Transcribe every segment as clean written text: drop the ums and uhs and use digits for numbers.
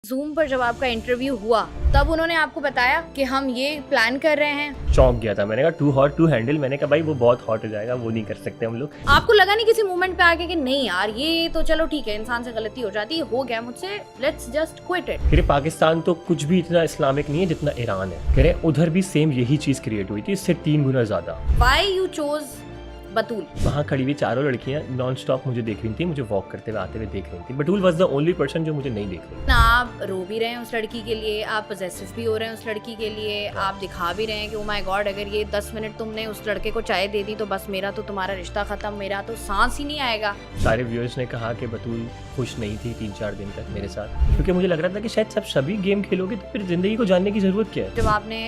Zoom पर जब आपका इंटरव्यू हुआ तब उन्होंने आपको बताया कि हम ये प्लान कर रहे हैं? चौंक गया था, मैंने कहा टू हॉट टू हैंडल। मैंने कहा भाई वो बहुत हॉट हो जाएगा, वो नहीं कर सकते हम लोग। आपको लगा नहीं किसी मोमेंट पे आके कि नहीं यार ये तो चलो ठीक है, इंसान से गलती हो जाती है, हो गया मुझसे, लेट्स जस्ट क्विट इट? फिर पाकिस्तान तो कुछ भी इतना इस्लामिक नहीं है जितना ईरान है। कह रहे उधर भी सेम यही चीज क्रिएट हुई थी, इससे 3 गुना ज्यादा। व्हाई यू चोज बतूल? वहाँ खड़ी हुई चारों लड़कियां नॉन स्टॉप मुझे देख रही थी, मुझे वॉक करते हुए आते हुए देख रही थी। बतूल वाज द ओनली पर्सन जो मुझे नहीं देख रही। ना आप रो भी रहे हैं उस लड़की के लिए, आप पॉसेसिव भी हो रहे हैं उस लड़की के लिए, आप दिखा भी रहे हैं कि ओ माय गॉड अगर ये 10 मिनट तुमने उस लड़के को चाय दे दी तो बस मेरा तो तुम्हारा रिश्ता खत्म, मेरा तो सांस ही नहीं आएगा। सारे व्यूअर्स ने कहा कि बतूल खुश नहीं थी 3-4 दिन तक मेरे साथ, क्योंकि मुझे लग रहा था कि शायद सब सभी गेम खेलोगे तो फिर जिंदगी को जानने की जरूरत क्या है। जब आपने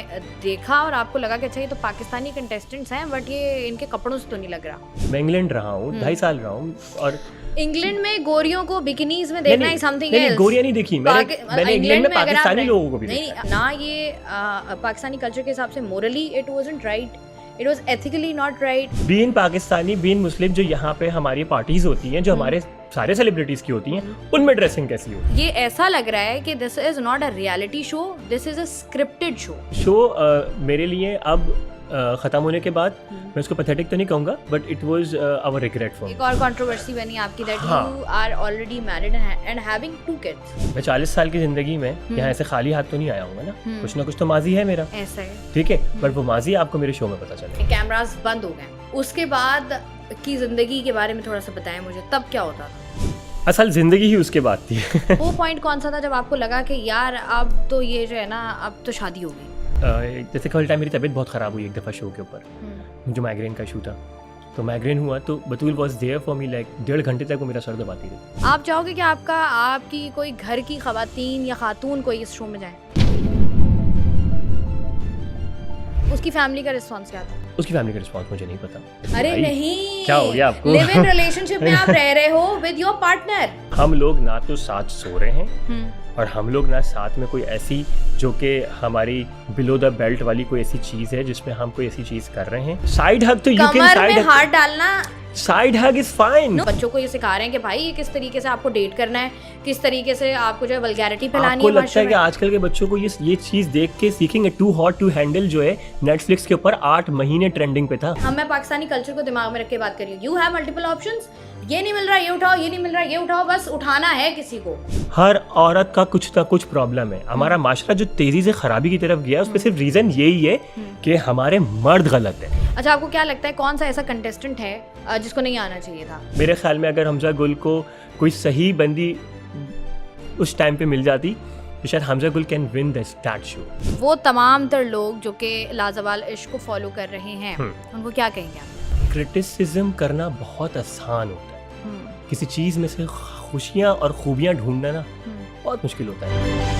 देखा और आपको लगा कि अच्छा ये तो पाकिस्तानी कंटेस्टेंट्स हैं बट ये इनके कपड़ों से तो नहीं लग रहा। मैं इंग्लैंड रहा हूँ, 2.5 साल रहा हूँ, और इंग्लैंड में गोरियों को बिकिनीज में देखना ही समथिंग नहीं, गोरियां नहीं देखी मैंने इंग्लैंड में पाकिस्तानी लोगों को भी नहीं ना, ये पाकिस्तानी कल्चर के हिसाब से morally it wasn't right, it was ethically not right. Being Pakistani, being Muslim, जो यहाँ पे हमारी पार्टीज होती हैं, जो हमारे सारे सेलिब्रिटीज की होती हैं, उनमें ड्रेसिंग कैसी होती ये ऐसा लग रहा है कि this is not a reality show, this is a scripted show. मेरे लिए अब खत्म होने के बाद मैं उसको पैथेटिक तो नहीं कहूँगा, but it was our regret for. एक और कंट्रोवर्सी बनी आपकी that you are already married and having 2 kids. मैं 40 साल की जिंदगी में यहाँ ऐसे खाली हाथ तो नहीं आया हूँ ना, कुछ ना कुछ तो माजी है मेरा। ऐसा है, ठीक है, पर वो माजी आपको मेरे शो में पता चले। कैमरास बंद हो गए, उसके बाद की जिंदगी के बारे में थोड़ा सा बताएं मुझे, तब क्या होता था? असल जिंदगी ही उसके बाद थी। वो पॉइंट कौन सा था जब आपको लगा कि यार अब तो ये जो है ना, अब तो शादी होगी? जैसे कल टाइम मेरी तबीयत बहुत ख़राब हुई एक दफ़ा शो के ऊपर, मुझे माइग्रेन का इशू था, तो माइग्रेन हुआ तो Batool was there for me, like 1.5 घंटे तक वो मेरा सर दबाती रही। आप चाहोगे कि आपकी कोई घर की खवातीन या खातून कोई इस शो में जाए? उसकी फैमिली का रिस्पॉन्स क्या था? उसकी फैमिली का रिस्पॉन्स मुझे नहीं पता। अरे नहीं, क्या हो गया आपको? लिव इन रिलेशनशिप में आप रह रहे हो विद योर पार्टनर। हम लोग ना तो साथ सो रहे हैं और हम लोग ना साथ में कोई ऐसी जो कि हमारी बिलो द बेल्ट वाली कोई ऐसी चीज है जिसमें हम कोई ऐसी चीज कर रहे हैं। साइड हग तो यू कैन साइड हग, हाथ डालना, साइड हग इज फाइन। बच्चों को ये सिखा रहे हैं कि भाई ये किस तरीके से आपको डेट करना है, किस तरीके से आपको जो है वल्गैरिटी फैलानी है। आपको लगता है कि आजकल के बच्चों को ये चीज देख के सीखेंगे? टू हॉट टू हैंडल जो है नेटफ्लिक्स के ऊपर 8 महीने ट्रेंडिंग पे था। मैं पाकिस्तानी कल्चर को दिमाग में रख के बात कर रही हूँ। यू हैव मल्टीपल ऑप्शंस, ये नहीं मिल रहा ये उठाओ, ये नहीं मिल रहा ये उठाओ, बस उठाना है किसी को। हर औरत का कुछ ना कुछ प्रॉब्लम है। हमारा माशरा जो तेजी से खराबी की तरफ गया उसमें सिर्फ रीजन यही है कि हमारे मर्द गलत है। अच्छा, आपको क्या लगता है कौन सा ऐसा कंटेस्टेंट है जिसको नहीं आना चाहिए था? मेरे ख्याल में अगर हमजा गुल को कोई सही बंदी उस टाइम पे मिल जाती तो शायद हमजा गुल can win the start show. वो तमाम तर लोग जो कि लाजवाल इश्क को फॉलो कर रहे हैं उनको क्या कहेंगे आप? क्रिटिसिज्म करना बहुत आसान होता है, किसी चीज में से खुशियां और खूबियां ढूंढना ना बहुत मुश्किल होता है।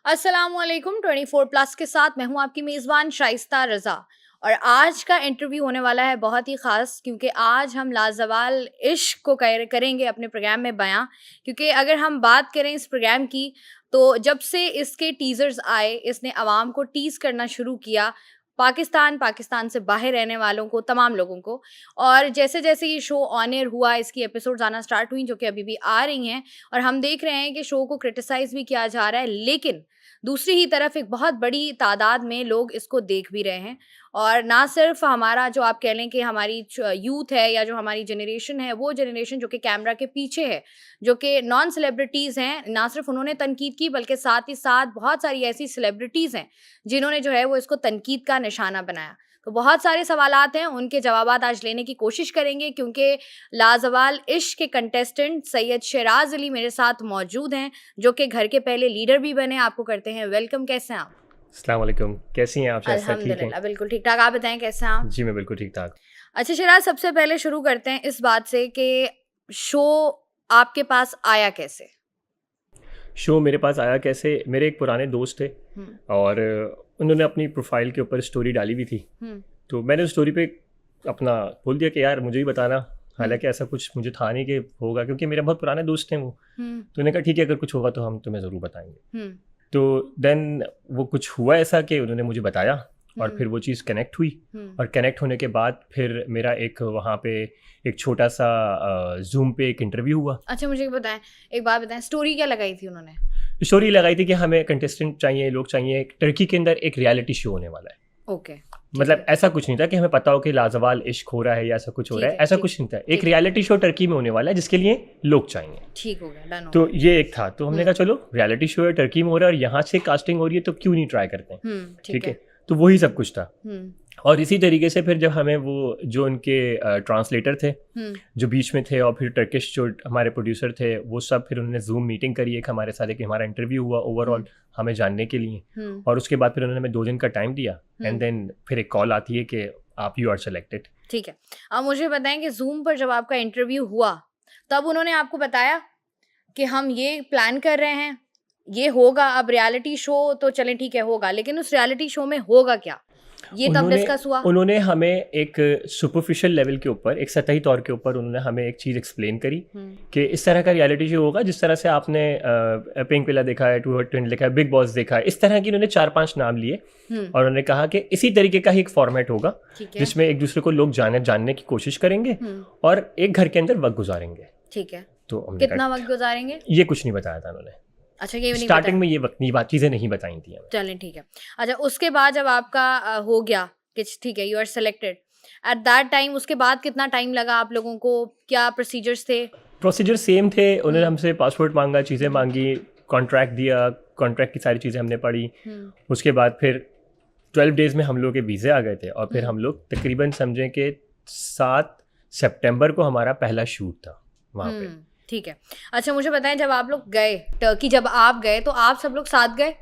अस्सलामुअलैकुम, 24+ के साथ मैं हूं आपकी मेज़बान शाइस्ता रज़ा, और आज का इंटरव्यू होने वाला है बहुत ही ख़ास, क्योंकि आज हम लाजवाल इश्क को करेंगे अपने प्रोग्राम में बयां। क्योंकि अगर हम बात करें इस प्रोग्राम की तो जब से इसके टीज़र्स आए इसने आवाम को टीज़ करना शुरू किया, पाकिस्तान से बाहर रहने वालों को, तमाम लोगों को। और जैसे जैसे ये शो ऑन एयर हुआ, इसकी एपिसोड्स आना स्टार्ट हुई जो कि अभी भी आ रही हैं, और हम देख रहे हैं कि शो को क्रिटिसाइज़ भी किया जा रहा है, लेकिन दूसरी ही तरफ एक बहुत बड़ी तादाद में लोग इसको देख भी रहे हैं। और ना सिर्फ हमारा जो आप कह लें कि हमारी यूथ है या जो हमारी जनरेशन है, वो जनरेशन जो कि कैमरा के पीछे है, जो कि नॉन सेलिब्रिटीज़ हैं, ना सिर्फ उन्होंने तनकीद की बल्कि साथ ही साथ बहुत सारी ऐसी सेलिब्रिटीज़ हैं जिन्होंने जो है वो इसको तनकीद का निशाना बनाया। तो बहुत सारे सवालात हैं, उनके जवाबात आज लेने की कोशिश करेंगे, क्योंकि लाजवाल इश्क के कंटेस्टेंट सैयद शराज अली मेरे साथ मौजूद हैं, जो कि घर के पहले लीडर भी बने। आपको करते हैं वेलकम। कैसे हैं आप? अस्सलाम वालेकुम, कैसी हैं आप? अल्हम्दुलिल्लाह बिल्कुल ठीक ठाक, आप बताएं कैसे हैं आप? जी मैं बिल्कुल ठीक ठाक। अच्छा शराज, सबसे पहले शुरू करते हैं इस बात से कि शो आपके पास आया कैसे? शो मेरे पास आया कैसे, मेरे एक पुराने दोस्त थे और उन्होंने अपनी प्रोफाइल के ऊपर स्टोरी डाली हुई थी, तो मैंने उस स्टोरी पे अपना बोल दिया कि यार मुझे भी बताना, हालांकि ऐसा कुछ मुझे था नहीं कि होगा, क्योंकि मेरे बहुत पुराने दोस्त हैं वो। तो उन्होंने कहा ठीक है, अगर कुछ होगा तो हम तुम्हें ज़रूर बताएंगे। तो देन वो कुछ हुआ ऐसा कि उन्होंने मुझे बताया और फिर वो चीज़ कनेक्ट हुई और कनेक्ट होने के बाद फिर मेरा एक वहाँ पे एक छोटा सा जूम पे एक इंटरव्यू हुआ। अच्छा मुझे बताएं, एक बात बताएं, स्टोरी क्या लगाई थी उन्होंने? स्टोरी लगाई थी कि हमें कंटेस्टेंट चाहिए, लोग चाहिए, टर्की के अंदर एक रियलिटी शो होने वाला है। ओके, मतलब ऐसा कुछ नहीं था कि हमें पता हो कि लाजवाल इश्क हो रहा है या ऐसा कुछ हो रहा है, ऐसा कुछ नहीं था। एक रियलिटी शो टर्की में होने वाला है जिसके लिए लोग चाहिए। ठीक हो गया, डन हो तो ये एक था, तो हमने कहा चलो रियलिटी शो है, टर्की में हो रहा है और यहाँ से कास्टिंग हो रही है तो क्यों नहीं ट्राई करते हैं। ठीक है, तो वही सब कुछ था। और इसी तरीके से फिर जब हमें वो जो उनके ट्रांसलेटर थे जो बीच में थे और फिर टर्किश जो हमारे प्रोड्यूसर थे वो सब, फिर उन्होंने जूम मीटिंग करी एक हमारे साथ, एक हमारा इंटरव्यू हुआ ओवरऑल हमें जानने के लिए। और उसके बाद फिर उन्होंने हमें 2 दिन का टाइम दिया एंड देन फिर एक कॉल आती है कि आप यू आर सेलेक्टेड। ठीक है, अब मुझे बताएं कि जूम पर जब आपका इंटरव्यू हुआ तब उन्होंने आपको बताया कि हम ये प्लान कर रहे हैं, ये होगा, अब रियलिटी शो तो चलें ठीक है होगा, लेकिन उस रियलिटी शो में होगा क्या, ये कब डिस्कस हुआ? उन्होंने हमें एक सुपरफिशियल लेवल के ऊपर, एक सतही तौर के ऊपर उन्होंने हमें एक चीज़ एक्सप्लेन करी कि इस तरह का रियलिटी शो होगा जिस तरह से आपने पिंक विला देखा है, 220 देखा है, बिग बॉस देखा है, इस तरह की उन्होंने 4-5 नाम लिए और उन्होंने कहा कि इसी तरीके का ही एक फॉर्मेट होगा जिसमें एक दूसरे को लोग जानने की कोशिश करेंगे और एक घर के अंदर वक्त गुजारेंगे। ठीक है, तो कितना वक्त गुजारेंगे ये कुछ नहीं बताया था उन्होंने। अच्छा, ये स्टार्टिंग में ये वक्त नहीं, चीज़ें नहीं बताई थी। चलें ठीक है। अच्छा, उसके बाद जब आपका हो गया कि ठीक है you are selected, at that time उसके बाद कितना टाइम लगा आप लोगों को, क्या प्रोसीजर्स थे? प्रोसीजर सेम थे, उन्होंने हमसे पासपोर्ट मांगा, चीज़ें मांगी, कॉन्ट्रैक्ट दिया, कॉन्ट्रैक्ट की सारी चीज़ें हमने पढ़ी। उसके बाद फिर 12 डेज़ में हम लोग के वीज़े आ गए थे और फिर हम लोग तकरीबन समझें कि 7 सितंबर को हमारा पहला शूट था वहाँ पे। ठीक है, अच्छा मुझे बताएं जब आप लोग गए टर्की, जब आप गए तो आप सब लोग साथ गए?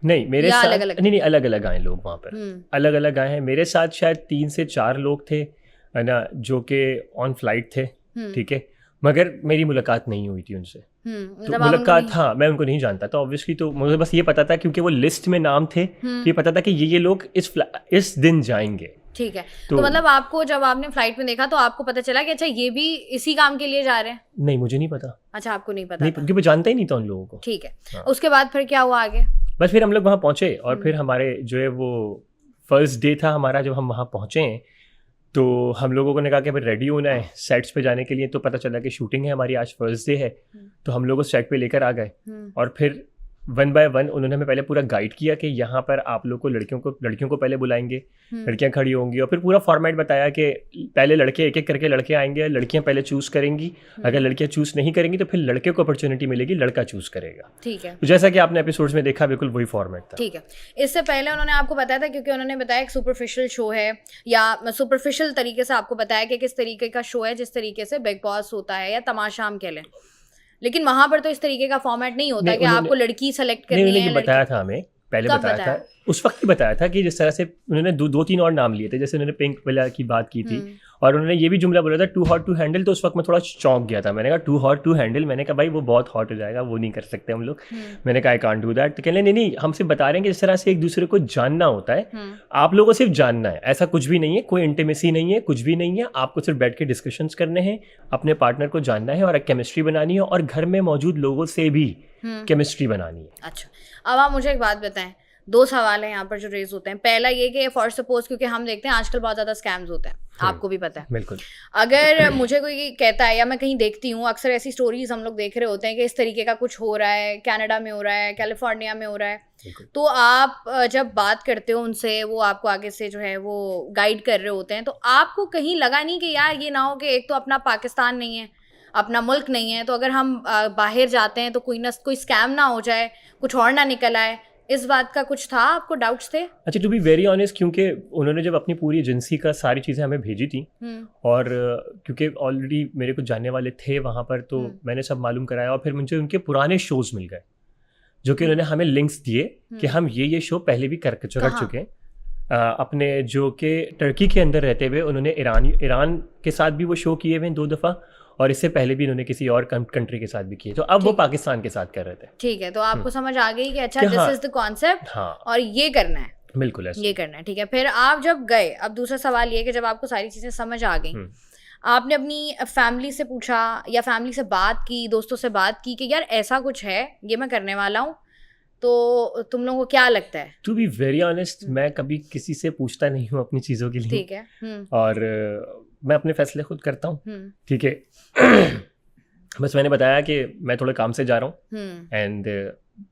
नहीं, मेरे साथ नहीं अलग अलग आए लोग वहाँ पर, अलग अलग आए हैं। मेरे साथ शायद 3 से 4 लोग थे है ना जो कि ऑन फ्लाइट थे। ठीक है, मगर मेरी मुलाकात नहीं हुई थी उनसे। तो मुलाकात, हाँ, मैं उनको नहीं जानता था ऑब्वियसली, तो मुझे बस ये पता था क्योंकि वो लिस्ट में नाम थे, ये पता था कि ये लोग इस दिन जाएंगे। ठीक है, तो मतलब आपको जब आपने फ्लाइट में देखा तो आपको पता चला कि अच्छा ये भी इसी काम के लिए जा रहे हैं? नहीं, मुझे नहीं पता। अच्छा, आपको नहीं पता? नहीं, क्योंकि मैं जानता ही नहीं था उन लोगों को। ठीक है, हाँ। उसके बाद फिर क्या हुआ आगे? बस फिर हम लोग वहाँ पहुँचे और फिर हमारे जो है वो फर्स्ट डे था हमारा, जब हम वहाँ पहुँचे तो हम लोगों ने कहा कि भाई रेडी होना है सेट्स पे जाने के लिए। तो पता चला कि शूटिंग है हमारी, आज फर्स्ट डे है, तो हम लोग सेट पे लेकर आ गए और फिर 1 बाय 1 उन्होंने हमें पहले पूरा गाइड किया कि यहाँ पर आप लोग को लड़कियों को पहले बुलाएंगे, लड़कियाँ खड़ी होंगी और फिर पूरा फॉर्मेट बताया कि पहले लड़के एक एक करके लड़के आएंगे, लड़कियाँ पहले चूज़ करेंगी, अगर लड़कियाँ चूज़ नहीं करेंगी तो फिर लड़के को अपॉर्चुनिटी मिलेगी, लड़का चूज़ करेगा। ठीक है, तो जैसा कि आपने एपिसोड्स में देखा बिल्कुल वही फॉर्मेट था। ठीक है, इससे पहले उन्होंने आपको बताया था, क्योंकि उन्होंने बताया एक सुपरफिशियल शो है या सुपरफिशियल तरीके से आपको बताया कि किस तरीके का शो है, जिस तरीके से बिग बॉस होता है या तमाशा हम कह लें, लेकिन वहां पर तो इस तरीके का फॉर्मेट नहीं होता कि आपको लड़की सेलेक्ट करनी है। बताया था हमें, पहले बताया था, उस वक्त ही बताया था कि जिस तरह से उन्होंने 2-3 और नाम लिए थे, जैसे उन्होंने पिंक विला की बात की थी और उन्होंने ये भी जुमला बोला था टू हॉट टू हैंडल। तो उस वक्त मैं थोड़ा चौंक गया था, मैंने कहा टू हॉट टू हैंडल, मैंने कहा भाई वो बहुत हॉट हो जाएगा, वो नहीं कर सकते हम लोग। मैंने कहा आई कांट डू दैट। तो कहने नहीं, हम सिर्फ बता रहे हैं कि जिस तरह से एक दूसरे को जानना होता है, आप लोगों को सिर्फ जानना है, ऐसा कुछ भी नहीं है, कोई इंटीमेसी नहीं है, कुछ भी नहीं है, आपको सिर्फ बैठ के डिस्कशंस करने हैं, अपने पार्टनर को जानना है और एक केमिस्ट्री बनानी है और घर में मौजूद लोगों से भी केमिस्ट्री बनानी है। अच्छा, अब आप मुझे एक बात बताएं, 2 सवाल हैं यहाँ पर जो रेज होते हैं। पहला ये कि फॉर सपोज, क्योंकि हम देखते हैं आजकल बहुत ज़्यादा स्कैम्स होते हैं, आपको भी पता है। बिल्कुल। अगर मुझे कोई कहता है या मैं कहीं देखती हूँ, अक्सर ऐसी स्टोरीज हम लोग देख रहे होते हैं कि इस तरीके का कुछ हो रहा है, कनाडा में हो रहा है, कैलिफोर्निया में हो रहा है, तो आप जब बात करते हो उनसे, वो आपको आगे से जो है वो गाइड कर रहे होते हैं, तो आपको कहीं लगा नहीं कि यार ये ना हो कि एक तो अपना पाकिस्तान नहीं है, अपना मुल्क नहीं है, तो अगर हम बाहर जाते हैं तो कोई स्कैम ना हो जाए, कुछ और ना निकल आए, इस बात का कुछ था, आपको डाउट्स थे? अच्छा, टू बी वेरी ऑनेस्ट, क्योंकि उन्होंने जब अपनी पूरी एजेंसी का सारी चीज़ें हमें भेजी थी और क्योंकि ऑलरेडी मेरे कुछ जानने वाले थे वहाँ पर, तो मैंने सब मालूम कराया और फिर मुझे उनके पुराने शोज मिल गए जो कि उन्होंने हमें लिंक्स दिए कि हम ये शो पहले भी कर चुके हैं। अपने जो कि टर्की के अंदर रहते हुए उन्होंने ईरान के साथ भी वो शो किए हुए 2 दफ़ा और इससे पहले भी इन्होंने किसी और कंट्री के साथ भी किए, तो अब वो पाकिस्तान के साथ कर रहे थे। ठीक है, तो आपको समझ आ गई कि अच्छा दिस इज द कॉन्सेप्ट और ये करना है। बिल्कुल ऐसा, ये करना है। ठीक है, फिर आप जब गए, अब दूसरा सवाल ये कि जब आपको सारी चीज़ें समझ आ गई, आपने अपनी फैमिली से पूछा या फैमिली से बात की, दोस्तों से बात की कि यार ऐसा कुछ है, ये मैं करने वाला हूँ, तो तुम लोगों को क्या लगता है? टू बी वेरी ऑनेस्ट, मैं कभी किसी से पूछता नहीं हूँ अपनी चीज़ों के लिए। ठीक है। और मैं अपने फैसले खुद करता हूँ। ठीक है। बस मैंने बताया कि मैं थोड़े काम से जा रहा हूँ एंड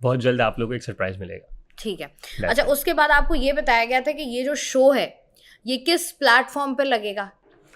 बहुत जल्द आप लोगों को एक सरप्राइज मिलेगा। ठीक है। अच्छा, उसके बाद आपको ये बताया गया था कि ये जो शो है ये किस प्लेटफॉर्म पे लगेगा?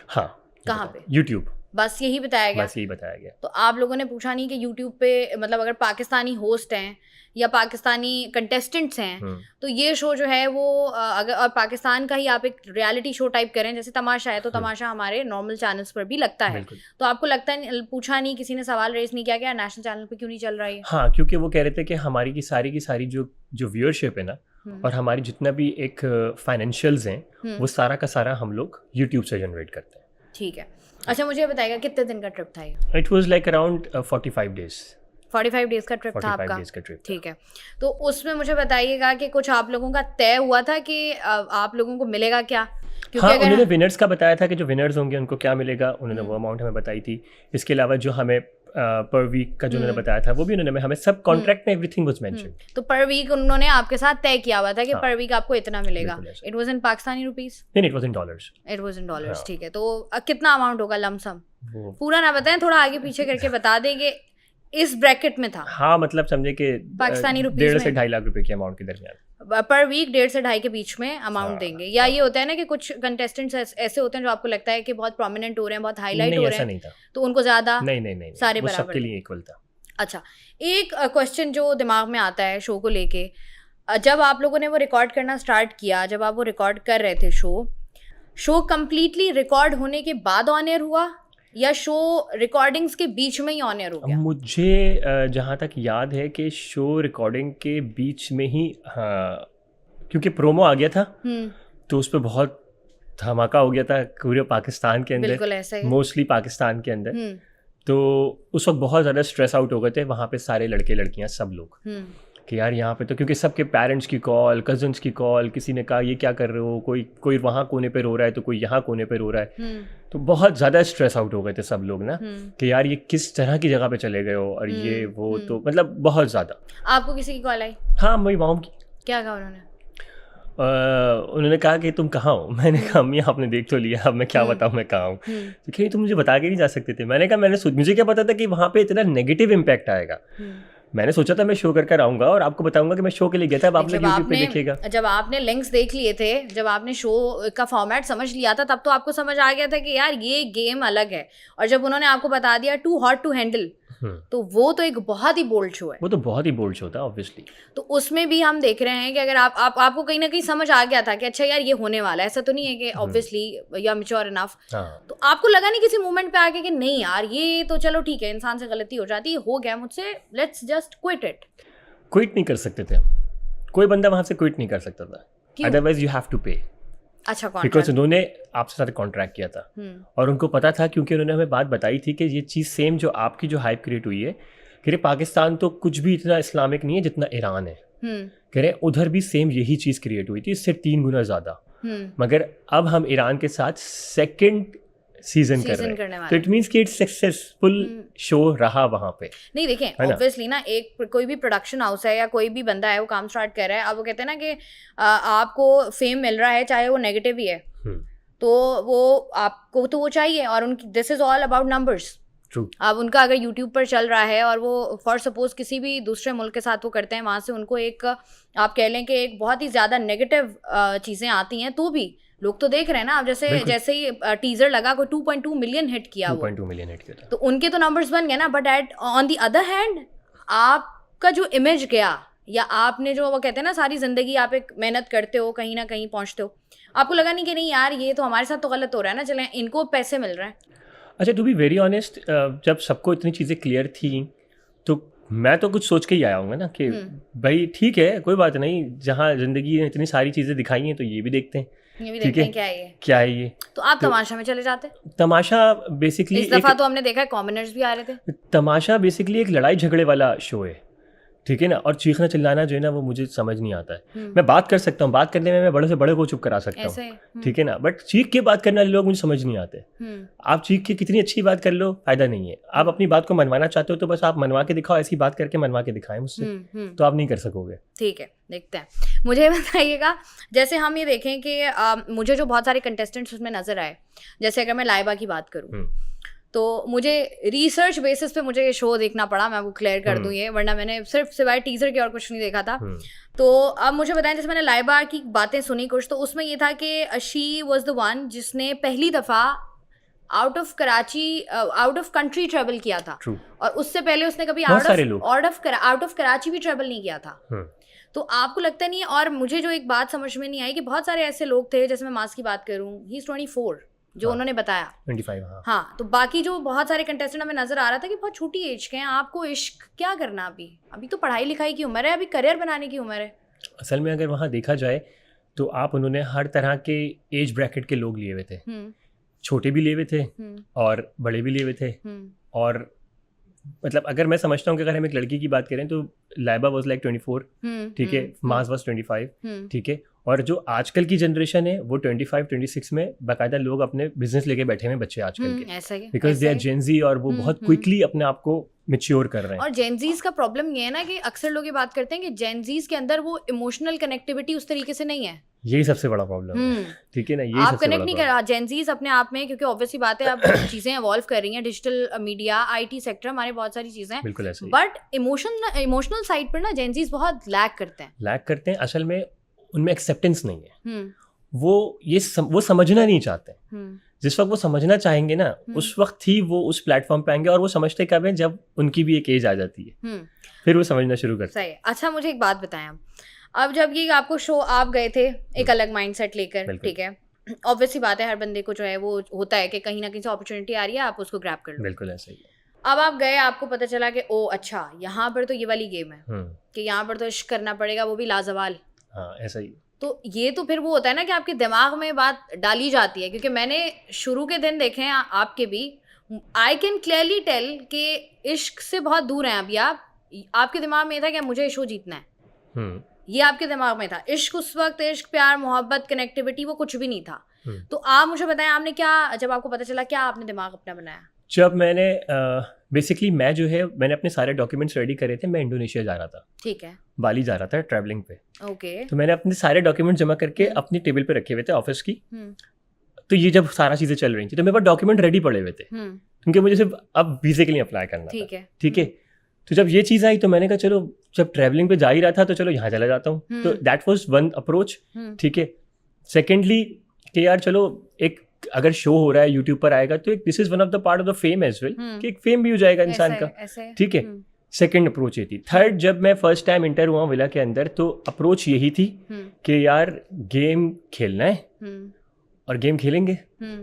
हाँ, कहाँ पे? यूट्यूब। बस यही बताया गया? बस यही बताया गया। तो आप लोगों ने पूछा नहीं कि यूट्यूब पे मतलब अगर पाकिस्तानी होस्ट हैं या पाकिस्तानी कंटेस्टेंट्स हैं तो ये शो जो है वो अगर और पाकिस्तान का ही आप एक रियलिटी शो टाइप करें जैसे तमाशा है, तो तमाशा हमारे नॉर्मल चैनल्स पर भी लगता है, तो आपको लगता है, पूछा नहीं, किसी ने सवाल रेज नहीं किया कि नेशनल चैनल पे क्यों नहीं चल रहा है? हाँ, क्योंकि वो कह रहे थे कि हमारी की सारी जो व्यूअरशिप है ना और हमारी जितना भी एक फाइनेंशियल्स हैं वो सारा का सारा हम लोग यूट्यूब से जनरेट करते हैं। ठीक है। अच्छा, मुझे बताइएगा कितने दिन का ट्रिप था ये? It was like around 45 days. 45 days का ट्रिप था आपका? 45 डेज का ट्रिप। ठीक है। तो उसमें मुझे बताइएगा कि कुछ आप लोगों का तय हुआ था कि आप लोगों को मिलेगा क्या? हाँ, उन्होंने विनर्स का बताया था कि जो विनर्स होंगे उनको क्या मिलेगा, उन्होंने वो अमाउंट हमें बताई थी। इसके अलावा जो हमें पर वीक का जो उन्होंने बताया था वो भी उन्होंने हमें सब कॉन्ट्रैक्ट में एवरीथिंग वाज मेंशन्ड। तो पर वीक उन्होंने आपके साथ तय किया हुआ था कि पर वीक आपको इतना मिलेगा? It was in Pakistani rupees? नहीं, it was in dollars. It was in dollars. ठीक है। तो कितना अमाउंट होगा लमसम? पूरा ना बताएं, थोड़ा आगे पीछे करके बता देंगे। इस ब्रैकेट में था? हाँ, मतलब समझे कि पाकिस्तानी रुपीस 1.5 से 2.5 लाख रुपए के अमाउंट के दरमियान पर वीक 1.5 से 2.5 के बीच में अमाउंट देंगे। या ये होता है ना कि कुछ कंटेस्टेंट्स ऐसे होते हैं जो आपको लगता है कि बहुत प्रोमिनेंट हो रहे हैं, बहुत हाईलाइट हो रहे हैं, नहीं था। तो उनको ज्यादा? नहीं, सारे बराबर, सबके लिए इक्वल था। अच्छा, एक क्वेश्चन जो दिमाग में आता है शो को लेके, जब आप लोगों ने वो रिकॉर्ड करना स्टार्ट किया, जब आप वो रिकॉर्ड कर रहे थे शो कंप्लीटली रिकॉर्ड होने के बाद ऑन एयर हुआ या शो रिकॉर्डिंग्स के बीच में ही ऑन एयर हो गया? मुझे जहाँ तक याद है कि शो रिकॉर्डिंग के बीच में ही, हाँ, क्योंकि प्रोमो आ गया था तो उस पर बहुत धमाका हो गया था पूरे पाकिस्तान के अंदर। बिल्कुल ऐसा ही, मोस्टली पाकिस्तान के अंदर। तो उस वक्त बहुत ज़्यादा स्ट्रेस आउट हो गए थे वहाँ पे सारे लड़के लड़कियाँ सब लोग कि यार यहाँ पे तो, क्योंकि सबके पेरेंट्स की कॉल, कजन्स की कॉल, किसी ने कहा ये क्या कर रहे हो, कोई वहाँ कोने पे रो रहा है तो कोई यहाँ कोने पे रो रहा है। तो बहुत ज़्यादा स्ट्रेस आउट हो गए थे सब लोग ना कि यार ये किस तरह की जगह पे चले गए हो और ये वो, तो मतलब बहुत ज़्यादा। आपको किसी की कॉल आई? हाँ, मेरी मॉम की। क्या कहा उन्होंने? उन्होंने कहा कि तुम कहाँ हो? मैंने कहा अम्मी आपने देख तो लिया, अब मैं क्या बताऊँ मैं कहाँ हूँ। तो कहीं तुम मुझे बता के नहीं जा सकते थे। मैंने कहा मुझे क्या पता था कि वहाँ पे इतना नेगेटिव इम्पैक्ट आएगा। मैंने सोचा था मैं शो कर आऊंगा और आपको बताऊंगा कि मैं शो के लिए गया था, अब आप लोग यूट्यूब पे देखिएगा। जब आपने लिंक्स देख लिए थे, जब आपने शो का फॉर्मेट समझ लिया था, तब तो आपको समझ आ गया था कि यार ये गेम अलग है। और जब उन्होंने आपको बता दिया टू हॉट टू हैंडल, तो वो तो एक बहुत ही बोल्ड शो है। वो तो बहुत ही बोल्ड शो था ऑब्वियसली। तो उसमें भी हम देख रहे हैं कि अगर आपको कहीं ना कहीं समझ आ गया था कि अच्छा यार ये होने वाला है, ऐसा तो नहीं है कि obviously you are mature enough, तो आपको लगा नहीं किसी मोमेंट पे आके कि नहीं यार ये तो चलो ठीक है, इंसान से गलती हो जाती है, हो गया मुझसे, let's just quit it? Quit नहीं कर सकते थे, कोई बंदा वहां से क्विट नहीं कर सकता था, अदरवाइज यू हैव टू पे। अच्छा, बिकॉज उन्होंने आपसे साथ कॉन्ट्रैक्ट किया था और उनको पता था, क्योंकि उन्होंने हमें बात बताई थी कि ये चीज़ सेम जो आपकी जो हाइप क्रिएट हुई है, कह रहे पाकिस्तान तो कुछ भी इतना इस्लामिक नहीं है जितना ईरान है, कह रहे उधर भी सेम यही चीज़ क्रिएट हुई थी, इससे 3 गुना ज़्यादा। मगर अब हम ईरान के साथ सेकंड सीजन कर रहे हैं, तो इट मींस कि इट्स सक्सेसफुल शो रहा वहां पे। नहीं देखें, ऑब्वियसली ना, एक कोई भी प्रोडक्शन हाउस है या कोई भी बंदा है वो काम स्टार्ट कर रहा है, अब वो कहते हैं ना कि आपको फेम मिल रहा है चाहे वो नेगेटिव ही है, तो वो आपको तो वो चाहिए, और उनकी this is all about numbers. अब उनका अगर यूट्यूब पर चल रहा है और वो फॉर सपोज किसी भी दूसरे मुल्क के साथ वो करते हैं, वहाँ से उनको एक आप कह लें कि एक बहुत ही ज़्यादा नेगेटिव चीज़ें आती हैं, तो भी लोग तो देख रहे हैं ना। अब जैसे ही टीजर लगा, कोई 2.2 मिलियन हिट किया, 2.2 मिलियन हिट किया, तो उनके तो नंबर्स बन गए ना। But at on the other hand आपका जो इमेज गया, या आपने जो वो कहते हैं ना सारी जिंदगी आप एक मेहनत करते हो, कहीं ना कहीं पहुंचते हो, आपको लगा नहीं कि नहीं यार ये तो हमारे साथ तो गलत हो रहा है ना, चलें इनको पैसे मिल रहे हैं। अच्छा, टू बी वेरी ऑनेस्ट, जब सबको इतनी चीज़ें क्लियर थी तो मैं तो कुछ सोच के ही आया हूँ ना कि भाई ठीक है, कोई बात नहीं, जहाँ ज़िंदगी में इतनी सारी चीज़ें दिखाई हैं तो ये भी देखते हैं, ये भी देखते हैं क्या है ये। तो आप तमाशा में चले जाते? तमाशा बेसिकली इस दफ़ा तो हमने देखा है कॉमनर्स भी आ रहे थे। तमाशा बेसिकली एक लड़ाई झगड़े वाला शो है, ठीक है ना, और चीखना चिल्लाना जो है ना वो मुझे समझ नहीं आता है। मैं बात कर सकता हूँ, बात करने में मैं बड़े से बड़े को चुप करा सकता हूँ, ठीक है ना, बट चीख के बात करने वाले लोग मुझे समझ नहीं आते। आप चीख के कितनी अच्छी बात कर लो, फायदा नहीं है। आप अपनी बात को मनवाना चाहते हो तो बस आप मनवा के दिखाओ, ऐसी बात करके मनवा के दिखाएं मुझसे, तो आप नहीं कर सकोगे। ठीक है, देखते हैं। मुझे बताइएगा, जैसे हम ये देखें कि मुझे जो बहुत सारे कंटेस्टेंट्स उसमें नजर आए, जैसे अगर मैं लाइबा की बात करूँ तो मुझे रिसर्च बेसिस पे मुझे ये शो देखना पड़ा, मैं आपको क्लियर कर दूं ये, वरना मैंने सिर्फ सिवाय टीजर के और कुछ नहीं देखा था। तो अब मुझे बताएं, जैसे मैंने लाइबा की बातें सुनी कुछ, तो उसमें ये था कि शी वाज द वन जिसने पहली दफ़ा out of Karachi, out of country travel किया था। और उससे पहले उसने कभी आउट ऑफ कराची भी ट्रेवल नहीं किया था। तो आपको लगता नहीं है? और मुझे जो एक बात समझ में नहीं आई कि बहुत सारे ऐसे लोग थे, जैसे मैं मास की बात करूँ, ही इज 24 जो उन्होंने बताया, 25। हाँ, तो बाकी जो बहुत सारे कंटेस्टेंट हमें नजर आ रहा था कि बहुत छोटी एज के हैं। आपको इश्क क्या करना, अभी तो पढ़ाई लिखाई की उम्र है, अभी करियर बनाने की उम्र है। असल में अगर वहाँ देखा जाए तो आप उन्होंने हर तरह के एज ब्रैकेट के लोग लिए हुए थे, छोटे भी लिए हुए थे और बड़े भी लिए हुए थे। और मतलब अगर मैं समझता हूँ कि अगर हम एक लड़की की बात करें तो लाइबा वाज लाइक 24, ठीक है, मास वाज 25, ठीक है, और जो आजकल की जनरेशन है वो 25-26 में बाकायदा लोग अपने बिजनेस लेके बैठे हुए बच्चे आजकल के, बिकॉज दे आर जेनजी और वो बहुत क्विकली अपने आप को मैच्योर कर रहे हैं। और जेनजीज का प्रॉब्लम ये है ना कि अक्सर लोग ये बात करते हैं कि जेनजीज के अंदर वो इमोशनल कनेक्टिविटी उस तरीके से नहीं है। यही सबसे बड़ा प्रॉब्लम है, ठीक है ना, यही आप कनेक्ट नहीं कर रहा जेनजीज अपने आप में, क्योंकि ऑब्वियसली बात है, अब चीजें इवॉल्व कर रही हैं, डिजिटल मीडिया, आईटी सेक्टर, हमारे बहुत सारी चीजें, बिल्कुल ऐसे, बट इमोशनल साइड पर ना जेनजीज बहुत लैग करते हैं। असल में उनमें एक्सेप्टेंस नहीं है, वो समझना नहीं चाहते। जिस वक्त वो समझना चाहेंगे ना, उस वक्त ही वो उस प्लेटफॉर्म पे आएंगे, और वो समझते कब है, जब उनकी भी एक एज आ जाती है, फिर वो समझना शुरू करते हैं। सही। अच्छा, मुझे एक बात बताएं, अब जब ये आपको शो आप गए थे एक अलग माइंडसेट लेकर, ठीक है, ऑब्वियसली बात है, हर बंदे को जो है वो होता है कि कहीं ना कहीं से अपॉर्चुनिटी आ रही है, आप उसको ग्रैब कर लो। बिल्कुल ऐसा ही है। अब आप गए, आपको पता चला कि ओ अच्छा, यहाँ पर तो ये वाली गेम है कि यहाँ पर तो इश्क करना पड़ेगा, वो भी लाजवाल। हाँ, ऐसा ही। तो ये तो फिर वो होता है ना कि आपके दिमाग में बात डाली जाती है, क्योंकि मैंने शुरू के दिन देखे हैं आपके भी, आई कैन क्लियरली टेल कि इश्क से बहुत दूर हैं अभी आप। आपके दिमाग में था कि मुझे शो जीतना है, ये आपके दिमाग में था। इश्क उस वक्त, इश्क, प्यार, मोहब्बत, कनेक्टिविटी, वो कुछ भी नहीं था। तो आप मुझे बताएं, आपने क्या, जब आपको पता चला, क्या आपने दिमाग अपना बनाया? जब मैंने बेसिकली मैं जो है, मैंने अपने सारे डॉक्यूमेंट्स रेडी करे थे, मैं इंडोनेशिया जा रहा था, ठीक है, बाली जा रहा था ट्रैवलिंग पे, ओके। तो मैंने अपने सारे डॉक्यूमेंट जमा करके अपनी टेबल पे रखे हुए थे ऑफिस की। तो ये जब सारा चीज़ें चल रही थी तो मेरे पास डॉक्यूमेंट रेडी पड़े हुए थे, क्योंकि मुझे सिर्फ अब वीज़े के लिए अप्लाई करना था, ठीक है। तो जब ये चीज़ आई तो मैंने कहा चलो, जब ट्रैवलिंग पे जा ही रहा था तो चलो यहाँ चला जाता हूँ। तो दैट वाज वन अप्रोच, ठीक है। सेकेंडली कि यार चलो, एक अगर शो हो रहा है, यूट्यूब पर आएगा, तो this is one of the part of the fame as well, कि एक फेम भी हो जाएगा इंसान का, ठीक है। सेकंड अप्रोच ये थी। थर्ड, जब मैं फर्स्ट टाइम इंटर हुआ विला के अंदर, तो अप्रोच यही थी कि यार गेम खेलना है और गेम खेलेंगे,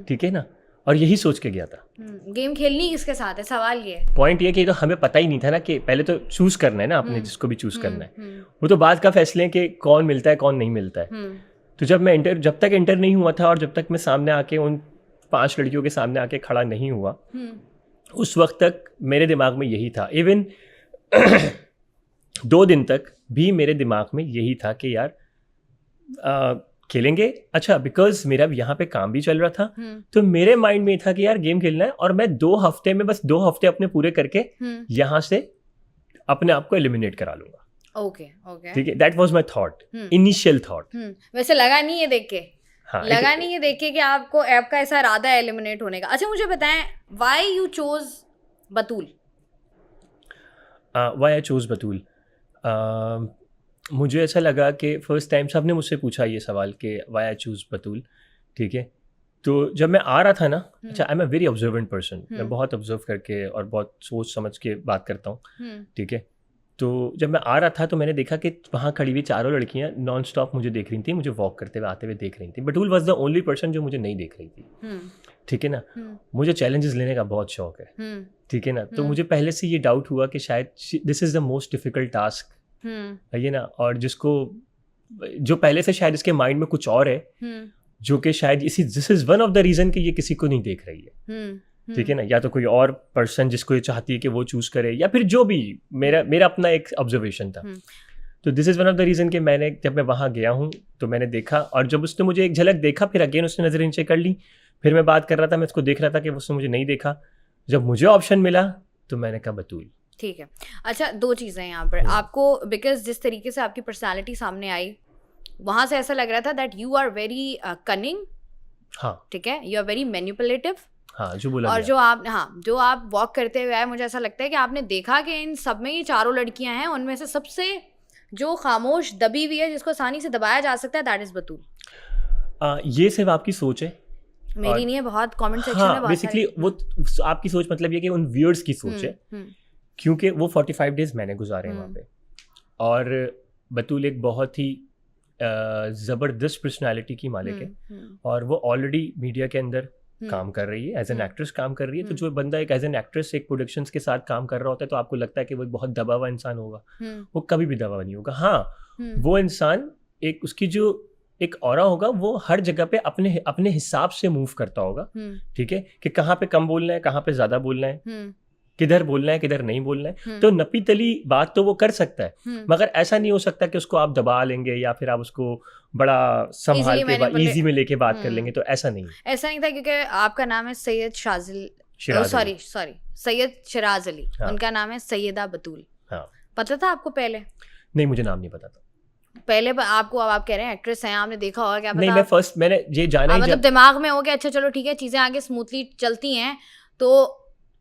ठीक है ना, और यही सोच के गया था। गेम खेलनी किसके साथ है, सवाल ये। पॉइंट ये कि तो हमें पता ही नहीं था ना, कि पहले तो चूज करना है ना आपने, जिसको भी चूज करना है, वो तो बाद का फैसले कि कौन मिलता है कौन नहीं मिलता है। तो जब तक इंटर नहीं हुआ था और जब तक मैं सामने आके उन 5 लड़कियों के सामने आके खड़ा नहीं हुआ, उस वक्त तक मेरे दिमाग में यही था। इवन 2 दिन तक भी मेरे दिमाग में यही था कि यार खेलेंगे। अच्छा, बिकॉज मेरा यहाँ पे काम भी चल रहा था, तो मेरे माइंड में था कि यार गेम खेलना है, और मैं 2 हफ्ते में, बस 2 हफ्ते अपने पूरे करके यहाँ से अपने आप को एलिमिनेट करा लूंगा। ओके, ठीक है, that was my thought, initial thought. वैसे लगा नहीं है देख के, हाँ, लगा नहीं है देख के कि आपका ऐसा इरादा है एलिमिनेट होने का। अच्छा, मुझे बताएं, why you chose Batool? Why I chose Batool, मुझे ऐसा लगा कि फर्स्ट टाइम सबने मुझसे पूछा ये सवाल कि व्हाई आई चूज बतूल, ठीक है। तो जब मैं आ रहा था ना, अच्छा, आई am a very observant person, मैं बहुत ऑब्जर्व करके और बहुत सोच समझ के बात करता हूँ, ठीक है। तो जब मैं आ रहा था तो मैंने देखा कि वहाँ खड़ी हुई 4 लड़कियाँ नॉन स्टॉप मुझे देख रही थी, मुझे वॉक करते हुए आते हुए देख रही थी। बटूल वॉज द ओनली पर्सन जो मुझे नहीं देख रही थी, ठीक है ना। मुझे चैलेंजेस लेने का बहुत शौक है, ठीक है ना। तो मुझे पहले से ये डाउट हुआ कि शायद this is the most difficult task है ये ना, और जो पहले से शायद इसके माइंड में कुछ और है, जो कि शायद this is one of the reason कि ये किसी को नहीं देख रही है, ठीक है ना, या तो कोई और पर्सन जिसको ये चाहती है कि वो चूज करे, या फिर जो भी मेरा अपना एक ऑब्जर्वेशन था। तो this is one of the reason कि मैंने जब मैं वहाँ गया हूँ तो मैंने देखा, और जब उसने मुझे एक झलक देखा, फिर अगेन उसने नज़र नीचे कर ली, फिर मैं बात कर रहा था, मैं उसको देख रहा था कि उसने मुझे नहीं देखा। जब मुझे ऑप्शन मिला तो मैंने कहा बतूल। ठीक है। अच्छा, 2 चीज़ें हैं यहाँ पर आपको, बिकॉज जिस तरीके से आपकी पर्सनालिटी सामने आई वहाँ से ऐसा लग रहा था that you are very cunning. हाँ, ठीक है, यू आर वेरी मैनिपुलेटिव। हाँ, जो बोला और गया। जो आप वॉक करते हुए आए, मुझे ऐसा लगता है कि आपने देखा कि इन सब में ये 4 लड़कियां हैं, उनमें से सबसे जो खामोश दबी हुई है, जिसको आसानी से दबाया जा सकता है, दैट इज बतूल। ये सिर्फ आपकी सोच है, मेरी नहीं है, बहुत कमेंट सेक्शन हाँ, में बहुत बेसिकली वो आपकी सोच, मतलब ये कि उन व्यूअर्स की सोच है, क्योंकि वो 45 डेज मैंने गुजारे हैं वहाँ पे, और बतूल एक बहुत ही ज़बरदस्त पर्सनालिटी की मालिक है, और वो ऑलरेडी मीडिया के अंदर काम कर रही है, एज एन एक्ट्रेस काम कर रही है। तो जो बंदा एक एज एन एक्ट्रेस एक प्रोडक्शंस के साथ काम कर रहा होता है, तो आपको लगता है कि वो एक बहुत दबा हुआ इंसान होगा, वो कभी भी दबा हुआ नहीं होगा। हाँ, वो इंसान एक उसकी जो एक ऑरा होगा, वो हर जगह पे अपने हिसाब से मूव करता होगा, ठीक है, कि कहाँ पे कम बोलना है, कहाँ पे ज्यादा बोलना है, किधर बोलना है, किधर नहीं बोलना है। तो नपी तली बात तो वो कर सकता है, मगर ऐसा नहीं हो सकता कि उसको आप दबा लेंगे या फिर आप उसको बड़ा संभाल के इजी में लेके बात कर लेंगे। तो ऐसा नहीं है, ऐसा नहीं था, क्योंकि आपका नाम है सैयद सैयद शिराज अली, उनका नाम है सैयदा बतूल। हाँ, पता था आपको पहले? नहीं, मुझे नाम नहीं पता था पहले आपको। अब आप कह रहे हैं एक्ट्रेस हैं, आपने देखा होगा, क्या पता? नहीं, मैंने ये जाना ही, मतलब दिमाग में हो गया, अच्छा चलो ठीक है, चीजें आगे स्मूथली चलती हैं तो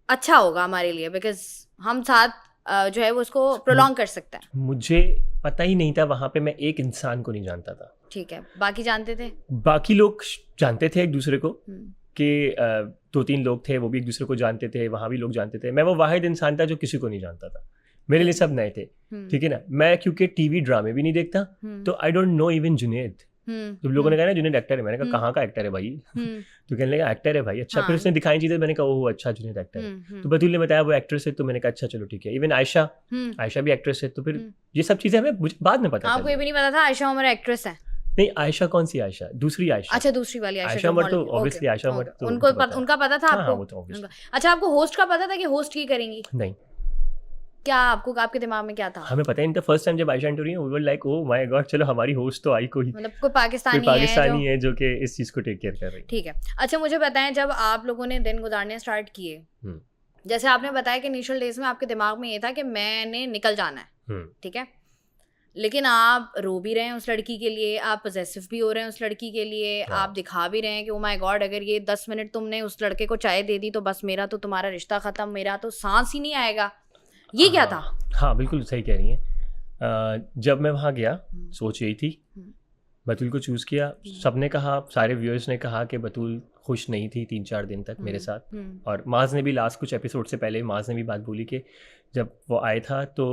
अच्छा होगा हमारे लिए, बिकॉज हम साथ जो है वो उसको प्रोलॉन्ग कर सकते हैं। मुझे पता ही नहीं था, वहां पे मैं एक इंसान को नहीं जानता था। ठीक है, बाकी जानते थे? बाकी लोग जानते थे एक दूसरे को, कि 2-3 लोग थे, वो भी एक दूसरे को जानते थे, वहाँ भी लोग जानते थे। मैं वो वाहिद इंसान था जो किसी को नहीं जानता था, मेरे लिए सब नए थे, ठीक है ना। मैं क्योंकि टीवी ड्रामे भी नहीं देखता, तो I don't know even Junaid. तो लोगों ने कहा ना जुनैद एक्टर है, मैंने कहा कहाँ का एक्टर है भाई? तो कहने लगा एक्टर है भाई। अच्छा, फिर उसने दिखाई चीजें, मैंने कहा ओह अच्छा जुनैद एक्टर है। तो बतूल ने बताया वो एक्ट्रेस है, तो मैंने कहा अच्छा चलो ठीक है। इवन आयशा भी एक्ट्रेस है। तो फिर ये सब चीजें हमें बाद में पता, आपको ये भी नहीं पता था आयशा उमर एक्ट्रेस है? नहीं, आयशा कौन सी आयशा? दूसरी आयशा। अच्छा, दूसरी वाली आयशा उमर तो ऑब्वियसली आयशा उमर तो उनका पता था आपको? वो तो ऑब्वियसली। अच्छा, आपको होस्ट का पता था कि होस्ट की करेंगी? नहीं। क्या आपको, आपके दिमाग में क्या था? हमें पता नहीं था। फर्स्ट टाइम जब आयशा एंटर हुई, we were like oh my god, चलो हमारी होस्ट तो आई, कोई मतलब कोई पाकिस्तानी है जो कि इस चीज को टेक केयर कर रही है। ठीक है। अच्छा, मुझे बताएं, जब आप लोगों ने दिन गुजारने स्टार्ट किए, जैसे आपने बताया कि इनिशियल डेज में आपके दिमाग में ये था कि मैंने निकल जाना है, ठीक है, लेकिन आप रो भी रहे हैं उस लड़की के लिए, आप पॉसेसिव भी हो रहे हैं उस लड़की के लिए, आप दिखा भी रहे हैं कि ओ माय गॉड, अगर ये 10 मिनट तुमने उस लड़के को चाय दे दी तो बस मेरा तो तुम्हारा रिश्ता खत्म, मेरा तो सांस ही नहीं आएगा। ये क्या था? हाँ, बिल्कुल सही कह रही हैं। जब मैं वहाँ गया, सोच यही थी, बतूल को चूज़ किया। सबने कहा, सारे व्यूअर्स ने कहा कि बतूल खुश नहीं थी 3-4 दिन तक मेरे साथ, और माज ने भी लास्ट कुछ एपिसोड से पहले माज ने भी बात बोली कि जब वो आया था तो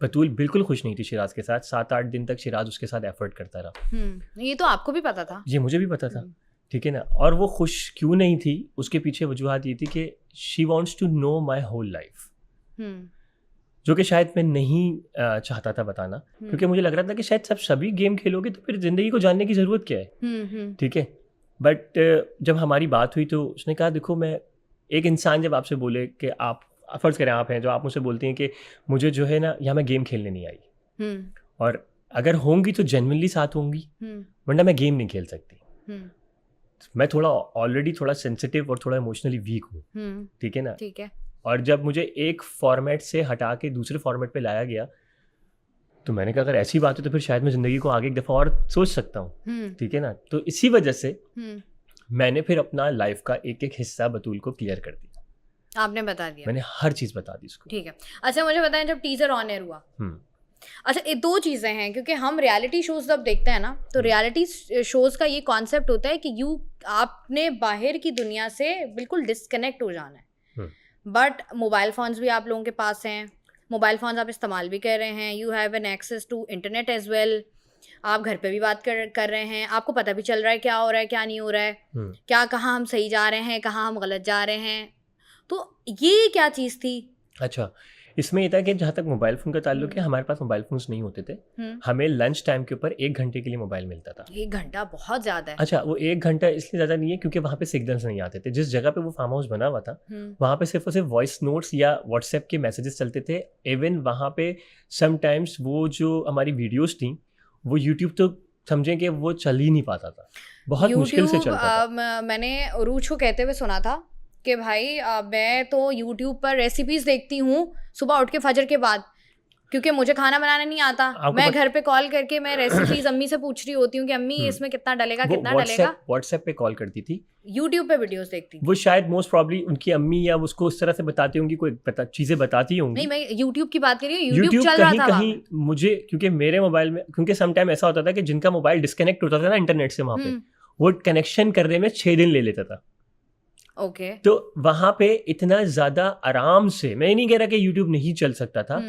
बतूल बिल्कुल खुश नहीं थी शिराज के साथ। 7-8 दिन तक शिराज उसके साथ एफर्ट करता रहा। ये तो आपको भी पता था? ये मुझे भी पता था, ठीक है ना। और वो खुश क्यों नहीं थी, उसके पीछे वजूहत ये थी कि she wants to know my whole life, जो कि शायद मैं नहीं चाहता था बताना, क्योंकि मुझे लग रहा था कि शायद सभी गेम खेलोगे तो फिर ज़िंदगी को जानने की ज़रूरत क्या है, ठीक है। बट जब हमारी बात हुई तो उसने कहा देखो, मैं एक इंसान जब आपसे बोले कि आप फ़र्ज़ करें आप हैं, जो आप मुझसे बोलती हैं कि मुझे जो है ना यहाँ मैं गेम खेलने नहीं आई, और अगर होंगी तो जेन्युइनली साथ होंगी, वरना मैं गेम नहीं खेल सकती। मैं थोड़ा ऑलरेडी थोड़ा सेंसिटिव और थोड़ा इमोशनली वीक हूँ, ठीक है ना। ठीक है। और जब मुझे एक फॉर्मेट से हटा के दूसरे फॉर्मेट पे लाया गया, तो मैंने कहा अगर ऐसी बात है तो फिर शायद मैं ज़िंदगी को आगे एक दफ़ा और सोच सकता हूँ, ठीक है ना। तो इसी वजह से मैंने फिर अपना लाइफ का एक एक हिस्सा बतूल को क्लियर कर दिया। आपने बता दिया? मैंने हर चीज़ बता दी उसको। ठीक है। अच्छा, मुझे बताएं, जब टीजर ऑन एयर हुआ, अच्छा, ये 2 चीज़ें हैं, क्योंकि हम रियलिटी शोज जब देखते हैं ना, तो रियलिटी शोज का ये कॉन्सेप्ट होता है कि आपने बाहर की दुनिया से बिल्कुल डिस्कनेक्ट हो जाना है। बट मोबाइल फ़ोन्स भी आप लोगों के पास हैं, मोबाइल फ़ोन्स आप इस्तेमाल भी कर रहे हैं, you have an access to internet as well, आप घर पे भी बात कर रहे हैं, आपको पता भी चल रहा है क्या हो रहा है क्या नहीं हो रहा है, क्या कहाँ हम सही जा रहे हैं, कहाँ हम गलत जा रहे हैं। तो ये क्या चीज़ थी? अच्छा, इसमें ये था कि जहाँ तक मोबाइल फ़ोन का ताल्लुक है, हमारे पास मोबाइल फ़ोन्स नहीं होते थे। हमें लंच टाइम के ऊपर 1 घंटे के लिए मोबाइल मिलता था। 1 घंटा बहुत ज़्यादा है। अच्छा, वो 1 घंटा इसलिए ज़्यादा नहीं है क्योंकि वहाँ पे सिग्नल्स नहीं आते थे। जिस जगह पे वो फार्म हाउस बना हुआ था, वहाँ पे सिर्फ और सिर्फ वॉइस नोट्स या व्हाट्सएप के मैसेजेस चलते थे। इवन वहाँ पे समटाइम्स वो जो हमारी वीडियोज़ थी, वो यूट्यूब तो समझें कि वो चल ही नहीं पाता था, बहुत मुश्किल से चलता था। मैंने उरूज को कहते हुए सुना था कि भाई मैं तो यूट्यूब पर रेसिपीज देखती हूँ सुबह उठ के फजर के बाद, क्योंकि मुझे खाना बनाना नहीं आता। मैं घर पे कॉल करके मैं रेसिपीज अम्मी से पूछ रही होती हूँ कि अम्मी इसमें कितना डलेगा, कितना डलेगा। व्हाट्सएप पे कॉल करती थी, यूट्यूब पे वीडियोस देखती थी। वो शायद मोस्ट प्रॉब्ली उनकी अम्मी या उसको उस तरह से बताती होंगी, कोई चीजें बताती होंगी। नहीं, मैं यूट्यूब की बात कर रही हूँ। यूट्यूब चल रहा था कहीं मुझे, क्योंकि मेरे मोबाइल में, क्योंकि सम टाइम ऐसा होता था कि जिनका मोबाइल डिस्कनेक्ट होता था ना इंटरनेट से, वहाँ पे वो कनेक्शन करने में 6 दिन ले लेता था। ओके। तो वहां पे इतना ज्यादा आराम से, मैं नहीं कह रहा कि यूट्यूब नहीं चल सकता था,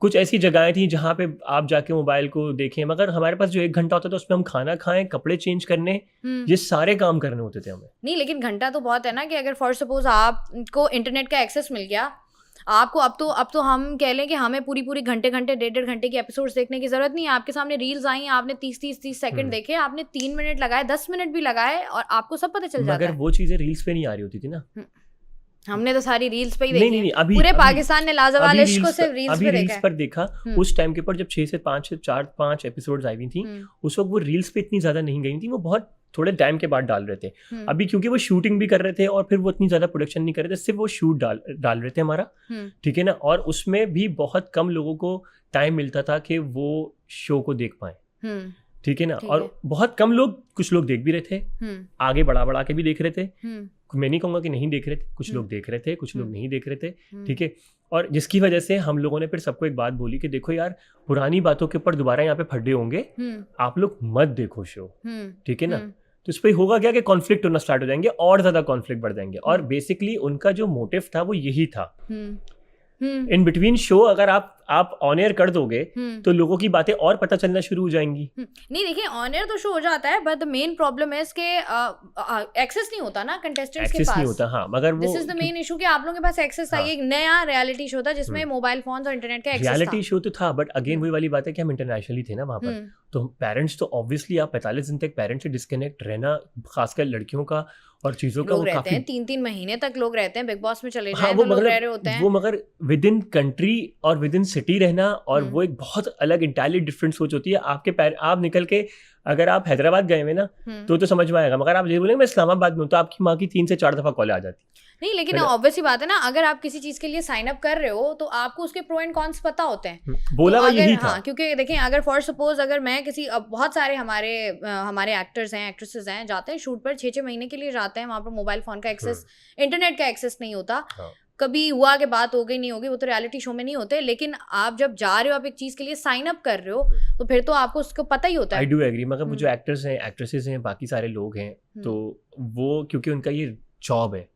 कुछ ऐसी जगहें थी जहाँ पे आप जाके मोबाइल को देखें, मगर हमारे पास जो 1 घंटा होता था उसमें हम खाना खाएं, कपड़े चेंज करने, ये सारे काम करने होते थे हमें। नहीं, लेकिन घंटा तो बहुत है ना कि अगर फॉर सपोज आपको इंटरनेट का एक्सेस मिल गया आपको, अब तो हम कह लें कि हमें पूरी घंटे 1.5 घंटे की एपिसोड्स देखने की जरूरत नहीं है। आपके सामने रील्स आई, आपने 30 सेकंड देखे, आपने 3 मिनट लगाए, 10 मिनट भी लगाए और आपको सब पता चल जाता है। मगर वो चीजें रील्स पे नहीं आ रही होती थी ना। हमने तो सारी रील्स पे ही देखी। नहीं, अभी पूरे पाकिस्तान ने लाजवाब इश्क को सिर्फ रील्स पर देखा। उस टाइम के ऊपर जब 6 से 5 एपिसोड्स आई हुई थी, उस वक्त वो रील्स पे इतनी ज्यादा नहीं गई थी, वो बहुत थोड़े टाइम के बाद डाल रहे थे। अभी क्योंकि वो शूटिंग भी कर रहे थे और फिर वो इतनी ज्यादा प्रोडक्शन नहीं कर रहे थे, सिर्फ वो शूट डाल रहे थे हमारा, ठीक है ना। और उसमें भी बहुत कम लोगों को टाइम मिलता था कि वो शो को देख पाए, ठीक है ना। और बहुत कम लोग, कुछ लोग देख भी रहे थे, आगे बढ़ा के भी देख रहे थे। मैं नहीं कहूँगा कि नहीं देख रहे थे, कुछ लोग देख रहे थे, कुछ लोग नहीं देख रहे थे, ठीक है। और जिसकी वजह से हम लोगों ने फिर सबको एक बात बोली कि देखो यार, पुरानी बातों के ऊपर दोबारा यहाँ पे फड्डे होंगे, आप लोग मत देखो शो, ठीक है ना। तो इस पर होगा क्या कि कॉन्फ्लिक्ट होना स्टार्ट हो जाएंगे और ज्यादा कॉन्फ्लिक्ट बढ़ जाएंगे। और बेसिकली उनका जो मोटिव था वो यही था। इन बिटवीन शो अगर आप ऑन एयर कर दोगे तो लोगों की बातें और पता चलना शुरू हो जाएंगी। नहीं, देखिए ऑन एयर तो शो हो जाता है, बट द मेन प्रॉब्लम है कि एक्सेस नहीं होता ना कंटेस्टेंट्स के पास। नहीं होता, हाँ, मगर वो this is the main issue कि आप लोगों के पास एक्सेस था। एक नया रियलिटी शो था जिसमें मोबाइल फोन्स और इंटरनेट का एक्सेस था। रियलिटी शो तो था, बट अगेन वही वाली बात है कि हम इंटरनेशनली थे ना वहाँ पर, तो पेरेंट्स तो ऑब्वियसली, आप 45 दिन तक पेरेंट्स से डिस्कनेक्ट रहना, खासकर लड़कियों का और चीजों का, लोग रहते हैं 3-3 महीने तक लोग रहते हैं, बिग बॉस में चले जाएं तो लोग रह रहे होते हैं वो, मगर विद इन कंट्री और विद इन सिटी रहना, और वो एक बहुत अलग इंटायरली डिफरेंट सोच होती है। आप निकल के अगर आप हैदराबाद गए हुए ना तो समझ में आएगा, मगर आप ये बोलेंगे मैं इस्लामाबाद में हूँ तो आपकी माँ की 3 से 4 दफा कॉल आ जाती। नहीं, लेकिन ऑब्वियस ही बात है ना, अगर आप किसी चीज के लिए साइन अप कर रहे हो तो आपको उसके प्रो एंड कॉन्स पता होते हैं। बोला तो यही था। हाँ, क्योंकि देखें, अगर फॉर सपोज अगर मैं किसी, बहुत सारे हमारे एक्टर्स हैं, एक्ट्रेसेस हैं, जाते हैं शूट पर 6-6 महीने के लिए जाते हैं, वहाँ पर मोबाइल फोन का एक्सेस, इंटरनेट का एक्सेस नहीं होता। कभी हुआ कि बात हो गई नहीं होगी, वो तो रियलिटी शो में नहीं होते। लेकिन आप जब जा रहे हो, आप एक चीज के लिए साइन अप कर रहे हो, तो फिर तो आपको उसको पता ही होता है। आई डू एग्री, मगर वो जो एक्टर्स हैं, एक्ट्रेसेस हैं, बाकी सारे लोग हैं, तो वो क्योंकि उनका ये जॉब है,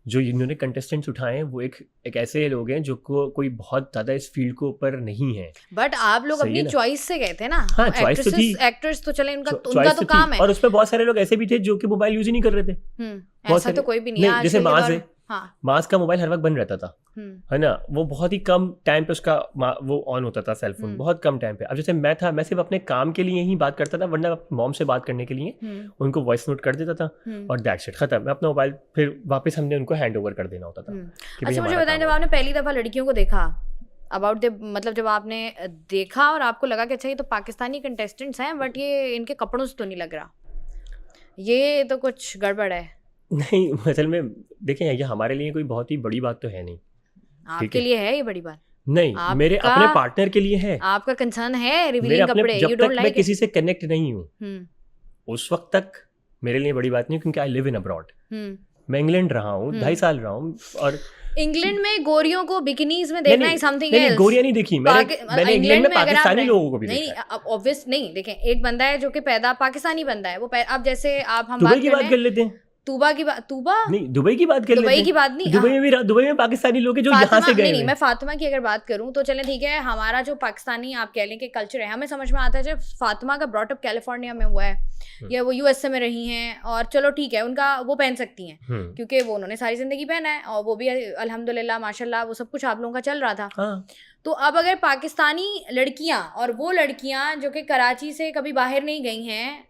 जो इन्होंने कंटेस्टेंट्स उठाए हैं, वो एक ऐसे लोग हैं जो कोई बहुत ज्यादा इस फील्ड को ऊपर नहीं है। बट आप लोग अपनी चॉइस से गए थे ना। हाँ, चॉइस तो थी, एक्टर्स तो चले, उनका तो काम है। और उसमें बहुत सारे लोग ऐसे भी थे जो कि मोबाइल यूज ही नहीं कर रहे थे। ऐसा तो कोई भी नहीं है। जैसे माज है, मास का मोबाइल हर वक्त बंद रहता था, है ना। वो बहुत ही कम टाइम पे उसका वो ऑन होता था सेलफोन, बहुत कम टाइम पे। अब जैसे मैं सिर्फ अपने काम के लिए ही बात करता था, वरना मॉम से बात करने के लिए उनको वॉइस नोट कर देता था और दैट्स इट, खत्म। मैं अपना मोबाइल फिर वापस हमने उनको हैंड ओवर कर देना होता था। अच्छा, मुझे बताएं, जब आपने पहली दफा लड़कियों को देखा, अबाउट द, मतलब जब आपने देखा और आपको लगा कि अच्छा ये तो पाकिस्तानी कंटेस्टेंट्स हैं, बट ये इनके कपड़ों से तो नहीं लग रहा, ये तो कुछ गड़बड़ है। नहीं, असल में देखें, ये हमारे लिए कोई बहुत ही बड़ी बात तो है नहीं। आपके लिए है ये बड़ी बात? नहीं, मेरे अपने पार्टनर के लिए है। आपका कंसर्न है रिवीलिंग कपड़े, जब तक मैं किसी से कनेक्ट नहीं हूँ उस वक्त तक मेरे लिए बड़ी बात नहीं, क्योंकि आई लिव इन अब्रॉड। मैं इंग्लैंड रहा हूँ, 2.5 साल रहा हूँ, और इंग्लैंड में गोरियों को बिकिनीज में देखना ही समथिंग एल्स। नहीं, गोरियां नहीं देखी मैंने इंग्लैंड में पाकिस्तानी लोगों को भी देखा। नहीं, ऑब्वियस नहीं, देखें, एक बंदा है जो कि पैदा पाकिस्तानी बंदा है, वो अब जैसे आप हम बात कर लेते हैं, तूबा की बात, तूबा नहीं, दुबई की बात कर लेते हैं। दुबई की बात नहीं, दुबई में पाकिस्तानी लोग हैं जो यहाँ से गए। नहीं, मैं फातिमा की अगर बात करूं तो चलें ठीक है, हमारा जो पाकिस्तानी आप कह लें कि कल्चर है, हमें समझ में आता है जब फातिमा का ब्रॉटअप कैलिफोर्निया में हुआ है या वो यूएसए में रही हैं, और चलो ठीक है उनका वो पहन सकती हैं क्योंकि वो उन्होंने सारी जिंदगी पहना है और वो भी अल्हम्दुलिल्लाह माशाल्लाह वो सब कुछ आप लोगों का चल रहा था। तो अब अगर पाकिस्तानी लड़कियां और वो लड़कियां जो कि कराची से कभी बाहर नहीं गई हैं,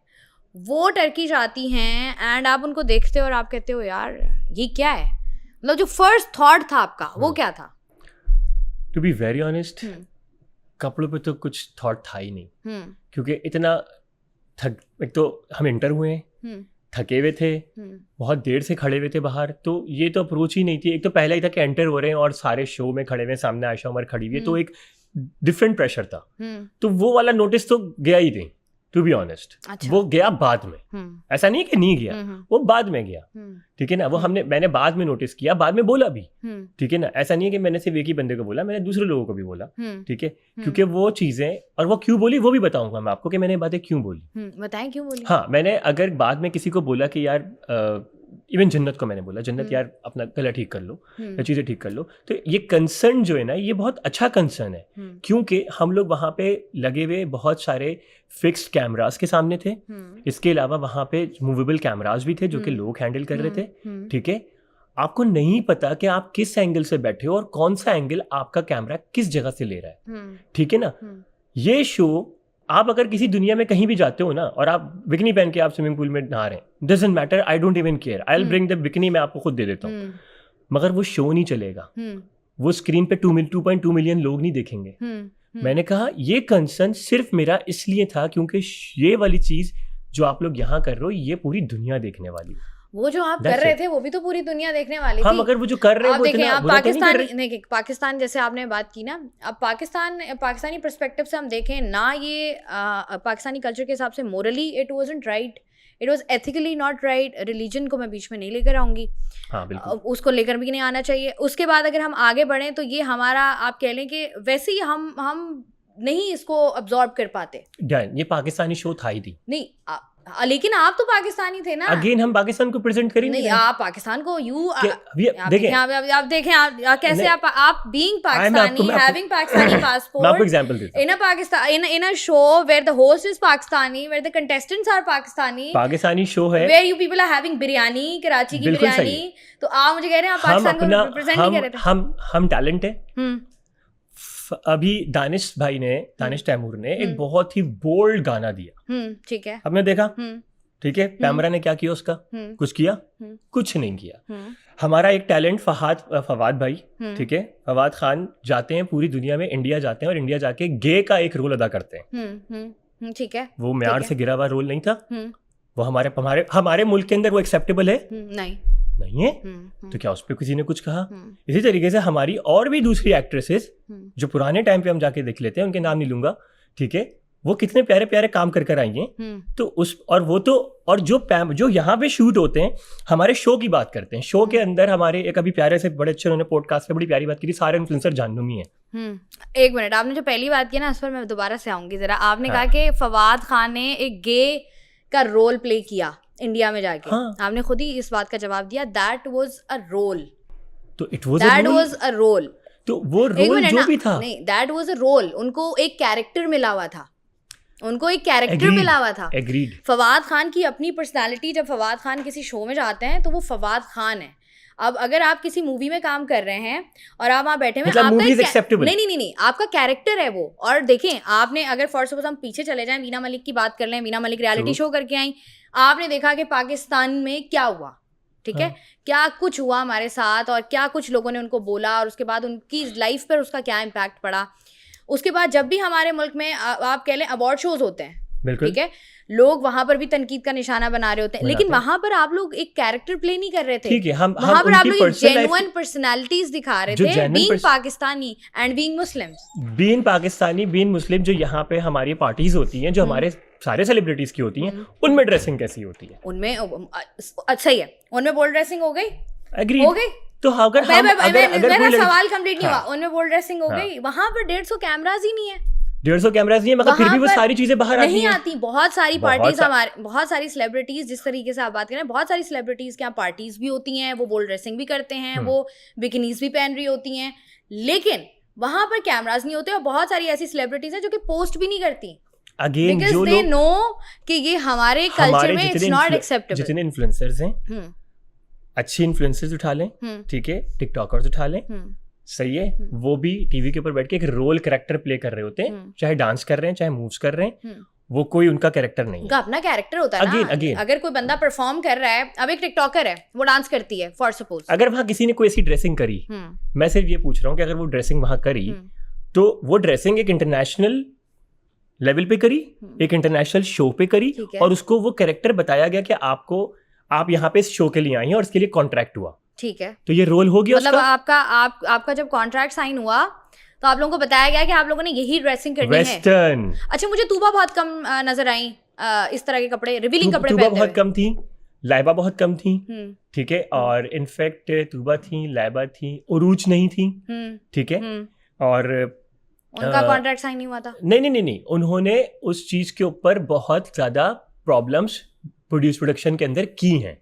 वो टर्की जाती हैं एंड आप उनको देखते हो और आप कहते हो यार ये क्या है, मतलब जो फर्स्ट थॉट था आपका वो क्या था? टू बी वेरी ऑनेस्ट, कपड़ों पे तो कुछ थॉट था ही नहीं, क्योंकि इतना एक तो हम इंटर हुए हैं, थके हुए थे, बहुत देर से खड़े हुए थे बाहर, तो ये तो अप्रोच ही नहीं थी। एक तो पहला ही था कि एंटर हो रहे हैं और सारे शो में खड़े हुए, सामने आयशा उमर खड़ी हुई है, तो एक डिफरेंट प्रेशर था, तो वो वाला नोटिस तो गया ही नहीं, टू बी ऑनेस्ट। अच्छा। वो गया बाद में, ऐसा नहीं कि नहीं गया, वो बाद में गया, ठीक है ना। वो मैंने बाद में नोटिस किया, बाद में बोला भी, ठीक है ना। ऐसा नहीं है कि मैंने सिर्फ एक ही बंदे को बोला, मैंने दूसरे लोगों को भी बोला, ठीक है, क्योंकि वो चीजें, और वो क्यों बोली वो भी बताऊंगा मैं आपको कि मैंने बातें क्यों बोली। बताएं क्यों बोली। हाँ, मैंने अगर बाद में किसी को बोला कि यार इवन जन्नत को मैंने बोला, जन्नत यार अपना गला ठीक कर लो या चीज़ें ठीक कर लो, तो ये कंसर्न जो है ना, ये बहुत अच्छा कंसर्न है, क्योंकि हम लोग वहाँ पे लगे हुए बहुत सारे फिक्स्ड कैमरास के सामने थे, इसके अलावा वहाँ पे मूवेबल कैमरास भी थे जो कि लोग हैंडल कर रहे थे, ठीक है। आपको नहीं पता कि आप किस एंगल से बैठे हो और कौन सा एंगल आपका कैमरा किस जगह से ले रहा है, ठीक है ना। ये शो आप अगर किसी दुनिया में कहीं भी जाते हो ना, और आप बिकनी पहन के आप स्विमिंग पूल में नहा रहे हैं, doesn't matter, I don't even care, I will bring the bikini, मैं आपको खुद दे देता हूँ, मगर वो शो नहीं चलेगा, वो स्क्रीन पे 2.2 मिलियन लोग नहीं देखेंगे। मैंने कहा ये कंसर्न सिर्फ मेरा इसलिए था क्योंकि ये वाली चीज जो आप लोग यहाँ कर रहे हो ये पूरी दुनिया देखने वाली है। वो जो आप कर रहे थे वो भी तो पूरी दुनिया देखने वाली थी। हम अगर वो जो कर रहे हैं वो इतना आप पाकिस्तान नहीं, पाकिस्तान जैसे आपने बात की ना, अब पाकिस्तानी पर्सपेक्टिव से हम देखें ना, ये पाकिस्तानी कल्चर के हिसाब से morally it wasn't right, it was ethically not right. Religion को मैं बीच में नहीं लेकर आऊंगी, हाँ बिल्कुल, उसको लेकर भी नहीं आना चाहिए। उसके बाद अगर हम आगे बढ़ें तो ये हमारा, आप कह लें कि वैसे ही हम नहीं इसको अब्जॉर्ब कर पाते। ये पाकिस्तानी शो था ही नहीं, लेकिन आप तो पाकिस्तानी थे ना। अगेन हम पाकिस्तान को प्रेजेंट करेंगे नहीं, आप पाकिस्तान को देखें, आप देखें आप कैसे आप being Pakistani, having Pakistani passport, मैं आपको एग्जांपल देता हूं, in a Pakistan in a show where the host is Pakistani, where the contestants are Pakistani show है, where you people are having biryani, Karachi की बिरयानी, तो आप मुझे कह रहे हैं आप पाकिस्तान को रिप्रेजेंट नहीं कर रहे थे। हम टैलेंट है। अभी दानिश भाई ने, दानिश तैमूर ने एक बहुत ही बोल्ड गाना दिया, ठीक है, हमने देखा, ठीक है, पैमरा ने क्या किया उसका, कुछ किया, कुछ नहीं किया। हमारा एक टैलेंट फवाद भाई, ठीक है, फवाद खान जाते हैं पूरी दुनिया में, इंडिया जाते हैं और इंडिया जाके गे का एक रोल अदा करते हैं, ठीक है, वो म्यार से गिरा हुआ रोल नहीं था, वो हमारे मुल्क के अंदर वो एक्सेप्टेबल है नहीं है, तो क्या उस पर किसी ने कुछ कहा? इसी तरीके से हमारी और भी दूसरी एक्ट्रेसेस जो पुराने टाइम पे हम जाके देख लेते हैं, उनके नाम नहीं लूंगा, ठीक है, वो कितने प्यारे प्यारे काम कर कर आई हैं, तो उस और जो यहाँ पे शूट होते हैं, हमारे शो की बात करते हैं, शो के अंदर हमारे एक अभी प्यारे से बड़े अच्छे, उन्होंने पॉडकास्ट पे बड़ी प्यारी बात की थी, सारे इन्फ्लुएंसर जाननुमी है। एक मिनट, आपने जो पहली बात की ना उस पर मैं दोबारा से आऊंगी जरा। आपने कहा कि फवाद खान ने एक गे का रोल प्ले किया इंडिया में जाके, आपने खुद ही इस बात का जवाब दिया, दैट वाज अ रोल, तो इट वाज अ रोल, तो वो रोल जो भी था, नहीं, दैट वाज अ रोल, उनको एक कैरेक्टर मिला हुआ था, Agreed. फवाद खान की अपनी पर्सनालिटी, जब फवाद खान किसी शो में जाते हैं तो वो फवाद खान है। अब अगर आप किसी मूवी में काम कर रहे हैं और आप वहाँ बैठे हुए, नहीं, आपका कैरेक्टर है वो। और देखें, आपने अगर फॉर सपोज हम पीछे चले जाएं, मीना मलिक की बात कर लें, मीना मलिक रियलिटी शो करके आई, आपने देखा कि पाकिस्तान में क्या हुआ, ठीक है, क्या कुछ हुआ हमारे साथ और क्या कुछ लोगों ने उनको बोला और उसके बाद उनकी लाइफ पर उसका क्या इम्पैक्ट पड़ा। उसके बाद जब भी हमारे मुल्क में आप कह लें अवार्ड शोज होते हैं, ठीक है, लोग वहां पर भी तनकीद का निशाना बना रहे होते हैं, लेकिन वहां पर आप लोग एक कैरेक्टर प्ले नहीं कर रहे थे, वहां पर आप लोग जेन्युइन पर्सनालिटीज दिखा रहे थे, being Pakistani and being Muslims, being Pakistani, being Muslim. जो यहाँ पे हमारी पार्टीज होती हैं, जो हमारे सारे सेलिब्रिटीज की होती हैं, उनमें ड्रेसिंग कैसी होती है? उनमें अच्छा ही है, उनमें बोल्ड ड्रेसिंग हो गई, हो गई, तो अगर मेरा सवाल कंप्लीट नहीं हुआ, उनमें बोल्ड ड्रेसिंग हो गई, वहां पर 150 कैमरास ही नहीं है, 150 कैमरास नहीं है, मगर फिर भी वो सारी चीजें बाहर नहीं आती। बहुत सारी बहुत पार्टीज हमारे, बहुत सारी सेलिब्रिटीज, जिस तरीके से आप बात करें, बहुत सारी सेलिब्रिटीज के यहाँ पार्टीज भी होती हैं, वो बोल ड्रेसिंग भी करते हैं, वो बिकिनीज भी पहन रही होती हैं, लेकिन वहां पर कैमरास नहीं होते। और बहुत सारी ऐसी सेलिब्रिटीज हैं जो कि पोस्ट भी नहीं करती, अगेन बिकॉज दे नो कि ये हमारे कल्चर में इट्स नॉट एक्सेप्टेबल। जितने इन्फ्लुएंसर्स हैं, अच्छे इन्फ्लुएंसर्स उठा लें, ठीक है, टिकटॉकर्स उठा लें, सही है, वो भी टीवी के ऊपर बैठ के एक रोल कैरेक्टर प्ले कर रहे होते हैं, चाहे डांस कर रहे हैं, चाहे मूव्स कर रहे हैं, वो कोई उनका कैरेक्टर नहीं है, उनका अपना कैरेक्टर होता है ना। अगर कोई बंदा परफॉर्म कर रहा है, अब एक टिकटॉकर है, वो डांस करती है फॉर सपोज, अगर वहां किसी ने कोई ऐसी ड्रेसिंग करी, मैं सिर्फ ये पूछ रहा हूँ कि अगर वो ड्रेसिंग वहां करी, तो वो ड्रेसिंग एक इंटरनेशनल लेवल पे करी, एक इंटरनेशनल शो पे करी, और उसको वो कैरेक्टर बताया गया कि आप यहाँ पे इस शो के लिए आई हैं और इसके लिए कॉन्ट्रैक्ट हुआ, ठीक है, तो ये रोल हो गया। मतलब आपका जब कॉन्ट्रैक्ट साइन हुआ तो आप लोगों को बताया गया कि आप लोगों ने यही ड्रेसिंग करनी है, वेस्टर्न। अच्छा, मुझे तूबा बहुत कम नजर आई इस तरह के कपड़े, रिवीलिंग कपड़े पहनते हुए। तूबा बहुत कम थी, लाइबा बहुत कम थी, ठीक है, और इनफैक्ट तूबा थी, लाइबा थी, उरूज नहीं थी, ठीक है, और उनका कॉन्ट्रैक्ट साइन नहीं हुआ था। नहीं, उन्होंने उस चीज के ऊपर बहुत ज्यादा प्रॉब्लम्स प्रोडक्शन के अंदर की हैं,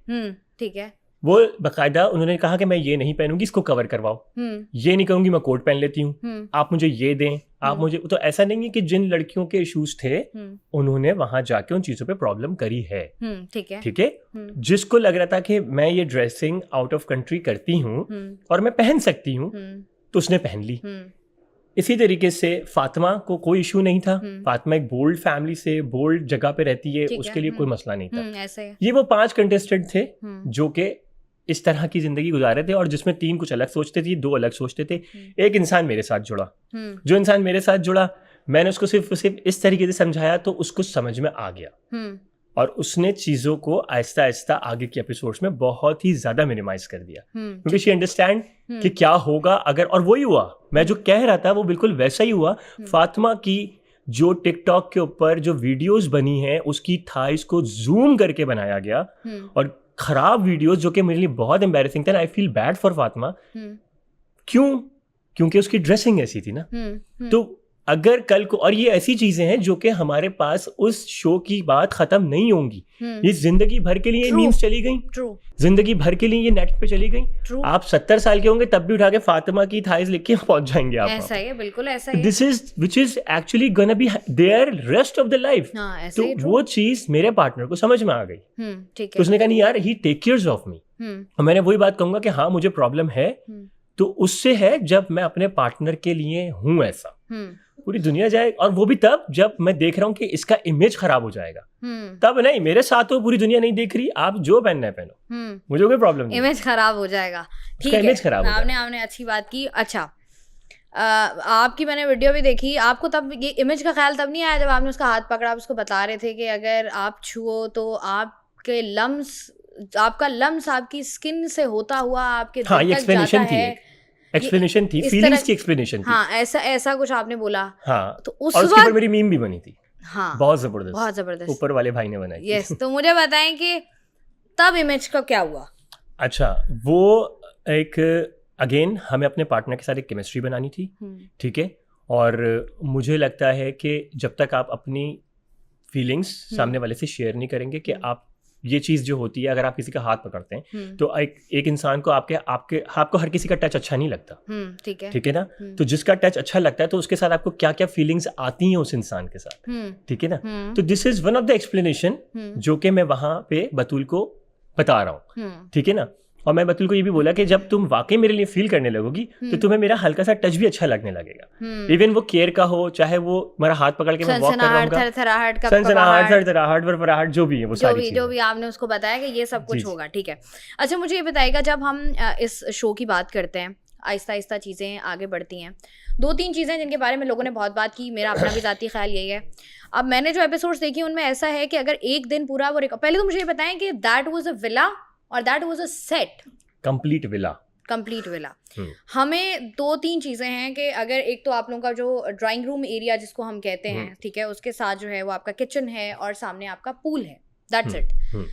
ठीक है, वो बकायदा उन्होंने कहा कि मैं ये नहीं पहनूंगी, इसको कवर करवाओ, ये नहीं कहूंगी, मैं कोट पहन लेती हूँ, आप मुझे ये दें, आप मुझे। तो ऐसा नहीं है कि जिन लड़कियों के इश्यूज थे उन्होंने वहां जाके उन चीजों पे प्रॉब्लम करी है, ठीक है, जिसको लग रहा था कि मैं ये ड्रेसिंग आउट ऑफ कंट्री करती हूँ और मैं पहन सकती हूँ, तो उसने पहन ली। इसी तरीके से फातिमा को कोई इशू नहीं था, फातिमा एक बोल्ड फैमिली से बोल्ड जगह पे रहती है, उसके लिए कोई मसला नहीं था। ऐसे ये वो 5 कंटेस्टेंट थे जो कि इस तरह की जिंदगी गुजारे थे, और जिसमें 3 कुछ अलग सोचते थे, 2 अलग सोचते थे। एक इंसान मेरे साथ जुड़ा, जो इंसान मेरे साथ जुड़ा, मैंने उसको सिर्फ इस तरीके से समझाया तो उसको समझ में आ गया, और उसने चीजों को आहिस्ता आहिस्ता आगे के एपिसोड्स में बहुत ही ज्यादा मिनिमाइज कर दिया, क्योंकि शी अंडरस्टैंड कि क्या होगा अगर, और वही हुआ, मैं जो कह रहा था वो बिल्कुल वैसा ही हुआ। फातिमा की जो टिकटॉक के ऊपर जो वीडियोस बनी हैं, उसकी थाइस को जूम करके बनाया गया, और खराब वीडियोस जो कि मेरे लिए बहुत एम्बैरेसिंग थे। I feel bad for Fatima, क्यों? क्योंकि उसकी ड्रेसिंग ऐसी थी ना। तो अगर कल को, और ये ऐसी चीजें हैं जो कि हमारे पास उस शो की बात खत्म नहीं होंगी, ये जिंदगी भर के लिए मीम्स चली गई, जिंदगी भर के लिए ये नेट पे चली गई। आप 70 साल के होंगे तब भी उठा के फातिमा की थाइज लिख के पहुंच जाएंगे आप। ऐसा है, बिल्कुल ऐसा है। This is which is actually gonna be their rest of the life. तो वो चीज मेरे पार्टनर को समझ में आ गई, तो उसने कहा नहीं यार, ही टेक केयर ऑफ मी। और मैंने वही बात कहूंगा कि हाँ मुझे प्रॉब्लम है, तो उससे है जब मैं अपने पार्टनर के लिए हूं ऐसा। पूरी दुनिया जाए, और वो भी तब जब मैं देख रहा हूँ कि इसका इमेज खराब हो जाएगा, तब नहीं। मेरे साथ तो पूरी दुनिया नहीं देख रही, आप जो पहनना है पहनो, मुझे कोई प्रॉब्लम नहीं। इमेज खराब हो जाएगा, ठीक है, इमेज खराब आपने अच्छी बात की। अच्छा, आपकी मैंने वीडियो भी देखी, आपको तब ये इमेज का ख्याल तब नहीं आया जब आपने उसका हाथ पकड़ा, आप उसको बता रहे थे कि अगर आप छुओ तो आपके आपका लम्स आपकी स्किन से होता हुआ आपके दिल तक जाता है। एक्सप्लेनेशन थी, फीलिंग्स की एक्सप्लेनेशन थी। हाँ, ऐसा कुछ आपने बोला। हाँ, तो उस और उसके ऊपर मेरी मीम भी बनी थी। हाँ, बहुत जबरदस्त ऊपर वाले भाई ने बनाई। यस, तो मुझे बताएं कि तब इमेज का क्या हुआ। अच्छा, वो एक अगेन हमें अपने पार्टनर के साथ एक केमिस्ट्री बनानी थी, ठीक है, और मुझे लगता है कि जब तक आप अपनी फीलिंग्स सामने वाले से शेयर नहीं करेंगे कि आप ये चीज जो होती है, अगर आप किसी का हाथ पकड़ते हैं तो एक इंसान को आपको हर किसी का टच अच्छा नहीं लगता, ठीक है ना। तो जिसका टच अच्छा लगता है तो उसके साथ आपको क्या क्या फीलिंग्स आती हैं उस इंसान के साथ, ठीक है ना। तो this is one of the explanation जो कि मैं वहां पे बतूल को बता रहा हूँ, ठीक है ना। और मैं बतूल को ये भी बोला कि जब तुम वाकई मेरे लिए फील करने लगोगी तो तुम्हें मेरा हल्का सा टच भी अच्छा लगने लगेगा, इवन वो केयर का हो, चाहे वो मेरा हाथ पकड़ के मैं वॉक कर रहा हूँ, थरथराहट जो भी है, वो सारी जो भी आपने उसको बताया कि ये सब कुछ होगा, ठीक है। अच्छा, मुझे ये बताइएगा, जब हम इस शो की बात करते हैं, आहिस्ता आहिस्ता चीज़ें आगे बढ़ती हैं, 2-3 चीज़ें जिनके बारे में लोगों ने बहुत बात की, मेरा अपना भी ज़ाती ख्याल यही है। अब मैंने जो एपिसोड्स देखी उनमें ऐसा है कि अगर एक दिन पूरा वो पहले तो मुझे ये बताएं कि दैट वाज अ विला और that was a set, complete villa. हमें 2-3 चीजें हैं कि अगर एक तो आप लोगों का जो ड्राइंग रूम एरिया जिसको हम कहते हैं, ठीक है, उसके साथ जो है वो आपका किचन है और सामने आपका पूल है, दैट्स इट।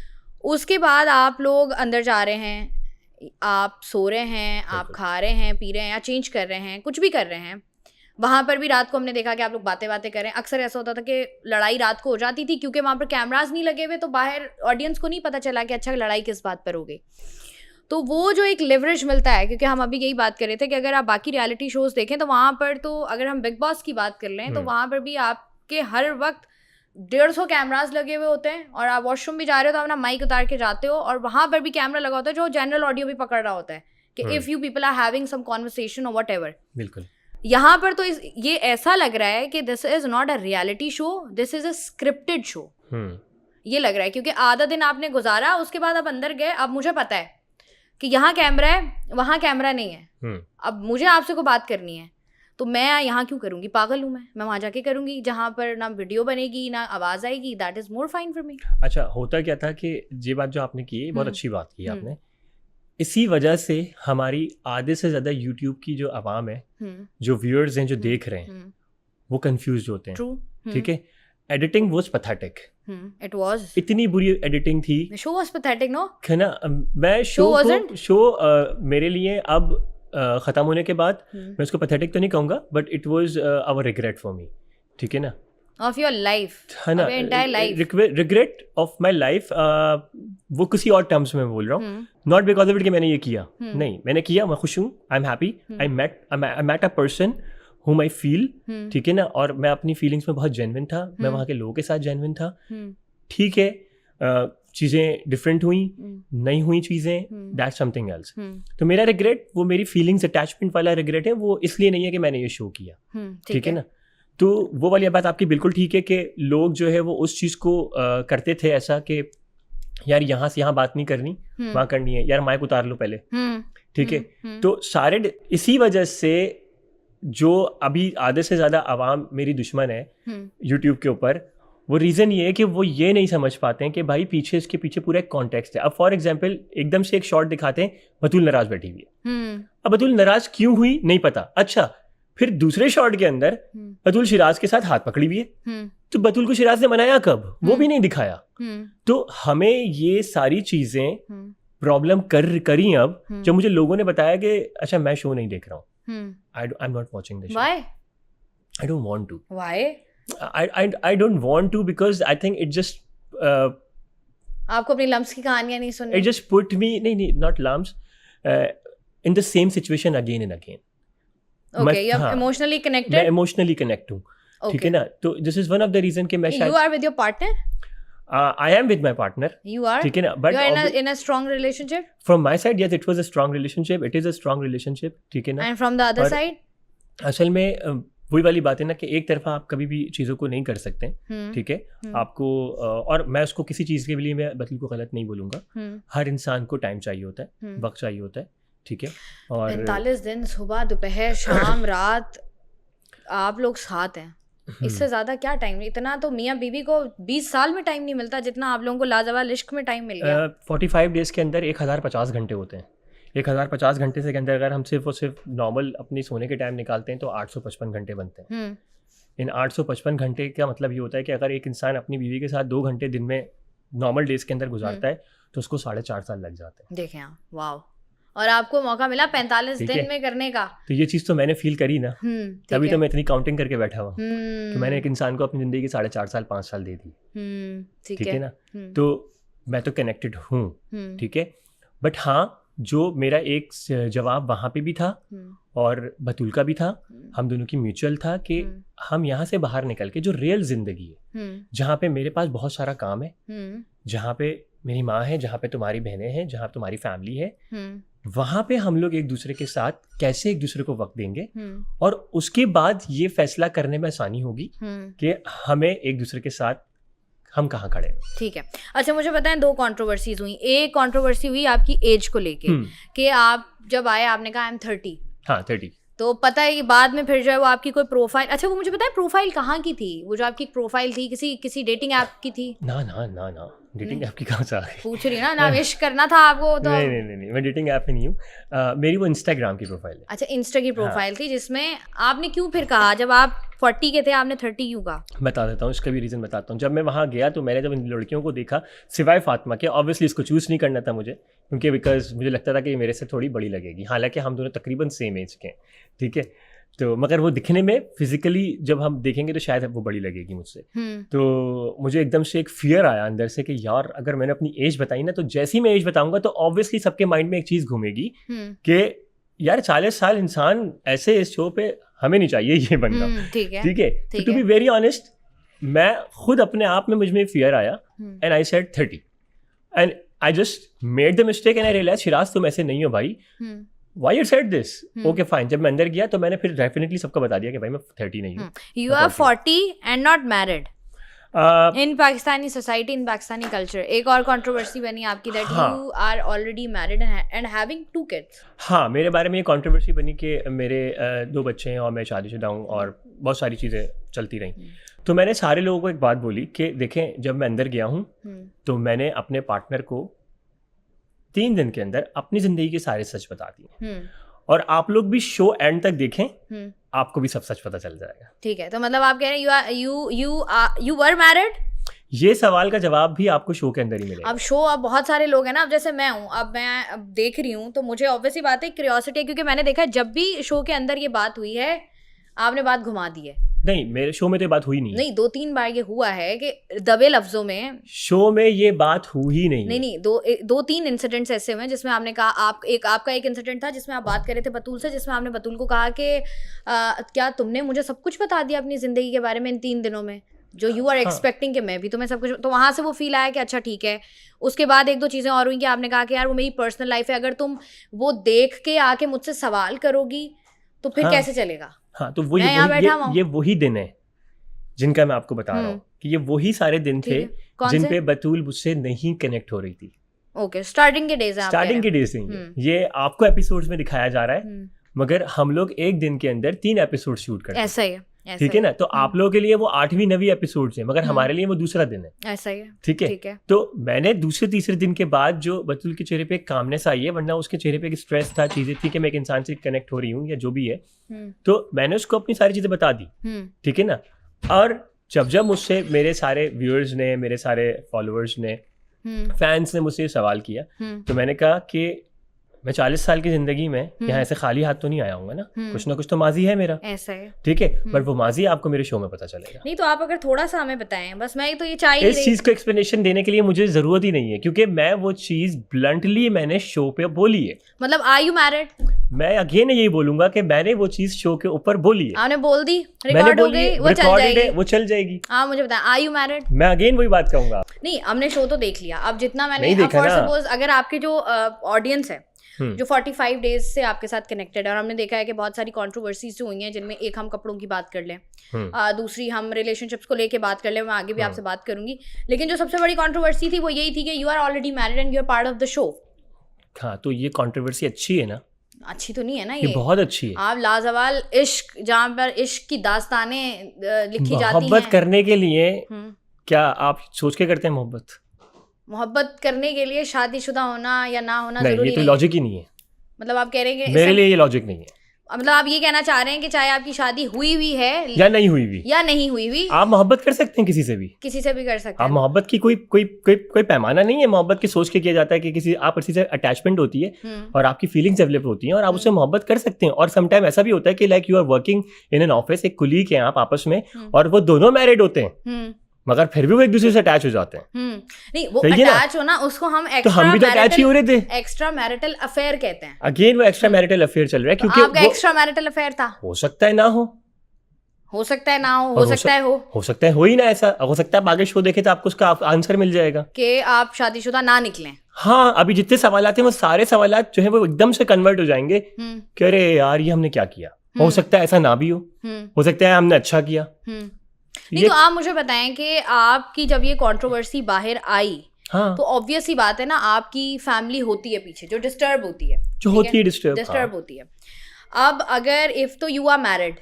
उसके बाद आप लोग अंदर जा रहे हैं, आप सो रहे हैं, आप खा रहे हैं, पी रहे हैं या चेंज कर रहे हैं, कुछ भी कर रहे हैं, वहाँ पर भी रात को हमने देखा कि आप लोग बातें बातें करें। अक्सर ऐसा होता था कि लड़ाई रात को हो जाती थी क्योंकि वहाँ पर कैमराज नहीं लगे हुए, तो बाहर ऑडियंस को नहीं पता चला कि अच्छा लड़ाई किस बात पर हो गई। तो वो जो एक लिवरेज मिलता है, क्योंकि हम अभी यही बात कर रहे थे कि अगर आप बाकी रियलिटी शोज देखें तो वहाँ पर, तो अगर हम बिग बॉस की बात कर लें तो वहाँ पर भी आपके हर वक्त 150 कैमराज लगे हुए होते हैं, और आप वॉशरूम भी जा रहे हो तो अपना माइक उतार के जाते हो, और वहाँ पर भी कैमरा लगा होता है जो जनरल ऑडियो भी पकड़ रहा होता है कि if you people are having some conversation और व्हाटएवर। बिल्कुल। यहाँ पर तो ये ऐसा लग रहा है कि this is not a reality show, this is a scripted show. ये लग रहा है क्योंकि आधा दिन आपने गुजारा, उसके बाद आप अंदर गए, अब मुझे पता है कि यहाँ कैमरा है, वहाँ कैमरा नहीं है, अब मुझे आपसे को बात करनी है, तो मैं यहाँ क्यों करूँगी? पागल हूँ मैं वहाँ जाके करूँगी जहाँ पर ना वीडियो बनेगी ना आवाज़ आएगी। That is more fine for me. अच्छा, होता क्या था कि ये बात जो आपने की है बहुत अच्छी बात की आपने। इसी वजह से हमारी आधे से ज़्यादा यूट्यूब की जो आवाम है, जो व्यूअर्स हैं, जो देख रहे हैं, वो कंफ्यूज होते हैं। ट्रू। ठीक है। Editing was pathetic. It was, इतनी बुरी एडिटिंग थी। Show was pathetic, no? है ना। मैं शो मेरे लिए अब ख़त्म होने के बाद मैं उसको पैथेटिक तो नहीं कहूँगा, but it was our regret for me. ठीक है ना। ऑफ योर लाइफ, है ना, entire life, regret of my life. वो किसी और टर्म्स में बोल रहा हूँ, नॉट बिकॉज ऑफ इट कि मैंने ये किया। नहीं, मैंने किया, मैं खुश हूँ, I am happy, I met a person whom I feel। ठीक है ना। और मैं अपनी फीलिंग्स में बहुत जेन्युइन था, मैं वहाँ के लोगों के साथ जेन्युइन था। ठीक है, चीज़ें डिफरेंट हुई, नहीं हुई चीज़ें, दैट्स समथिंग एल्स। तो मेरा रिग्रेट, वो मेरी फीलिंग्स अटैचमेंट वाला रिग्रेट है, वो इसलिए नहीं है कि मैंने ये शो किया। ठीक है ना। तो वो वाली बात आपकी बिल्कुल ठीक है कि लोग जो है वो उस चीज़ को करते थे ऐसा कि यार यहाँ से यहाँ बात नहीं करनी, वहाँ करनी है, यार माइक उतार लो पहले। ठीक है। तो सारे इसी वजह से जो अभी आधे से ज़्यादा आवाम मेरी दुश्मन है यूट्यूब के ऊपर, वो रीज़न ये है कि वो ये नहीं समझ पाते हैं कि भाई पीछे इसके पीछे पूरा एक कॉन्टेक्स्ट है। अब फॉर एग्जांपल एकदम से एक शॉट दिखाते हैं, बतूल नाराज बैठी हुई है। अब बतूल नाराज क्यों हुई नहीं पता। अच्छा, फिर दूसरे शॉट के अंदर बतूल शिराज के साथ हाथ पकड़ी हुई है, तो बतूल को शिराज ने मनाया कब, वो भी नहीं दिखाया। तो हमें ये सारी चीज़ें प्रॉब्लम करी अब जब मुझे लोगों ने बताया कि अच्छा मैं शो नहीं देख रहा हूँ। I'm not watching the show. Why? I don't want to. Why? I don't want to because I think it just आपको अपनी लम्स की कहानियां नहीं सुननी? It just put me, नहीं, not lumps, in the same situation again and again. Okay, you're emotionally connected? मैं emotionally connect हूँ। ठीक है ना। तो this is one of the reason कि मैं शायद। You are with your partner? I am with my partner. You are? ठीक है ना। But you are in a strong relationship? From my side, yes, it was a strong relationship. It is a strong relationship. ठीक है ना। And from the other side? असल में वही वाली बात है ना कि एक तरफा आप कभी भी चीज़ों को नहीं कर सकते। ठीक है। आपको और मैं उसको किसी चीज़ के लिए मैं बतूल को गलत नहीं बोलूँगा। हर इंसान को टाइम चाहिए होता है, वक्त चाहिए होता है। ठीक है। और 45 दिन, सुबह, दोपहर, शाम, रात, आप लोग साथ हैं, इससे ज़्यादा क्या टाइम? इतना तो मियाँ बीवी को 20 साल में टाइम नहीं मिलता जितना आप लोगों को लाजवाब इश्क में टाइम मिल गया। 45 डेज के अंदर 1050 घंटे होते हैं। 1050 घंटे से के अंदर अगर हम सिर्फ और सिर्फ नॉर्मल अपनी सोने के टाइम निकालते हैं तो 855 घंटे बनते हैं। इन 855 घंटे का मतलब ये होता है कि अगर एक इंसान अपनी बीवी के साथ 2 घंटे दिन में नॉर्मल डेज के अंदर गुजारता है तो उसको 4.5 साल लग जाते हैं। देखें आप, वाह। और आपको मौका मिला 45 दिन में करने का। तो ये चीज़ तो मैंने फील करी ना, तभी तो मैं इतनी काउंटिंग करके बैठा हुआ कि मैंने एक इंसान को अपनी ज़िंदगी की 4.5 साल 5 साल दे दी। ठीक है ना। तो मैं तो कनेक्टेड हूँ। ठीक है। बट हाँ, जो मेरा एक जवाब वहाँ पे भी था और बतूल का भी था, हम दोनों की म्यूचुअल था कि हम यहाँ से बाहर निकल के जो रियल जिंदगी है, जहाँ पे मेरे पास बहुत सारा काम है, जहाँ पे मेरी माँ है, जहाँ पे तुम्हारी बहनें हैं, जहाँ तुम्हारी फैमिली है, वहाँ पे हम लोग एक दूसरे के साथ कैसे एक दूसरे को वक्त देंगे और उसके बाद ये फैसला करने में आसानी होगी कि हमें एक दूसरे के साथ हम कहाँ खड़े हैं। ठीक है। अच्छा, मुझे बताएं, 2 कंट्रोवर्सीज हुई। एक कंट्रोवर्सी हुई आपकी एज को लेके कि आप जब आए आपने कहा आई एम 30। हाँ, 30। तो पता है कि बाद में फिर जो है वो आपकी कोई प्रोफाइल, अच्छा वो मुझे पता है प्रोफाइल कहाँ की थी? वो जो आपकी प्रोफाइल थी किसी डेटिंग ऐप की थी? ना डेटिंग ऐप की कहाँ से आ गई? पूछ रही ना विश करना था आपको तो। नहीं, मैं डेटिंग ऐप में नहीं हूँ। मेरी वो इंस्टाग्राम की प्रोफाइल है। अच्छा, इंस्टा की प्रोफाइल थी जिसमें आपने क्यों फिर कहा जब आप 40 के थे आपने 30 क्यों कहा? बता देता हूँ, इसका भी रीज़न बताता हूँ। जब मैं वहाँ गया तो मैंने जब इन लड़कियों को देखा, सिवाय फातिमा के, ऑब्वियसली इसको चूज़ नहीं करना था मुझे, क्योंकि बिकॉज मुझे लगता था कि ये मेरे से थोड़ी बड़ी लगेगी, हालांकि हम दोनों तकरीबन सेम एज के हैं। ठीक है। तो मगर वो दिखने में फिजिकली जब हम देखेंगे तो शायद वो बड़ी लगेगी मुझसे। तो मुझे एकदम से एक फियर आया अंदर से कि यार अगर मैंने अपनी एज बताई ना तो जैसी मैं एज बताऊंगा तो ऑब्वियसली सबके माइंड में एक चीज़ घूमेगी कि यार 40 साल इंसान ऐसे इस शो पे हमें नहीं चाहिए ये बनना। ठीक है। टू बी वेरी ऑनेस्ट, मैं खुद अपने आप में मुझ में फियर आया and I said 30 and I just made the mistake and I realize Shiraz तुम ऐसे नहीं हो भाई, Why you said this? Okay, fine. जब मैं अंदर गया तो मैंने फिर डेफिनेटली सबको बता दिया कि भाई मैं 30 नहीं हूँ। You are 40 and not married. In Pakistani society, in Pakistani culture, एक और कंट्रोवर्सी बनी आपकी that you are already married and having 2 kids. हाँ, मेरे बारे में ये कंट्रोवर्सी बनी कि मेरे 2 बच्चे हैं और मैं शादीशुदा हूँ और बहुत सारी चीज़ें चलती रहीं। तो मैंने सारे लोगों को एक बात बोली कि देखें जब मैं अंदर गया हूँ तो मैंने अपने पार्टनर को 3 दिन के अंदर अपनी जिंदगी के सारे सच बता दिए और आप लोग भी शो एंड तक देखें, आपको भी सब सच पता चल जाएगा। ठीक है, तो मतलब आप कह रहे हैं you were married? ये सवाल का जवाब भी आपको शो के अंदर ही मिलेगा। अब शो अब बहुत सारे लोग हैं ना, अब जैसे मैं हूँ, अब मैं देख रही हूँ तो मुझे ऑब्वियसली बात है क्यूरियोसिटी है, क्योंकि मैंने देखा है जब भी शो के अंदर ये बात हुई है आपने बात घुमा दी है। नहीं, मेरे शो में तो ये बात हुई नहीं। 2-3 बार ये हुआ है कि दबे लफ्जों में शो में ये बात हुई ही नहीं। नहीं 2-3 इंसिडेंट्स ऐसे हुए जिसमें आपने कहा आपका एक इंसिडेंट था जिसमें आप बात कर रहे थे बतूल से, जिसमें आपने बतूल को कहा कि क्या तुमने मुझे सब कुछ बता दिया अपनी जिंदगी के बारे में इन 3 दिनों में, जो यू आर एक्सपेक्टिंग कि मैं भी तुम्हें सब कुछ, तो वहां से वो फील आया कि अच्छा ठीक है। उसके बाद 1-2 चीजें और हुई कि आपने कहा कि यार वो मेरी पर्सनल लाइफ है, अगर तुम वो देख के आके मुझसे सवाल करोगी तो फिर कैसे चलेगा। हाँ, तो ये वही दिन है जिनका मैं आपको बता रहा हूँ कि ये वही सारे दिन थे जिन पे बतूल मुझसे नहीं कनेक्ट हो रही थी। ओके, स्टार्टिंग के डेज नहीं, ये आपको एपिसोड्स में दिखाया जा रहा है मगर हम लोग एक दिन के अंदर 3 एपिसोड शूट करते हैं। ऐसा ही है, ठीक है ना। तो आप लोगों के लिए वो 8वीं 9वीं एपिसोड है मगर हमारे लिए वो दूसरा दिन है। ऐसा ही है, ठीक है। तो मैंने दूसरे तीसरे दिन के बाद जो बतूल के चेहरे पे एक कामनेस आई है, वरना उसके चेहरे पे एक स्ट्रेस था, चीजें थी कि मैं एक इंसान से कनेक्ट हो रही हूँ या जो भी है, तो मैंने उसको अपनी सारी चीजें बता दी। ठीक है ना। और जब मुझसे मेरे सारे व्यूअर्स ने, मेरे सारे फॉलोअर्स ने, फैंस ने मुझसे सवाल किया तो मैंने कहा कि मैं 40 साल की जिंदगी में यहाँ ऐसे खाली हाथ तो नहीं आया हूँ ना, कुछ ना कुछ तो माजी है मेरा। ऐसा है, ठीक है। बट वो माजी आपको मेरे शो में पता चलेगा। नहीं तो आप अगर थोड़ा सा हमें बताएं, बस मैं तो ये चाहिए इस चीज को एक्सप्लेनेशन देने के लिए मुझे जरूरत ही नहीं है क्योंकि मैं वो चीज ब्लंटली मैंने शो पे बोली है। मतलब आर यू मैरिड? मैं अगेन यही बोलूंगा कि मैंने वो चीज शो के ऊपर बोली है। आपने बोल दी, रिकॉर्ड हो गई, वो चल जाएगी। हाँ, मुझे बताएं, आर यू मैरिड? मैं अगेन वही बात कहूंगा। नहीं, हमने शो तो देख लिया, अब जितना मैंने, फॉर सपोज अगर आपके जो ऑडियंस है जो 45 डेज से आपके साथ कनेक्टेड है, और हमने देखा है कि बहुत सारी कंट्रोवर्सीज जो हुई हैं, जिनमें एक हम कपड़ों की बात कर लें, दूसरी हम रिलेशनशिप्स को लेके बात कर लें, मैं आगे भी आपसे बात करूंगी, लेकिन जो सबसे बड़ी कंट्रोवर्सी थी वो यही थी कि you are already married and you are part of the show. हाँ, तो ये कंट्रोवर्सी अच्छी है ना? अच्छी तो नहीं है ना ये बहुत अच्छी है। आप लाजवाल इश्क, जहाँ पर इश्क की दास्तानें लिखी जाती हैं। मोहब्बत करने के लिए क्या आप सोच के करते हैं मोहब्बत? मोहब्बत करने के लिए शादीशुदा होना या ना होना नहीं, जरूरी ये तो लॉजिक ही नहीं है। मतलब आप कह रहे हैं कि मेरे लिए ये लॉजिक नहीं है। मतलब आप ये कहना चाह रहे हैं कि चाहे आपकी शादी हुई हुई है या नहीं हुई हुई, आप मोहब्बत कर सकते हैं किसी से भी कर सकते हैं। आप मोहब्बत की कोई पैमाना नहीं है। मोहब्बत की सोच के किया जाता है कि किसी आप किसी से अटैचमेंट होती है और आपकी फीलिंग्स डेवलप होती हैं और आप उससे मोहब्बत कर सकते हैं। और समटाइम ऐसा भी होता है कि like you are working in an office, एक कुलीग है आप आपस में, और वो दोनों मैरिड होते हैं मगर फिर भी वो एक दूसरे से अटैच हो जाते हैं। नहीं, वो अटैच होना उसको हम तो हम भी तो अटैच ही हो रहे थे। एक्स्ट्रा मैरिटल अफेयर कहते हैं। अगेन वो एक्स्ट्रा मैरिटल अफेयर चल रहा है क्योंकि आपका एक्स्ट्रा मैरिटल अफेयर था। हो सकता है ना हो, हो सकता है ना हो सकता है हो ही ना, ऐसा हो सकता है। आगे शो देखे तो आपको उसका आंसर मिल जाएगा कि आप शादीशुदा ना निकलें। हाँ, अभी जितने सवाल आते हैं वो सारे सवाल जो है वो एकदम से कन्वर्ट हो जाएंगे कि अरे यार ये हमने क्या किया। हो सकता है ऐसा ना भी हो सकता है हमने अच्छा किया। नहीं, तो आप मुझे बताएं कि आपकी जब ये कंट्रोवर्सी बाहर आई, हाँ, तो ऑब्वियस ही बात है ना, आपकी फैमिली होती है पीछे जो डिस्टर्ब होती है, डिस्टर्ब होती है। अब अगर इफ तो you are married,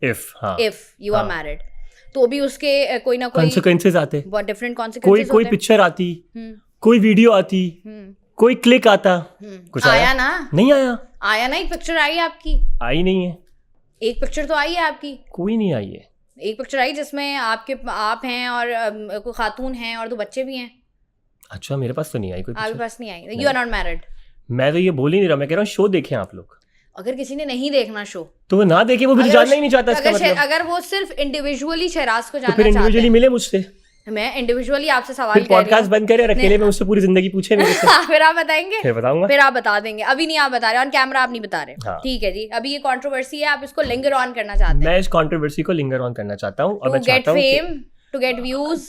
if you are married, तो भी उसके कोई ना कोई कॉन्सिक्वेंसेस आते, बहुत डिफरेंट कॉन्सिक्वेंसेस। कोई पिक्चर आती, कोई वीडियो आती, कोई क्लिक आता, कुछ आया ना? नहीं आया ना? एक पिक्चर आई आपकी? आई नहीं है। एक पिक्चर तो आई है आपकी? कोई नहीं आई है। एक पिक्चर आई जिसमें आप हैं और कोई खातून हैं और 2 बच्चे भी हैं। अच्छा, मेरे पास तो नहीं आई कोई पिक्चर। आपके पास नहीं आई? You are not married. मैं तो ये बोल ही नहीं रहा, मैं कह रहा हूँ शो देखें आप लोग। अगर किसी ने नहीं देखना शो तो वो ना देखे, वो भी जानना ही नहीं चाहता इसका मतलब। अगर वो सिर्फ इंडिविजुअली शहराज को तो जानना फिर चाहते इंडिविजुअली हैं, मिले मुझसे, मैं इंडिविजुअली आपसे सवाल फिर कर रही पॉडकास्ट हूँ। बंद करे और अकेले में मुझसे पूरी जिंदगी पूछे मेरे से। फिर आप बताएंगे? फिर बताऊंगा, फिर आप बता देंगे। अभी नहीं आप बता रहे, ऑन कैमरा आप नहीं बता रहे। हाँ। ठीक है जी, अभी ये कंट्रोवर्सी है, आप इसको लिंगर ऑन करना चाहते हैं। मैं इस कंट्रोवर्सी को लिंगर ऑन करना चाहता हूँ और मैं टू गेट चाहता हूँ fame, to get views.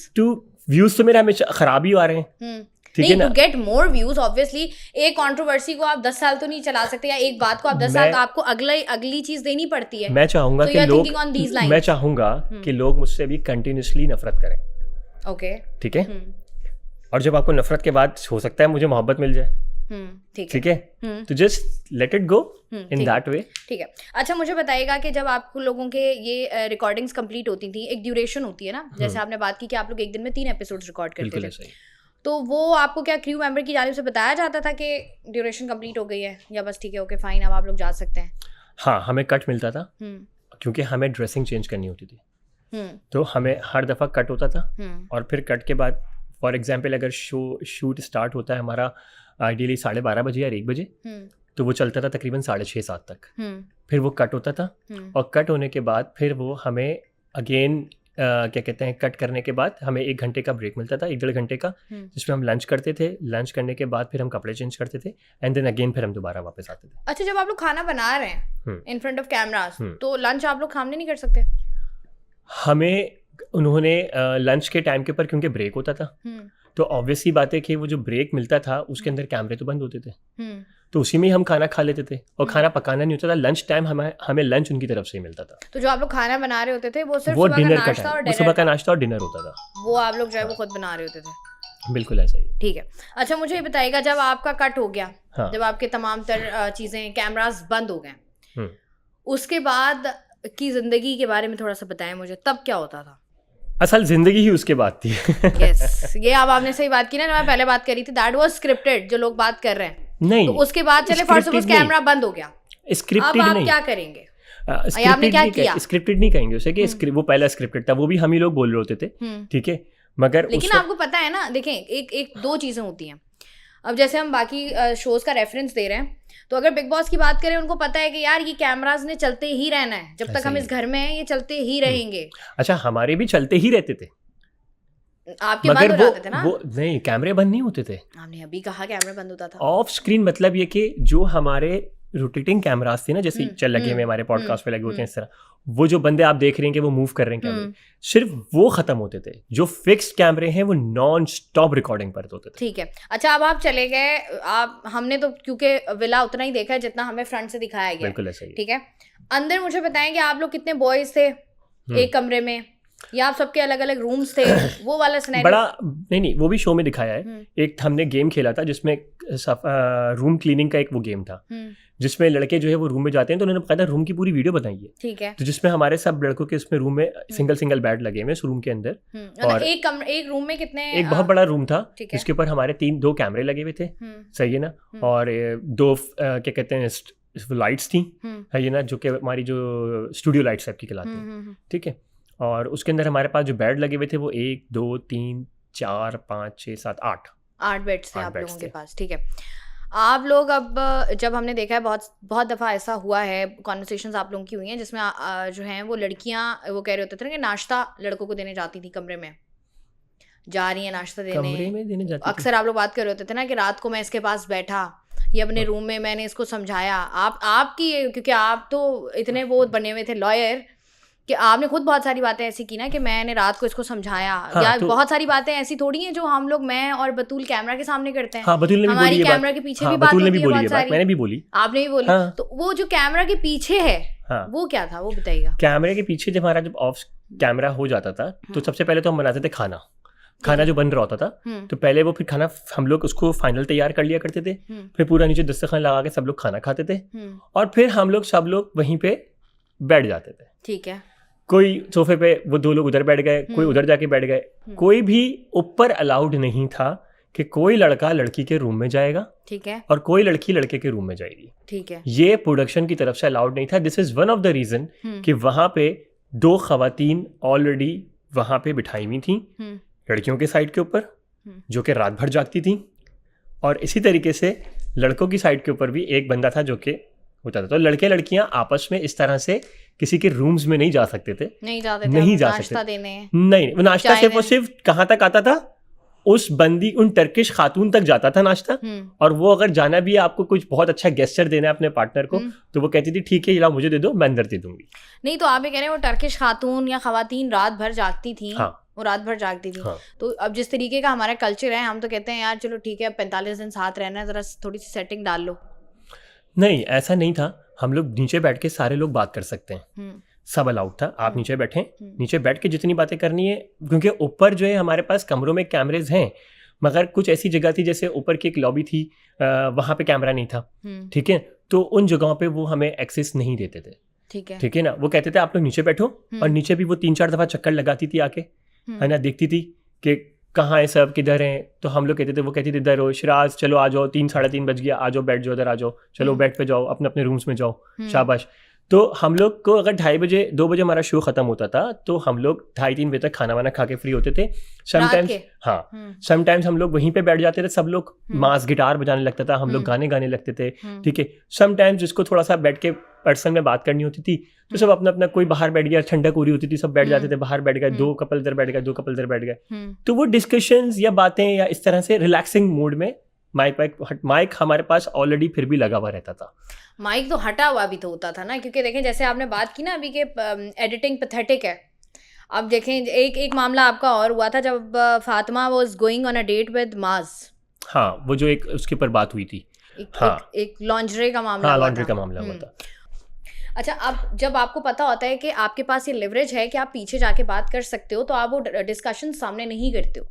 Views तो मेरे हमेशा खराब ही आ रहे हैं, ठीक है नहीं, ना। To get more views obviously. एक कंट्रोवर्सी को आप 10 साल तो नहीं चला सकते, या एक बात को आप 10 साल, आपको अगली चीज देनी पड़ती है। मैं चाहूंगा So कि you are लोग, thinking on these lines. मैं चाहूंगा कि लोग मुझसे भी कंटिन्यूसली नफरत करें। ओके, ठीक है। और जब आपको नफरत के बाद हो सकता है मुझे मोहब्बत मिल जाए, ठीक है, तो just let it go in that way. ठीक है। अच्छा, मुझे बताइएगा कि जब आप लोगों के ये रिकॉर्डिंग्स कंप्लीट होती थी, एक ड्यूरेशन होती है ना, जैसे आपने बात की कि आप लोग एक दिन में 3 एपिसोड्स रिकॉर्ड करते थे, तो वो आपको क्या क्रू मेंबर की जानिब से बताया जाता था कि ड्यूरेशन कंप्लीट हो गई है, या बस ठीक है, ओके फाइन, अब आप लोग जा सकते हैं? हाँ, हमें कट मिलता था क्योंकि हमें ड्रेसिंग चेंज करनी होती थी, तो हमें हर दफ़ा कट होता था। और फिर कट के बाद फॉर एग्जांपल अगर शूट स्टार्ट होता है हमारा आइडियली 12:30 बजे या 1 बजे, तो वो चलता था तकरीबन 6:30-7 तक। फिर वो कट होता था, और कट होने के बाद फिर वो हमें अगेन क्या कहते हैं, कट करने के बाद हमें 1 घंटे का ब्रेक मिलता था, 1-1.5 घंटे का, जिसमें हम लंच करते थे। लंच करने के बाद फिर हम कपड़े चेंज करते थे, एंड देन अगेन फिर हम दोबारा वापस आते थे। अच्छा, जब आप लोग खाना बना रहे हैं इन फ्रंट ऑफ कैमरास, तो लंच आप लोग सामने नहीं कर सकते? हमें उन्होंने लंच के टाइम के ऊपर क्योंकि ब्रेक होता था, तो ऑब्वियसली बात है कि वो जो ब्रेक मिलता था उसके अंदर कैमरे तो बंद होते थे, तो उसी में ही हम खाना खा लेते थे, और खाना पकाना नहीं होता था। लंच टाइम हमें लंच उनकी तरफ से ही मिलता था। तो जो आप लोग खाना बना रहे होते थे वो सिर्फ वो सुबह डिनर का का नाश्ता और टाइम, सुबह का नाश्ता और डिनर होता था, वो आप लोग जो है वो खुद बना रहे होते थे? बिल्कुल ऐसा ही। ठीक है। अच्छा, मुझे ये बताइएगा, जब आपका कट हो गया, हाँ। जब आपके तमाम तर चीजें कैमरास बंद हो गए, उसके बाद की जिंदगी के बारे में थोड़ा सा बताएं मुझे, तब क्या होता था? असल जिंदगी ही उसके बाद थी। यस, ये अब आपने सही बात की ना, मैं पहले बात कर रही थी, दैट वाज स्क्रिप्टेड, जो लोग बात कर रहे हैं। नहीं, तो उसके बाद चले फॉर सपोज कैमरा बंद हो गया, स्क्रिप्टेड अब आप नहीं। क्या करेंगे? आपने क्या किया? स्क्रिप्टेड नहीं कहेंगे उसे, कि वो पहला स्क्रिप्टेड था, वो भी हम ही लोग बोल रहे होते थे, ठीक है, मगर लेकिन आपको पता है ना, देखें, एक 2 चीजें होती हैं। अब जैसे हम बाकी शोज का रेफरेंस दे रहे हैं, तो अगर बिग बॉस की बात करें, उनको पता है कि यार ये कैमरास ने चलते ही रहना है, जब तक हम इस घर में हैं ये चलते ही रहेंगे। अच्छा, हमारे भी चलते ही रहते थे, आपके बंद हो जाते थे ना? वो नहीं, कैमरे बंद नहीं होते थे। आपने अभी कहा कैमरा बंद होता था। ऑफ स्क्रीन मतलब ये कि जो हमारे रोटेटिंग कैमरास थे ना, जैसे चल लगे हुए हमारे पॉडकास्ट पे लगे होते हैं इस तरह, वो जो बंदे आप देख रहे हैं कि वो मूव कर रहे हैं कैमरे, सिर्फ वो खत्म होते थे। जो फिक्स्ड कैमरे हैं वो नॉन स्टॉप रिकॉर्डिंग पर होते थे। ठीक है। अच्छा, अब आप चले गए, हमने तो क्योंकि विला उतना ही देखा है जितना हमें फ्रंट से दिखाया गया। बिल्कुल ऐसा ही। ठीक है। अंदर मुझे बताएं कि आप लोग कितने बॉयज थे एक कमरे में, या आप सबके अलग अलग रूम्स थे? वो वाला सिनेरियो बड़ा नहीं, वो भी शो में दिखाया है। एक हमने गेम खेला था जिसमें रूम क्लीनिंग का एक वो गेम था, जिसमें लड़के जो है वो रूम में जाते हैं, तो उन्होंने बकायदा रूम की पूरी वीडियो बनाई है। ठीक है। तो जिसमें हमारे सब लड़कों के उसमें रूम में सिंगल बेड लगे हुए उस रूम के अंदर, और एक रूम में कितने? एक बहुत बड़ा रूम था जिसके ऊपर हमारे 2 कैमरे लगे हुए थे, सही है ना, और 2 क्या कहते हैं लाइट्स थी, है ना, जो कि हमारी जो स्टूडियो लाइट्स टाइप की कहलाती हैं, ठीक है। और उसके अंदर हमारे पास जो बेड लगे हुए थे वो 1 2 3 4 5 6 7 8 बेड्स थे आप लोगों के पास। ठीक है। आप लोग, अब जब हमने देखा है बहुत दफ़ा ऐसा हुआ है, कॉन्वर्सेशंस आप लोगों की हुई हैं जिसमें जो हैं वो लड़कियां वो कह रहे होते थे ना कि नाश्ता लड़कों को देने जाती थी, कमरे में जा रही है नाश्ता देने जाती। अक्सर आप लोग बात कर रहे होते थे ना कि रात को मैं इसके पास बैठा, ये अपने रूम में, मैंने इसको समझाया। आपकी, क्योंकि आप तो इतने वो बने हुए थे लॉयर कि आपने खुद बहुत सारी बातें ऐसी की ना कि मैंने रात को इसको समझाया। हाँ, या तो बहुत सारी बातें ऐसी थोड़ी हैं जो हम लोग, मैं और बतूल कैमरा के सामने करते हैं। हाँ, बतूल ने भी हमारी बोली कैमरा के पीछे भी बात होती है बहुत सारी। मैंने भी बोली, आपने भी बोली। हाँ। तो वो जो कैमरा के पीछे है, हाँ, वो क्या था, वो बताइएगा। कैमरे के पीछे जब हमारा ऑफ कैमरा हो जाता था, तो सबसे पहले तो हम बनाते थे खाना जो बन रहा होता था, तो पहले वो फिर खाना हम लोग उसको फाइनल तैयार कर लिया करते थे, फिर पूरा नीचे दस्तरखान लगा के सब लोग खाना खाते थे, और फिर हम लोग सब लोग वहीं पे बैठ जाते थे। ठीक है। कोई सोफे पे, वो 2 लोग उधर बैठ गए, कोई उधर जाके बैठ गए। कोई भी ऊपर अलाउड नहीं था कि कोई लड़का लड़की के रूम में जाएगा, ठीक है, और कोई लड़की लड़के के रूम में जाएगी, ठीक है। ये प्रोडक्शन की तरफ से अलाउड नहीं था। This is one of the reason कि वहां पे 2 खवातीन ऑलरेडी वहां पे बिठाई हुई थी लड़कियों के साइड के ऊपर, जो कि रात भर जागती थी, और इसी तरीके से लड़कों की साइड के ऊपर भी एक बंदा था जो कि होता था। तो लड़के लड़कियां आपस में इस तरह से किसी के रूम्स में नहीं जा सकते थे, नहीं जाते थे, नहीं जा नाश्ता सकते देने, नहीं, वो नाश्ता चाय सिर्फ और देने। सिर्फ कहाँ तक आता था, उस बंदी उन टर्किश खातून तक जाता था नाश्ता। और वो अगर जाना भी है, आपको कुछ बहुत अच्छा गेस्चर देना है अपने पार्टनर को, तो वो कहती थी ठीक है ये लाओ मुझे दे दो, मैं अंदर दे दूंगी। नहीं तो आप ये कह रहे हैं वो टर्किश खातून या खवातीन रात भर जागती थी। हाँ, वो रात भर जागती थी। हाँ। तो अब जिस तरीके का हमारा कल्चर है, हम तो कहते हैं यार चलो ठीक है, अब 45 दिन साथ रहना है, जरा थोड़ी सी सेटिंग डाल लो। नहीं, ऐसा नहीं था। हम लोग नीचे बैठ के सारे लोग बात कर सकते हैं, सब अलाउड था। आप नीचे बैठें, नीचे बैठ के जितनी बातें करनी है, क्योंकि ऊपर जो है हमारे पास कमरों में कैमरेज हैं, मगर कुछ ऐसी जगह थी जैसे ऊपर की एक लॉबी थी, वहाँ पे कैमरा नहीं था, ठीक है। तो उन जगहों पे वो हमें एक्सेस नहीं देते थे, ठीक है ना। वो कहते थे आप लोग नीचे बैठो, और नीचे भी वो 3-4 दफ़ा चक्कर लगाती थी आके, है ना, देखती थी कि कहाँ है सब, किधर हैं। तो हम लोग कहते थे, वो कहती थी इधर हो शिराज, चलो आ जाओ, 3-3:30 बज गया, आ जाओ बैठ जाओ, इधर आ जाओ, चलो बेड पे जाओ, अपने अपने रूम्स में जाओ, शाबाश। तो हम लोग को अगर 2:30 बजे 2 बजे हमारा शो खत्म होता था, तो हम लोग 2:30-3 बजे तक खाना वाना खा के फ्री होते थे समटाइम्स। हाँ, समटाइम्स हम लोग वहीं पे बैठ जाते थे, सब लोग मास गिटार बजाने लगता था, हम लोग गाने गाने लगते थे, ठीक है। समटाइम्स जिसको थोड़ा सा बैठ के पर्सन में बात करनी होती थी, तो सब अपना अपना, कोई बाहर बैठ गया, ठंडक हो रही होती थी, सब बैठ जाते थे, बाहर बैठ गए, 2 कपल इधर बैठ गए, 2 कपल इधर बैठ गए। तो वो डिस्कशंस या बातें या इस तरह से रिलैक्सिंग मूड में माइक हमारे पास ऑलरेडी फिर भी लगा हुआ रहता था। माइक तो हटा हुआ भी तो होता था ना, क्योंकि देखें जैसे आपने बात की ना अभी के एडिटिंग पैथेटिक है। अब देखें एक मामला आपका और हुआ था जब Fatima was going on a date with Maaz. हाँ, वो जो एक उसके ऊपर बात हुई थी, एक लॉन्ड्री का मामला, हाँ, लॉन्ड्री का मामला हुआ था। अच्छा, अब जब आपको पता होता है कि आपके पास ये लिवरेज है कि आप पीछे जाके बात कर सकते हो, तो आप वो डिस्कशन सामने नहीं करते हो?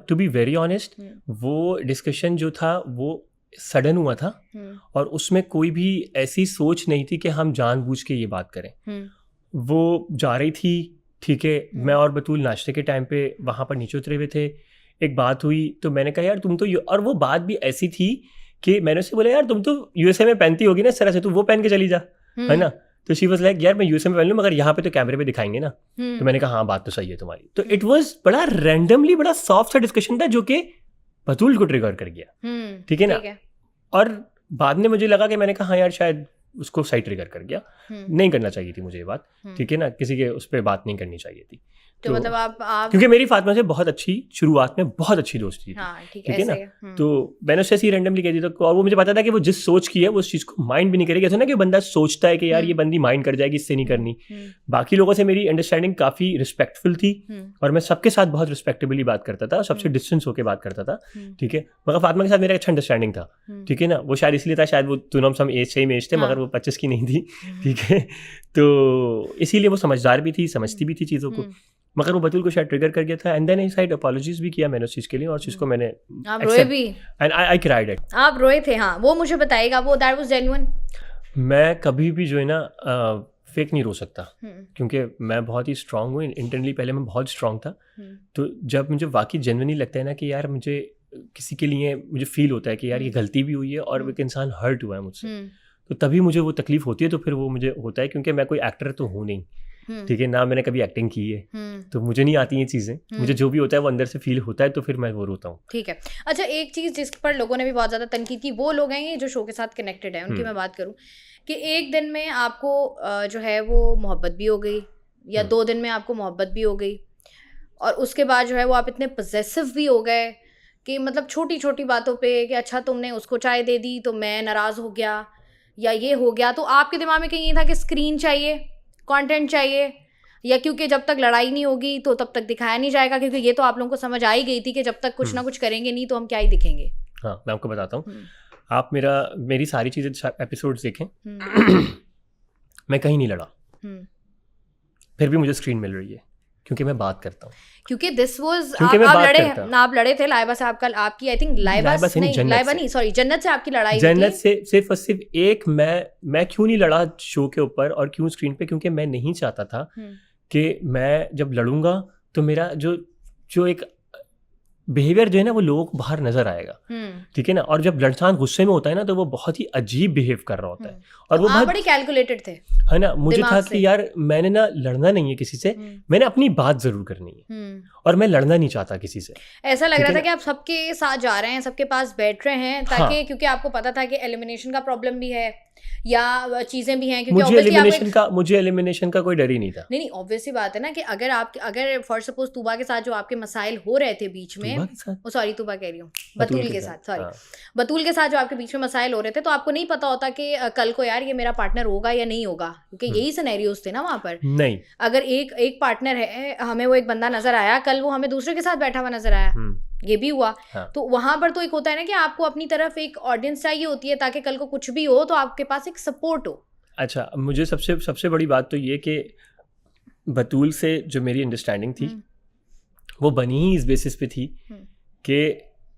टू बी वेरी ऑनेस्ट, वो डिस्कशन जो था वो सडन हुआ था, और उसमें कोई भी ऐसी सोच नहीं थी कि हम जानबूझ के ये बात करें। वो जा रही थी, ठीक है, मैं और बतूल नाश्ते के टाइम पे वहाँ पर नीचे उतरे हुए थे, एक बात हुई, तो मैंने कहा यार तुम तो, और वो बात भी ऐसी थी कि मैंने उससे बोला यार तुम तो यूएसए में पहनती होगी ना इस तरह से, तू वो पहन के चली जा, है ना। तो शी वाज लाइक यार मैं यूएसए में पहन लूँ, मगर यहाँ पे तो कैमरे पे दिखाएंगे ना। तो मैंने कहा हाँ बात तो सही है तुम्हारी। तो इट वाज बड़ा रैंडमली बड़ा सॉफ्ट सा डिस्कशन था जो कि बतूल को ट्रिगर कर गया, ठीक है ना। और बाद में मुझे लगा कि मैंने कहा हाँ यार शायद उसको सही ट्रिगर कर गया, नहीं करना चाहिए थी मुझे ये बात, ठीक है ना, किसी के उस पर बात नहीं करनी चाहिए थी। तो मतलब आप क्योंकि मेरी फातिमा से बहुत अच्छी शुरुआत में बहुत अच्छी दोस्ती थी, ठीक है ना। तो मैंने उससे ऐसी रैंडमली कह दी था, और वो मुझे पता था कि वो जिस सोच की है वो उस चीज़ को माइंड भी नहीं करेगी। ऐसा ना कि बंदा सोचता है कि यार ये बंदी माइंड कर जाएगी, इससे नहीं करनी। बाकी लोगों से मेरी अंडरस्टैंडिंग काफ़ी रिस्पेक्टफुल थी, और मैं सबके साथ बहुत रिस्पेक्टेबली बात करता था, सबसे डिस्टेंस होकर बात करता था, ठीक है। मगर फातिमा के साथ मेरा अच्छा अंडरस्टैंडिंग था, ठीक है ना। वो शायद इसलिए था, शायद वो दोनों हम सेम एज थे, मगर वो 25 की नहीं थी, ठीक है। तो इसीलिए वो समझदार भी थी, समझती भी थी चीज़ों को, मगर वो बतूल को शायद ट्रिगर कर गया था। And then I said apologies भी किया मैंने उस चीज़ के लिए, और चीज़ को मैंने आप रोए भी, एंड आई क्राइड इट। आप रोए थे? हाँ, वो मुझे बताइएगा, वो दैट वाज जेन्युइन। मैं कभी भी जो है ना फेक नहीं रो सकता, क्योंकि मैं बहुत ही स्ट्रांग हूँ इंटरनली, पहले मैं बहुत स्ट्रांग था। तो जब मुझे वाकई जेन्युइनली लगता है ना कि यार मुझे किसी के लिए मुझे फील होता है कि यार ये गलती भी हुई है और एक इंसान हर्ट हुआ है मुझसे, तो तभी मुझे वो तकलीफ होती है। तो फिर वो मुझे होता है, क्योंकि मैं कोई एक्टर तो हूँ नहीं, ठीक है ना, मैंने कभी एक्टिंग की है, तो मुझे नहीं आती ये चीज़ें। मुझे जो भी होता है वो अंदर से फील होता है, तो फिर मैं वो रोता हूँ, ठीक है। अच्छा, एक चीज़ जिस पर लोगों ने भी बहुत ज़्यादा तनकीद की, वो लोग हैं ये जो शो के साथ कनेक्टेड है, उनकी मैं बात करूँ कि एक दिन में आपको जो है वो मोहब्बत भी हो गई, या 2 दिन में आपको मोहब्बत भी हो गई, और उसके बाद जो है वो आप इतने पजेसिव भी हो गए कि मतलब छोटी छोटी बातों पे कि अच्छा तुमने उसको चाय दे दी तो मैं नाराज़ हो गया, या ये हो गया। तो आपके दिमाग में कहीं ये था कि स्क्रीन चाहिए, कंटेंट चाहिए, या क्योंकि जब तक लड़ाई नहीं होगी तो तब तक दिखाया नहीं जाएगा, क्योंकि ये तो आप लोगों को समझ आ ही गई थी कि जब तक कुछ ना कुछ करेंगे नहीं तो हम क्या ही दिखेंगे। हाँ, मैं आपको बताता हूँ, आप मेरी सारी चीज़ें एपिसोड्स देखें, मैं कहीं नहीं लड़ा, फिर भी मुझे स्क्रीन मिल रही है, क्योंकि मैं बात करता हूँ। क्योंकि दिस वाज आप लड़े थे लाइबा से, आपकी आई थिंक लाइबा नहीं सॉरी जन्नत से आपकी लड़ाई, जन्नत से सिर्फ और सिर्फ एक, मैं क्यों नहीं लड़ा शो के ऊपर और क्यों स्क्रीन पे, क्योंकि मैं नहीं चाहता था कि मैं जब लड़ूंगा तो मेरा जो एक बिहेवियर जो है ना वो लोगों को बाहर नजर आएगा, ठीक है ना। और जब इंसान गुस्से में होता है ना तो वो बहुत ही अजीब बिहेव कर रहा होता है, और वो बहुत बड़े कैलकुलेटेड थे, है ना। मुझे था कि यार मैंने ना लड़ना नहीं है किसी से, मैंने अपनी बात जरूर करनी है, और मैं लड़ना नहीं चाहता किसी से। ऐसा लग रहा था कि आप सबके साथ जा रहे हैं, सबके पास बैठ रहे हैं, ताकि क्योंकि आपको पता था कि एलिमिनेशन का प्रॉब्लम भी है या चीजें भी हैं, क्योंकि मुझे एलिमिनेशन का कोई डर ही नहीं था। नहीं ऑब्वियसली बात है ना कि अगर फॉर सपोज तूबा के साथ जो आपके मसाइल हो रहे थे बीच में, सॉरी तूबा कह रही हूँ, बतूल के साथ, सॉरी बतूल के साथ जो आपके बीच में मसाइल हो रहे थे, तो आपको नहीं पता होता कि कल को यार ये मेरा पार्टनर होगा या नहीं होगा, क्योंकि यही सिनेरियोस थे ना वहाँ पर। नहीं, अगर एक पार्टनर है, हमें वो एक बंदा नजर आया, कल वो हमें दूसरे के साथ बैठा हुआ नजर आया, ये भी हुआ। हाँ। तो वहां पर तो एक होता है ना कि आपको अपनी तरफ एक ऑडियंस चाहिए होती है, ताकि कल को कुछ भी हो तो आपके पास एक सपोर्ट हो। अच्छा, मुझे सबसे बड़ी बात तो ये कि बतूल से जो मेरी अंडरस्टैंडिंग थी वो बनी ही इस बेसिस पे थी कि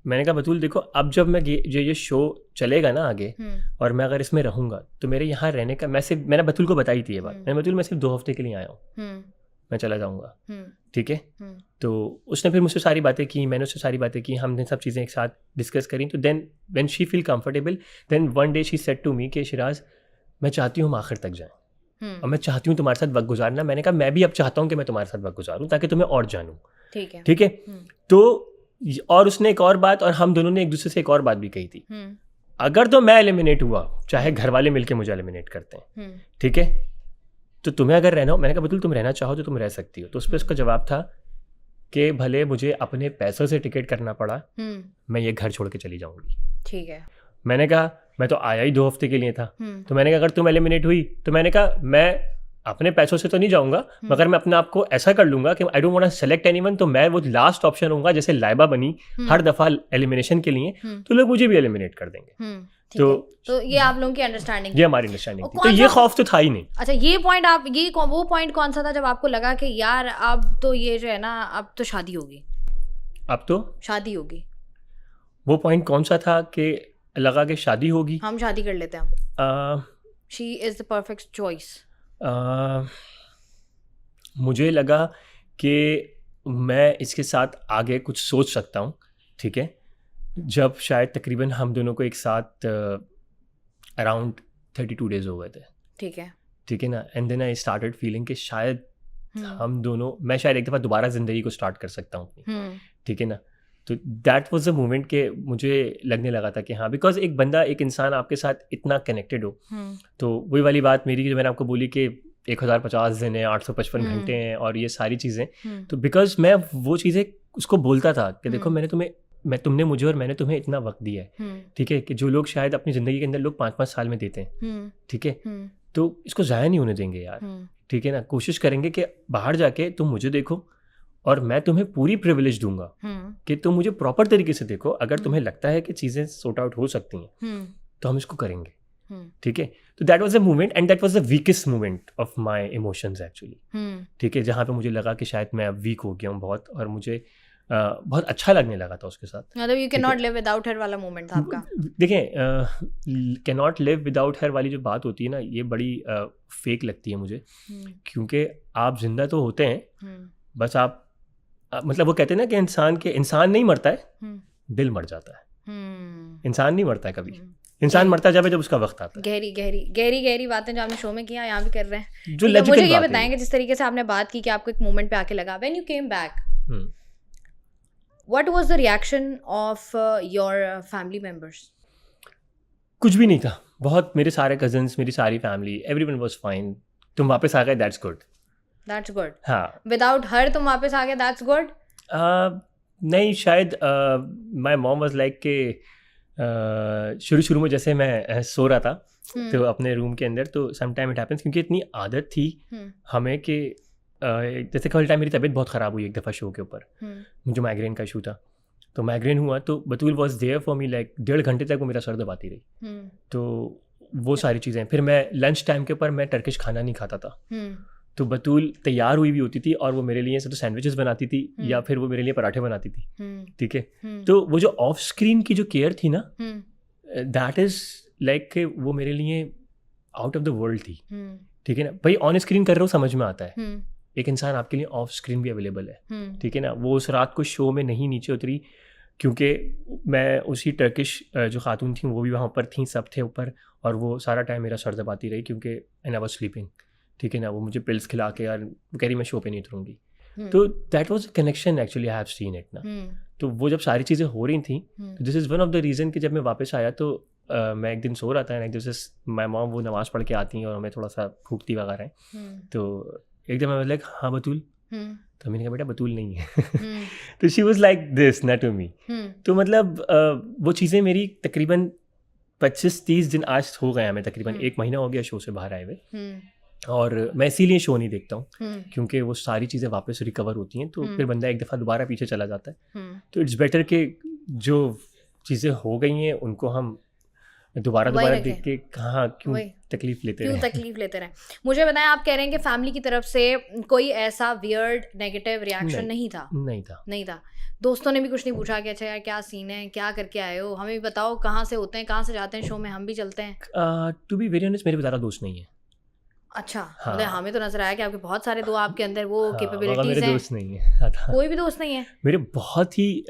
मैंने कहा बतूल देखो, अब जब मैं ये शो चलेगा ना आगे, और मैं अगर इसमें रहूंगा तो मेरे यहाँ रहने का, मैंने बतूल को बताई थी ये बात, मैंने बतूल मैं सिर्फ 2 हफ्ते के लिए आया हूँ, मैं चला जाऊँगा, ठीक है। तो उसने फिर मुझसे सारी बातें की, मैंने उससे सारी बातें की, हमने सब चीज़ें एक साथ डिस्कस करी। तो then when she feel comfortable, then one day she said to me कि शिराज मैं चाहती हूँ हम आखिर तक जाएं, और मैं चाहती हूँ तुम्हारे साथ वक्त गुजारना। मैंने कहा मैं भी अब चाहता हूँ कि मैं तुम्हारे साथ वक्त गुजारूँ ताकि तुम्हें और जानूँ, ठीक है। तो और उसने एक और बात, और हम दोनों ने एक दूसरे से एक और बात भी कही थी, अगर तो मैं एलिमिनेट हुआ, चाहे घर वाले मिलके मुझे एलिमिनेट करते हैं, ठीक है, तो तुम्हें अगर रहना हो, मैंने कहा बतूल तुम रहना चाहो तो तुम रह सकती हो। तो उस पर उसका जवाब था कि भले मुझे अपने पैसों से टिकट करना पड़ा, मैं ये घर छोड़ के चली जाऊंगी, ठीक है। मैंने कहा मैं तो आया ही 2 हफ्ते के लिए था, तो मैंने कहा अगर तुम एलिमिनेट हुई तो मैंने कहा मैं अपने पैसों से तो नहीं जाऊंगा, मगर मैं अपने आप को ऐसा कर लूंगा कि I don't want to select anyone, तो मैं वो लास्ट ऑप्शन होऊंगा। जैसे लाइबा बनी हर दफा एलिमिनेशन के लिए, तो लोग मुझे भी एलिमिनेट कर देंगे। तो ये आप लोगों की अंडरस्टैंडिंग, ये हमारी अंडरस्टैंडिंग थी, तो ये खौफ तो था ही नहीं। अच्छा, ये पॉइंट वो पॉइंट कौन सा था जब आपको लगा कि यार अब तो ये जो है ना, अब तो शादी होगी, अब तो शादी होगी? वो पॉइंट कौन सा था कि लगा कि शादी होगी, हम शादी कर लेते हैं, she is the perfect choice? मुझे लगा कि मैं इसके साथ आगे कुछ सोच सकता हूँ, ठीक है। जब शायद तकरीबन हम दोनों को एक साथ अराउंड 32 डेज हो गए थे, ठीक है ना। And then I started feeling कि शायद हम दोनों, मैं शायद एक दफ़ा दोबारा ज़िंदगी को स्टार्ट कर सकता हूँ, ठीक है ना। तो दैट वाज द मोमेंट के मुझे लगने लगा था कि हाँ, बिकॉज एक बंदा, एक इंसान आपके साथ इतना कनेक्टेड हो, तो वही वाली बात मेरी जो मैंने आपको बोली कि 1050 दिन है, 855 घंटे हैं और ये सारी चीज़ें, तो बिकॉज मैं वो चीज़ें उसको बोलता था कि देखो तुमने मुझे और मैंने तुम्हें इतना वक्त दिया है, ठीक है, कि जो लोग शायद अपनी ज़िंदगी के अंदर लोग 5-5 साल में देते हैं, ठीक है, तो इसको ज़ाया नहीं होने देंगे यार, ठीक है ना। कोशिश करेंगे कि बाहर जाके तुम मुझे देखो और मैं तुम्हें पूरी प्रिविलेज दूंगा कि तुम मुझे प्रॉपर तरीके से देखो। अगर तुम्हें लगता है कि चीज़ें सॉर्ट आउट हो सकती हैं तो हम इसको करेंगे, ठीक है। तो that was the moment, and that was the weakest moment of my emotions actually, ठीक है, जहाँ पे मुझे लगा कि शायद मैं अब वीक हो गया हूँ बहुत, और मुझे बहुत अच्छा लगने लगा था उसके साथ। मतलब you can not live without her वाला मोमेंट था आपका? देखें, can not live without her वाली जो बात होती है ना, ये बड़ी फेक लगती है मुझे, क्योंकि आप जिंदा तो होते हैं, बस आप मतलब वो कहते हैं ना कि इंसान नहीं मरता है, दिल मर जाता है, इंसान नहीं मरता है कभी, इंसान मरता जब उसका वक्त आता है। गहरी गहरी गहरी गहरी बातें जो आपने शो में किया, यहाँ भी कर रहे हैं। जो मुझे ये बताएंगे जिस तरीके से आपने बात की कि आपको एक मोमेंट पे आके लगा, when you came back, what was the reaction of your family members? कुछ भी नहीं था, बहुत, मेरे सारे कजन्स, मेरी सारी फैमिली, एवरीवन वाज फाइन। तुम वापस आ गए, दैट्स गुड, दैट्स गुड। हाँ, विदाउट हर तुम वापस आ गए, दैट्स गुड? नहीं, शायद माय मॉम वाज लाइक के शुरू में जैसे मैं सो रहा था तो अपने रूम के अंदर, तो सम टाइम इट हैपेंस, क्योंकि इतनी आदत थी हमें कि जैसे कल टाइम मेरी तबीयत बहुत ख़राब हुई एक दफ़ा शो के ऊपर, मुझे माइग्रेन का इशू था, तो माइग्रेन हुआ तो Batool was there for me, like 1.5 घंटे तक वो मेरा सर दबाती रही। तो वो सारी चीज़ें, फिर मैं लंच टाइम के ऊपर मैं टर्किश खाना नहीं खाता था, तो बतूल तैयार हुई भी होती थी और वो मेरे लिए तो सैंडविचेस बनाती थी या फिर वो मेरे लिए पराठे बनाती थी, ठीक है। तो वो जो ऑफ स्क्रीन की जो केयर थी ना, दैट इज़ लाइक वो मेरे लिए आउट ऑफ द वर्ल्ड थी, ठीक है ना। भाई ऑन स्क्रीन कर रहे हो समझ में आता है, एक इंसान आपके लिए ऑफ स्क्रीन भी अवेलेबल है, ठीक है ना। वो उस रात को शो में नहीं नीचे उतरी क्योंकि मैं उसी टर्किश जो खातून थी वो भी वहाँ ऊपर थी, सब थे ऊपर, और वो सारा टाइम मेरा सर दबाती रही क्योंकि एंड आई वाज स्लीपिंग, ठीक है ना। वो मुझे पिल्स खिला के यार कह रही मैं शो पे नहीं उतरूँगी। तो that was a connection actually I have seen it ना। तो वो जब सारी चीज़ें हो रही थी, तो this is one of the reason कि जब मैं वापस आया तो मैं एक दिन सो रहा था एंड एक दिन माई मॉम वो नमाज़ पढ़ के आती हैं और हमें थोड़ा सा फूकती वगैरह हैं, तो एकदम मैं लाइक हाँ बतूल, तो मैंने कहा बेटा बतूल नहीं है। तो शी वाज लाइक दिस ना टू मी। तो मतलब वो चीज़ें मेरी तकरीबन 25-30 दिन आज हो गए हमें, तकरीबन 1 महीना हो गया शो से बाहर आए हुए, और मैं इसीलिए शो नहीं देखता हूँ क्योंकि वो सारी चीज़ें वापस रिकवर होती हैं, तो फिर बंदा एक दफ़ा दोबारा पीछे चला जाता है। तो इट्स बेटर कि जो चीज़ें हो गई हैं उनको हम दोबारा देख के कहाँ क्यों तकलीफ लेते रहे। मुझे बताएं, आप कह रहे हैं कि फैमिली की तरफ से कोई ऐसा वियर्ड नेगेटिव रिएक्शन नहीं था? दोस्तों ने भी कुछ नहीं पूछा कि अच्छा यार क्या सीन है, क्या करके आए हो, हमें भी बताओ, कहाँ से होते हैं, कहाँ से जाते हैं शो में, हम भी चलते हैं? टू बी वेरी ऑनेस्ट मेरे भी ज़्यादा दोस्त नहीं है। अच्छा, मतलब हमें तो नजर आया कि आपके बहुत सारे आपके अंदर वो कैपेबिलिटीज मेरे हैं। दोस्त नहीं है, कोई भी दोस्त नहीं है? मेरे बहुत ही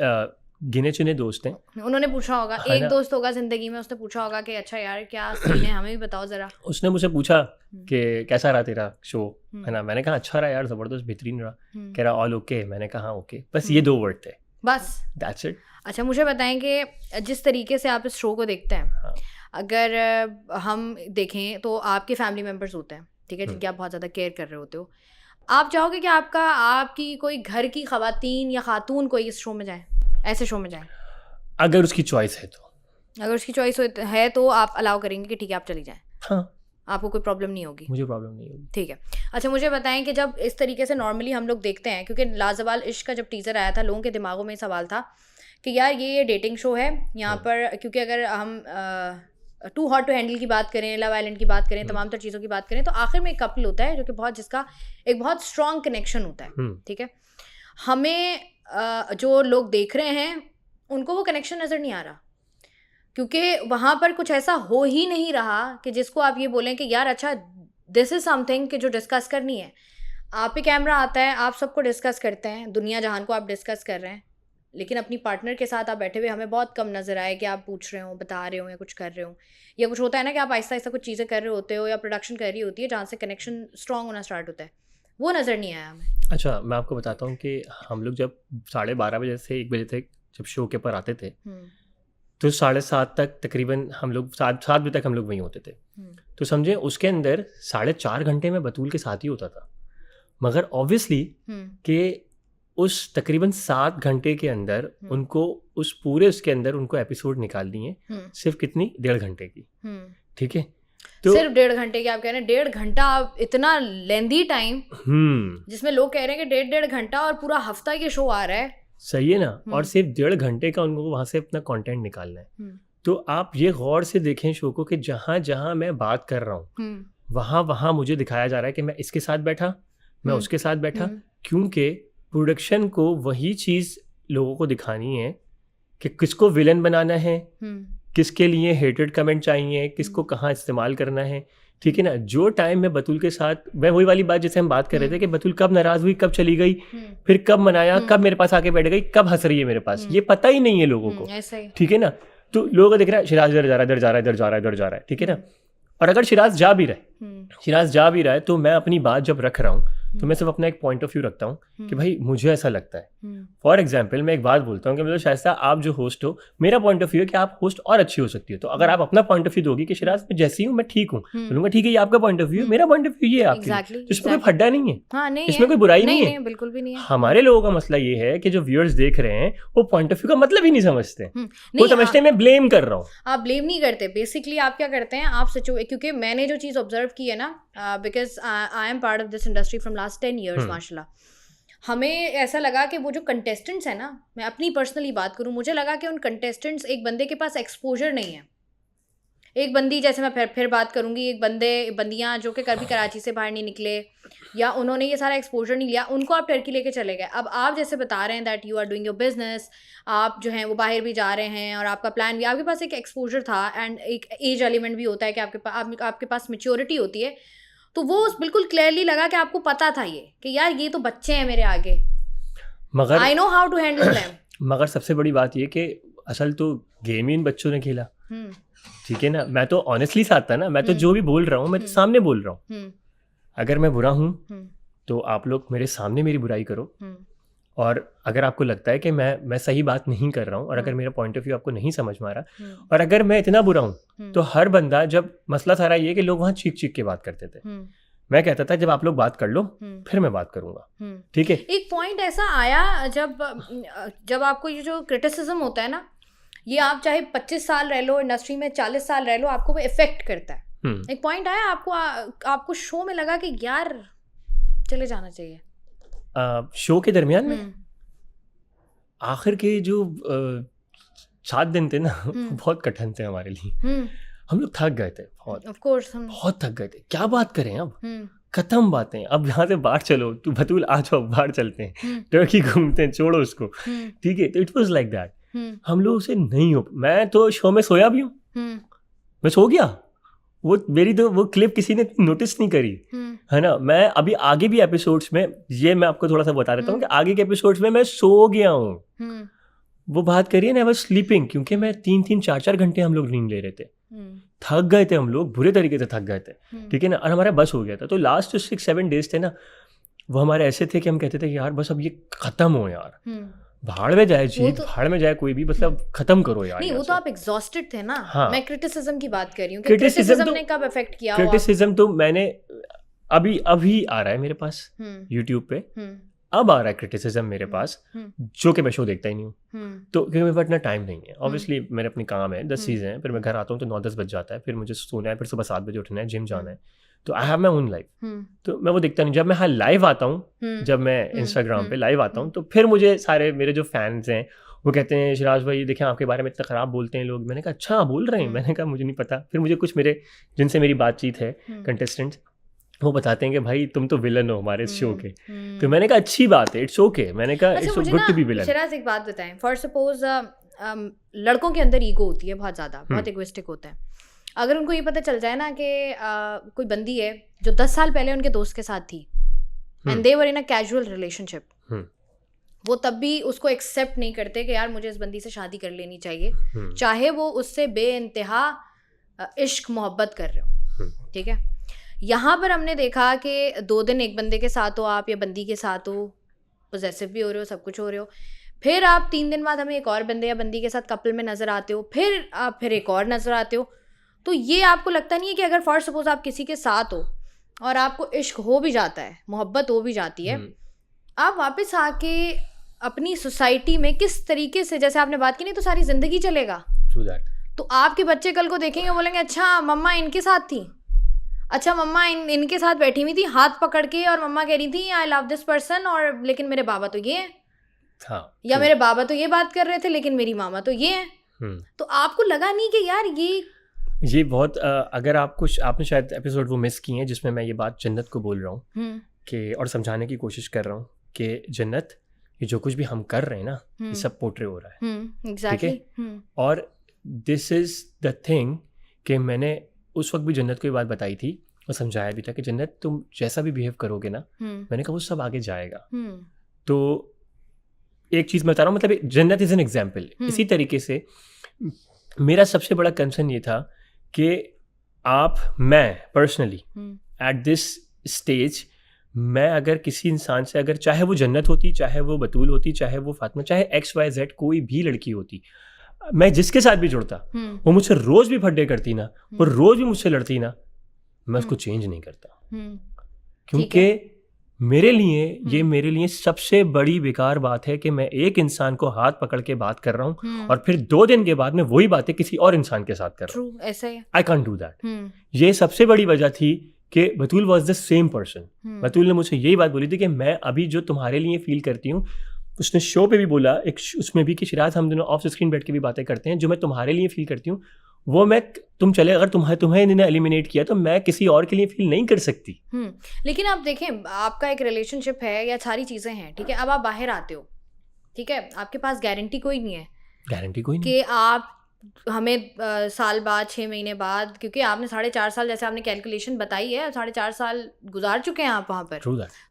गिने चुने दोस्त हैं। उन्होंने पूछा होगा, एक दोस्त होगा जिंदगी में, उसने पूछा होगा कि अच्छा यार क्या सीन है, हमें भी बताओ जरा। उसने मुझसे पूछा कि कैसा रहा तेरा शो, है ना। मैंने कहा अच्छा रहा यार, जबरदस्त बेहतरीन रहा। कह रहा ऑल ओके। मैंने कहा ओके, बस ये 2 वर्ड थे, बस दैट्स इट। अच्छा, मुझे बताएं कि जिस तरीके से आप इस शो को देखते हैं, अगर हम देखें तो आपके फैमिली मेम्बर्स होते हैं, ठीक है, जिनकी आप बहुत ज़्यादा केयर कर रहे होते हो, आप चाहोगे कि आपकी कोई घर की ख़वातीन या खातून कोई इस शो में जाए, ऐसे शो में जाए? अगर उसकी चॉइस है तो, अगर उसकी चॉइस है तो आप अलाउ करेंगे कि ठीक है आप चली जाएं? हाँ, आपको कोई प्रॉब्लम नहीं होगी? मुझे प्रॉब्लम नहीं होगी। ठीक है। अच्छा, मुझे बताएं कि जब इस तरीके से नॉर्मली हम लोग देखते हैं, क्योंकि लाजवाल इश्क का जब टीज़र आया था, लोगों के दिमागों में सवाल था कि यार ये डेटिंग शो है यहाँ पर, क्योंकि अगर हम टू हॉट टू हैंडल की बात करें, लव आइलैंड की बात करें, तमाम तर चीज़ों की बात करें, तो आखिर में एक कपल होता है जो कि जिसका एक बहुत स्ट्रॉन्ग कनेक्शन होता है, ठीक है। हमें जो लोग देख रहे हैं उनको वो कनेक्शन नज़र नहीं आ रहा, क्योंकि वहाँ पर कुछ ऐसा हो ही नहीं रहा कि जिसको आप ये बोलें कि यार अच्छा दिस इज़ समथिंग कि जो डिस्कस करनी है। आप पे कैमरा आता है, आप सबको डिस्कस करते हैं, दुनिया जहान को आप डिस्कस कर रहे हैं, लेकिन अपनी पार्टनर के साथ आप बैठे हुए हमें बहुत कम नज़र आए कि आप पूछ रहे हो, बता रहे हो या कुछ कर रहे हो, या कुछ होता है ना कि आप आहिस्ता आहिस्ता कुछ चीज़ें कर रहे होते हो या प्रोडक्शन कर रही होती है जहाँ से कनेक्शन स्ट्रॉन्ग होना स्टार्ट होता है, वो नज़र नहीं आया हमें। अच्छा, मैं आपको बताता हूँ कि हम लोग जब 12:30 बजे से 1 बजे तक जब शो के ऊपर आते थे, तो 7:30 तक तकरीबन हम लोग 7 बजे तक हम लोग वहीं होते थे। तो समझे उसके अंदर 4.5 घंटे में बतूल के साथ ही होता था, मगर ऑब्वियसली कि उस तकरीबन 7 घंटे के अंदर उनको उस पूरे उसके अंदर उनको एपिसोड निकाल दिए सिर्फ कितनी 1.5 घंटे की, ठीक है। तो सिर्फ 1.5 घंटे की, आप कह रहे हैं 1.5 घंटा, इतना लेंदी टाइम, जिसमें लोग कह रहे हैं कि 1.5 घंटा और पूरा हफ्ता के शो आ रहा है, सही है ना। और सिर्फ 1.5 घंटे का उनको वहां से अपना कंटेंट निकालना है। तो आप ये गौर से देखें शो को कि जहां जहां मैं बात कर रहा हूँ वहां वहां मुझे दिखाया जा रहा है कि मैं इसके साथ बैठा, मैं उसके साथ बैठा, क्योंकि प्रोडक्शन को वही चीज़ लोगों को दिखानी है कि किसको विलन बनाना है, किसके लिए हेटेड कमेंट चाहिए, किसको कहाँ इस्तेमाल करना है, ठीक है ना। जो टाइम में बतूल के साथ, मैं वही वाली बात जैसे हम बात कर रहे थे कि बतूल कब नाराज़ हुई, कब चली गई, फिर कब मनाया, कब मेरे पास आके बैठ गई, कब हंस रही है मेरे पास, ये पता ही नहीं है लोगों को, ठीक है ना। तो लोगों को दिख रहा है शिराज इधर जा रहा है, इधर जा रहा है, इधर जा रहा है, इधर जा रहा है, ठीक है ना। और अगर शिराज जा भी रहा है तो मैं अपनी बात जब रख रहा हूँ तो मैं सिर्फ अपना एक पॉइंट ऑफ व्यू रखता हूँ कि भाई मुझे ऐसा लगता है। फॉर एग्जाम्पल मैं एक बात बोलता हूँ कि मतलब शायस्ता आप जो होस्ट हो, मेरा पॉइंट ऑफ व्यू है कि आप होस्ट और अच्छी हो सकती हो। तो अगर आप अपना पॉइंट ऑफ व्यू दोगी कि शिराज मैं जैसी हूँ मैं ठीक हूँ, बोलूंगा ठीक है ये आपका पॉइंट ऑफ व्यू, मेरा पॉइंट ऑफ व्यू ये है आपके, इसमें कोई फड्डा नहीं है, इसमें कोई बुराई नहीं है, बिल्कुल भी नहीं है। हमारे लोगों का मसला ये है कि जो व्यूअर्स देख रहे हैं वो पॉइंट ऑफ व्यू का मतलब ही नहीं समझते, वो समझते मैं ब्लेम कर रहा हूँ। आप ब्लेम नहीं करते, बेसिकली आप क्या करते हैं, आप क्योंकि मैंने जो चीज़ ऑब्जर्व की है ना, because I am part of this industry from last 10 years माशाल्लाह, हमें ऐसा लगा कि वो जो कंटेस्टेंट्स हैं ना, मैं अपनी पर्सनली बात करूं, मुझे लगा कि उन कंटेस्टेंट्स, एक बंदे के पास एक्सपोजर नहीं है। एक बंदी, जैसे मैं फिर बात करूंगी, एक बंदियां जो कि कभी कराची से बाहर नहीं निकले या उन्होंने ये सारा एक्सपोजर नहीं लिया, उनको आप टर्की लेके चले गए। अब आप जैसे बता रहे हैं that you are doing your business, आप जो हैं वो बाहर भी जा रहे हैं और आपका प्लान भी, आपके पास एक एक्सपोजर था एंड एक एज एलिमेंट भी होता है कि आपके पास मैच्योरिटी होती है, तो वो बिल्कुल क्लियरली लगा कि आपको पता था ये कि यार ये तो बच्चे हैं मेरे आगे, मगर I know how to handle them. मगर सबसे बड़ी बात ये कि असल तो गेम ही इन बच्चों ने खेला, ठीक है ना। मैं तो ऑनेस्टली साथ था ना, मैं तो जो भी बोल रहा हूँ मैं तो सामने बोल रहा हूँ। अगर मैं बुरा हूँ तो आप लोग मेरे सामने मेरी बुराई करो, और अगर आपको लगता है कि मैं सही बात नहीं कर रहा हूँ, और अगर मेरा पॉइंट ऑफ व्यू आपको नहीं समझ में आ रहा, और अगर मैं इतना बुरा हूँ तो हर बंदा, जब मसला सारा ये कि लोग वहाँ चीख चीख के बात करते थे, मैं कहता था जब आप लोग बात कर लो फिर मैं बात करूँगा, ठीक है। एक पॉइंट ऐसा आया जब आपको ये जो क्रिटिसिज्म होता है ना, ये आप चाहे 25 साल रह लो इंडस्ट्री में, 40 साल रह लो, आपको वो इफेक्ट करता है। एक पॉइंट आया आपको शो में लगा कि यार चले जाना चाहिए? शो के दरमियान में आखिर के जो 7 दिन थे ना बहुत कठिन थे हमारे लिए। हम लोग थक गए थे बहुत, ऑफ कोर्स बहुत थक गए थे। क्या बात करें अब, खत्म बातें, अब यहाँ से बाहर चलो, तू बतूल आ जाओ बाहर चलते हैं, टर्की घूमते हैं, छोड़ो उसको, ठीक है। तो इट वाज लाइक दैट। हम लोग से नहीं हो, मैं तो शो में सोया भी हूँ, मैं सो गया। वो मेरी तो वो क्लिप किसी ने नोटिस नहीं करी, है ना। मैं अभी आगे भी एपिसोड्स में, ये मैं आपको थोड़ा सा बता देता हूँ कि आगे के एपिसोड्स में मैं सो गया हूँ। वो बात करिए ना, आई वाज स्लीपिंग, क्योंकि मैं 3-3, 4-4 घंटे हम लोग नींद ले रहे थे। थक गए थे हम लोग, बुरे तरीके से थक गए थे, ठीक है ना। और हमारा बस हो गया था। तो लास्ट जो 6-7 डेज थे ना, वो हमारे ऐसे थे कि हम कहते थे कि यार बस अब ये खत्म हो यार, भाड़ में जाए जीत, भाड़ में जाए कोई भी, मतलब खत्म करो यार। नहीं, वो तो आप एग्जॉस्टेड थे ना। हाँ। मैं क्रिटिसिज्म की बात कर रही हूँ। क्रिटिसिज्म ने कब इफेक्ट किया? क्रिटिसिज्म तो मैंने अभी आ रहा है मेरे पास यूट्यूब पे, अब आ रहा है क्रिटिसिज्म मेरे पास, जो कि मैं शो देखता ही नहीं हूँ, तो क्योंकि मेरे पास इतना टाइम नहीं है। ऑब्वियसली मेरे अपने काम है, 10 चीज़ें हैं, फिर मैं घर आता हूँ तो 9-10 बज जाता है, फिर मुझे सोना है, फिर सुबह 7 बजे उठना है, जिम जाना है, तो I have my own life, तो मैं वो देखता नहीं। जब मैं लाइव आता हूँ, जब मैं इंस्टाग्राम पे लाइव आता हूँ, तो फिर मुझे सारे मेरे जो फैंस हैं वो कहते हैं शिराज भाई देखें आपके बारे में इतना ख़राब बोलते हैं लोग। मैंने कहा अच्छा बोल रहे हैं? मैंने कहा मुझे नहीं पता। फिर मुझे कुछ मेरे जिनसे मेरी बातचीत है कंटेस्टेंट्स, वो बताते हैं कि भाई तुम तो विलन हो हमारे इस शो के। तो मैंने कहा अच्छी बात है, इट्स ओके। मैंने कहा it's good to be villain. Shiraz एक बात बताएं, फॉर सपोज लड़कों के अंदर ईगो होती है बहुत ज़्यादा, बहुत इगोइस्टिक होते हैं। अगर उनको ये पता चल जाए ना कि कोई बंदी है जो 10 साल पहले उनके दोस्त के साथ थी and they were in a casual relationship, वो तब भी उसको एक्सेप्ट नहीं करते कि यार मुझे इस बंदी से शादी कर लेनी चाहिए, चाहे वो उससे बेइंतहा इश्क मोहब्बत कर रहे हो, ठीक है। यहाँ पर हमने देखा कि 2 दिन एक बंदे के साथ हो आप, या बंदी के साथ हो, पोजेसिव भी हो रहे हो, सब कुछ हो रहे हो, फिर आप 3 दिन बाद हमें एक और बंदे या बंदी के साथ कपल में नज़र आते हो, फिर आप फिर एक और नज़र आते हो। तो ये आपको लगता नहीं है कि अगर फॉर सपोज आप किसी के साथ हो और आपको इश्क हो भी जाता है, मोहब्बत हो भी जाती है, आप वापस आके अपनी सोसाइटी में किस तरीके से, जैसे आपने बात की, नहीं तो सारी ज़िंदगी चलेगा। तो आपके बच्चे कल को देखेंगे, बोलेंगे अच्छा मम्मा इनके साथ थी, अच्छा मम्मा इनके साथ बैठी हुई थी हाथ पकड़ के, और मम्मा कह रही थी आई लव दिस पर्सन, और लेकिन मेरे बाबा तो ये है, या मेरे बाबा तो ये बात कर रहे थे लेकिन मेरी मामा तो ये है। तो आपको लगा नहीं कि यार ये बहुत अगर आपने शायद एपिसोड वो मिस किए हैं जिसमें मैं ये बात जन्नत को बोल रहा हूँ कि, और समझाने की कोशिश कर रहा हूँ कि जन्नत, ये जो कुछ भी हम कर रहे हैं ना, ये सब पोर्ट्रे हो रहा है, ठीक है। और दिस इज द थिंग कि मैंने उस वक्त भी जन्नत को ये बात बताई थी और समझाया भी था कि जन्नत तुम जैसा भी बिहेव करोगे ना, मैंने कहा वो सब आगे जाएगा। तो एक चीज़ मैं बता रहा हूँ, मतलब जन्नत इज़ एन एग्जाम्पल। इसी तरीके से मेरा सबसे बड़ा कंसर्न ये था कि मैं पर्सनली एट दिस स्टेज, मैं अगर किसी इंसान से, अगर चाहे वो जन्नत होती, चाहे वो बतूल होती, चाहे वो फातिमा, चाहे XYZ कोई भी लड़की होती, मैं जिसके साथ भी जुड़ता, वो मुझसे रोज भी फड्डे करती ना, वो रोज भी मुझसे लड़ती ना, मैं उसको चेंज नहीं करता, क्योंकि मेरे लिए सबसे बड़ी बेकार बात है कि मैं एक इंसान को हाथ पकड़ के बात कर रहा हूँ और फिर 2 दिन के बाद में वही बातें किसी और इंसान के साथ कर रहा हूँ। ऐसा है, आई कांट डू दैट। ये सबसे बड़ी वजह थी कि बतूल वॉज द सेम पर्सन। बतूल ने मुझे यही बात बोली थी कि मैं अभी जो तुम्हारे लिए फील करती हूँ, उसने शो पे भी बोला एक उसमें भी कि शिराज हम दोनों ऑफ स्क्रीन बैठ के भी बातें करते हैं, जो मैं तुम्हारे लिए फील करती हूँ वो मैं तुम चले, अगर तुम्हें इन्होंने एलिमिनेट किया तो मैं किसी और के लिए फील नहीं कर सकती। लेकिन आप देखें, आपका एक रिलेशनशिप है या सारी चीज़ें हैं, ठीक है, अब आप बाहर आते हो, ठीक है, आपके पास गारंटी कोई नहीं है कि आप हमें साल बाद 6 महीने बाद, क्योंकि आपने 4.5 साल जैसे आपने कैलकुलेशन बताई है, 4.5 साल गुजार चुके हैं आप वहाँ पर,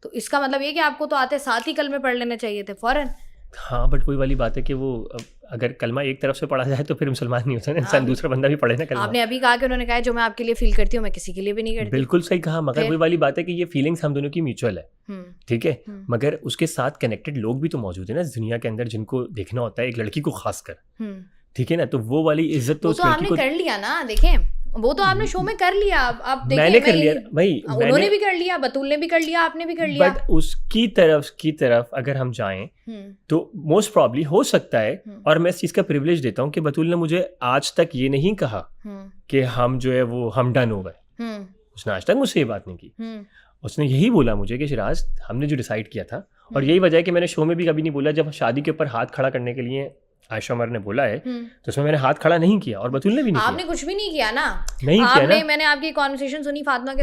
तो इसका मतलब ये कि आपको तो आते साथ ही कलमे पढ़ लेने चाहिए थे फ़ौरन। हाँ, बट वही वाली बात है कि वो अगर कलमा एक तरफ से पढ़ा जाए तो फिर मुसलमान नहीं होता ना इंसान, दूसरा बंदा भी पढ़े ना कलमा। आपने अभी कहा कि उन्होंने कहा जो मैं आपके लिए फील करती हूँ मैं किसी के लिए भी नहीं करती। बिल्कुल सही कहा, मगर वही वाली बात है कि ये फीलिंग्स हम दोनों की म्यूचुअल है, ठीक है, मगर उसके साथ कनेक्टेड लोग भी तो मौजूद है ना इस दुनिया के अंदर जिनको देखना होता है, एक लड़की को खासकर, ठीक है ना, तो वो वाली इज्जत तो उस लड़की को कर लिया ना। देखें वो तो आपने शो में कर लिया, आप देखिए मैंने कर लिया भाई, उन्होंने भी कर लिया, बतूल ने भी कर लिया, आपने भी कर लिया, बट उसकी तरफ अगर हम जाएं तो मोस्ट प्रॉब्ली हो सकता है, और मैं इस चीज का प्रिविलेज देता हूँ कि बतूल ने मुझे आज तक ये नहीं कहा कि हम जो है वो हम डन हो गए, उसने आज तक मुझसे ये बात नहीं की। उसने यही बोला मुझे कि शिराज हमने जो डिसाइड किया था, और यही वजह है कि मैंने शो में भी कभी नहीं बोला, जब शादी के ऊपर हाथ खड़ा करने के लिए आयशा उमर ने बोला है तो उसमें मैंने हाथ खड़ा नहीं किया, और बतूल ने भी नहीं आपने कुछ भी नहीं किया ना, नहीं किया ना। मैंने आपकी कॉन्वर्सेशन सुनी फातिमा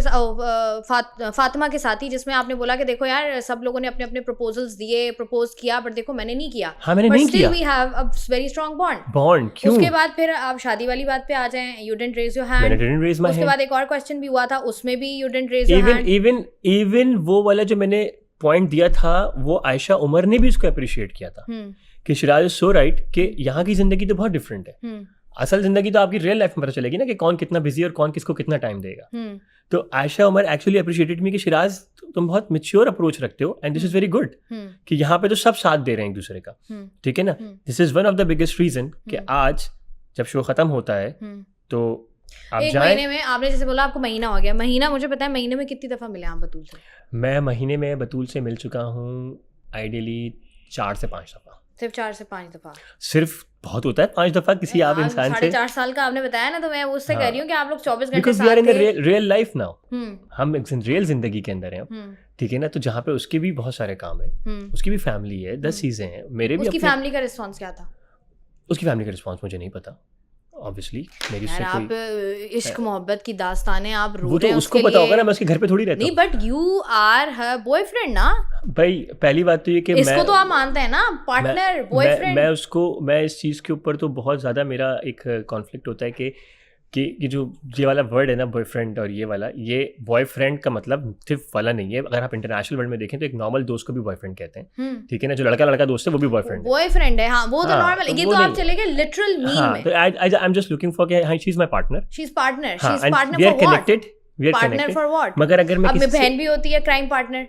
के साथ ही, जिसमें आपने बोला कि देखो यार सब लोगों ने अपने अपने प्रपोजल्स दिए, प्रपोज किया, बट देखो मैंने नहीं किया। हाँ, मैंने नहीं किया। We have a very strong bond. क्यों? उसके बाद फिर आप शादी वाली बात पे आ जाएं, you didn't raise your hand, मैंने डिडंट रेज माय हैंड। उसके बाद एक और क्वेश्चन भी हुआ था, उसमें भी you didn't raise your hand. Even वो वाला जो मैंने पॉइंट दिया था वो आयशा उमर ने भी उसको अप्रिशिएट किया था कि शिराज इज सो राइट कि यहाँ की जिंदगी तो बहुत डिफरेंट है, असल जिंदगी तो आपकी रियल लाइफ में पता चलेगी ना कि कौन कितना बिजी और कौन किसको कितना टाइम देगा। तो Ayesha Umar actually appreciated me कि शिराज तुम बहुत मैच्योर अप्रोच रखते हो and this is very good कि यहाँ पे तो सब साथ दे रहे हैं एक दूसरे का, ठीक है ना। This is one of the biggest reason कि आज जब शो खत्म होता है तो आप एक महीने में, आपने जैसे बोला आपको महीना हो गया, महीना मुझे पता है महीने में कितनी दफा मिले आप बतूल से? मैं महीने में बतूल से मिल चुका हूँ आइडियली 4 से 5 दफा। सिर्फ 4 से 5 दफा? सिर्फ बहुत होता है 5 दफा किसी आप इंसान से। 4.5 साल का आपने बताया ना, तो मैं उससे कह रही हूँ कि आप लोग 24 घंटे because we are in the real life now, हम एक रियल जिंदगी के अंदर हैं, ठीक है ना। तो जहाँ पे उसके भी बहुत सारे काम है, उसकी भी फैमिली है, 10 चीजें हैं, मेरे भी। उसकी फैमिली का रिस्पॉन्स क्या था? उसकी फैमिली का रिस्पॉन्स मुझे नहीं पता, ऑब्वियसली मेरी से आप इश्क मोहब्बत की दास्तानें आप रो वो तो उसको पता होगा ना, मैं उसके घर पे थोड़ी रहता हूं। नहीं, but you are her boyfriend ना भाई। पहली बात तो ये कि इसको तो आप मानते हैं ना, पार्टनर, बॉयफ्रेंड। मैं इस चीज के ऊपर तो बहुत ज्यादा मेरा एक कॉन्फ्लिक्ट होता है कि जो ये वाला वर्ड है ना बॉयफ्रेंड, और ये वाला, ये बॉयफ्रेंड का मतलब सिर्फ वाला नहीं है। अगर आप इंटरनेशनल वर्ल्ड में देखें तो एक नॉर्मल दोस्त को भी बॉयफ्रेंड कहते हैं, ठीक है ना। जो लड़का दोस्त है वो भी बॉयफ्रेंड है, हाँ वो तो नॉर्मल। ये तो आप चले गए लिटरल मीन में। तो I am just looking for कि she is my partner, she is partner for what? मगर अगर मैं किसी बहन भी होती है crime partner,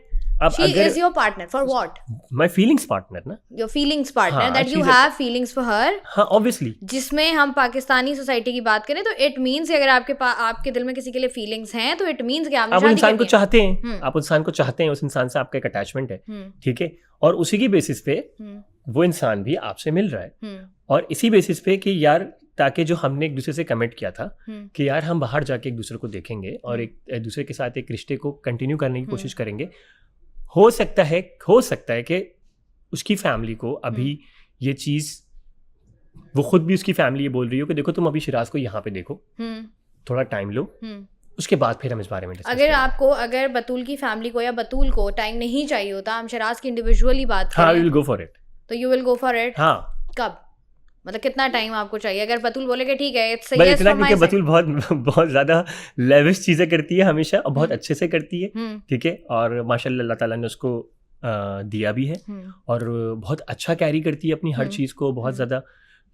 she is your partner for what? My feelings partner ना, your feelings partner, that you have feelings for her। हाँ obviously। जिसमें हम पाकिस्तानी सोसाइटी की बात करें तो it means अगर आपके दिल में किसी के लिए feelings हैं तो it means कि आप इंसान को चाहते हैं, आप इंसान को चाहते हैं, उस इंसान से आपका एक अटैचमेंट है, ठीक है, और उसी की बेसिस पे वो इंसान भी आपसे मिल रहा है, और इसी बेसिस पे कि यार ताकि जो हमने एक दूसरे से कमिट किया था कि यार हम बाहर जाके एक दूसरे को देखेंगे और एक दूसरे के साथ एक रिश्ते को कंटिन्यू करने की कोशिश करेंगे। हो सकता है कि उसकी फैमिली को अभी ये चीज़, वो खुद भी उसकी फैमिली ये बोल रही हो कि देखो तुम अभी शिराज को यहाँ पे देखो, थोड़ा टाइम लो, उसके बाद फिर हम इस बारे में डिस्कस करेंगे। अगर बतूल की फैमिली को या बतूल को टाइम नहीं चाहिए होता, हम शिराज की इंडिविजुअली बात करें, हाँ, we will go for it. तो you will go for it? हाँ। कब, मतलब कितना टाइम आपको चाहिए? अगर बतूल बोले कि ठीक है इट्स यस फॉर माय, बतूल बहुत ज्यादा लेविश चीजें करती है हमेशा, और बहुत अच्छे से करती है, ठीक है, और माशाल्लाह अल्लाह ताला ने उसको दिया भी है, और बहुत अच्छा कैरी करती है अपनी हर चीज को, बहुत ज्यादा।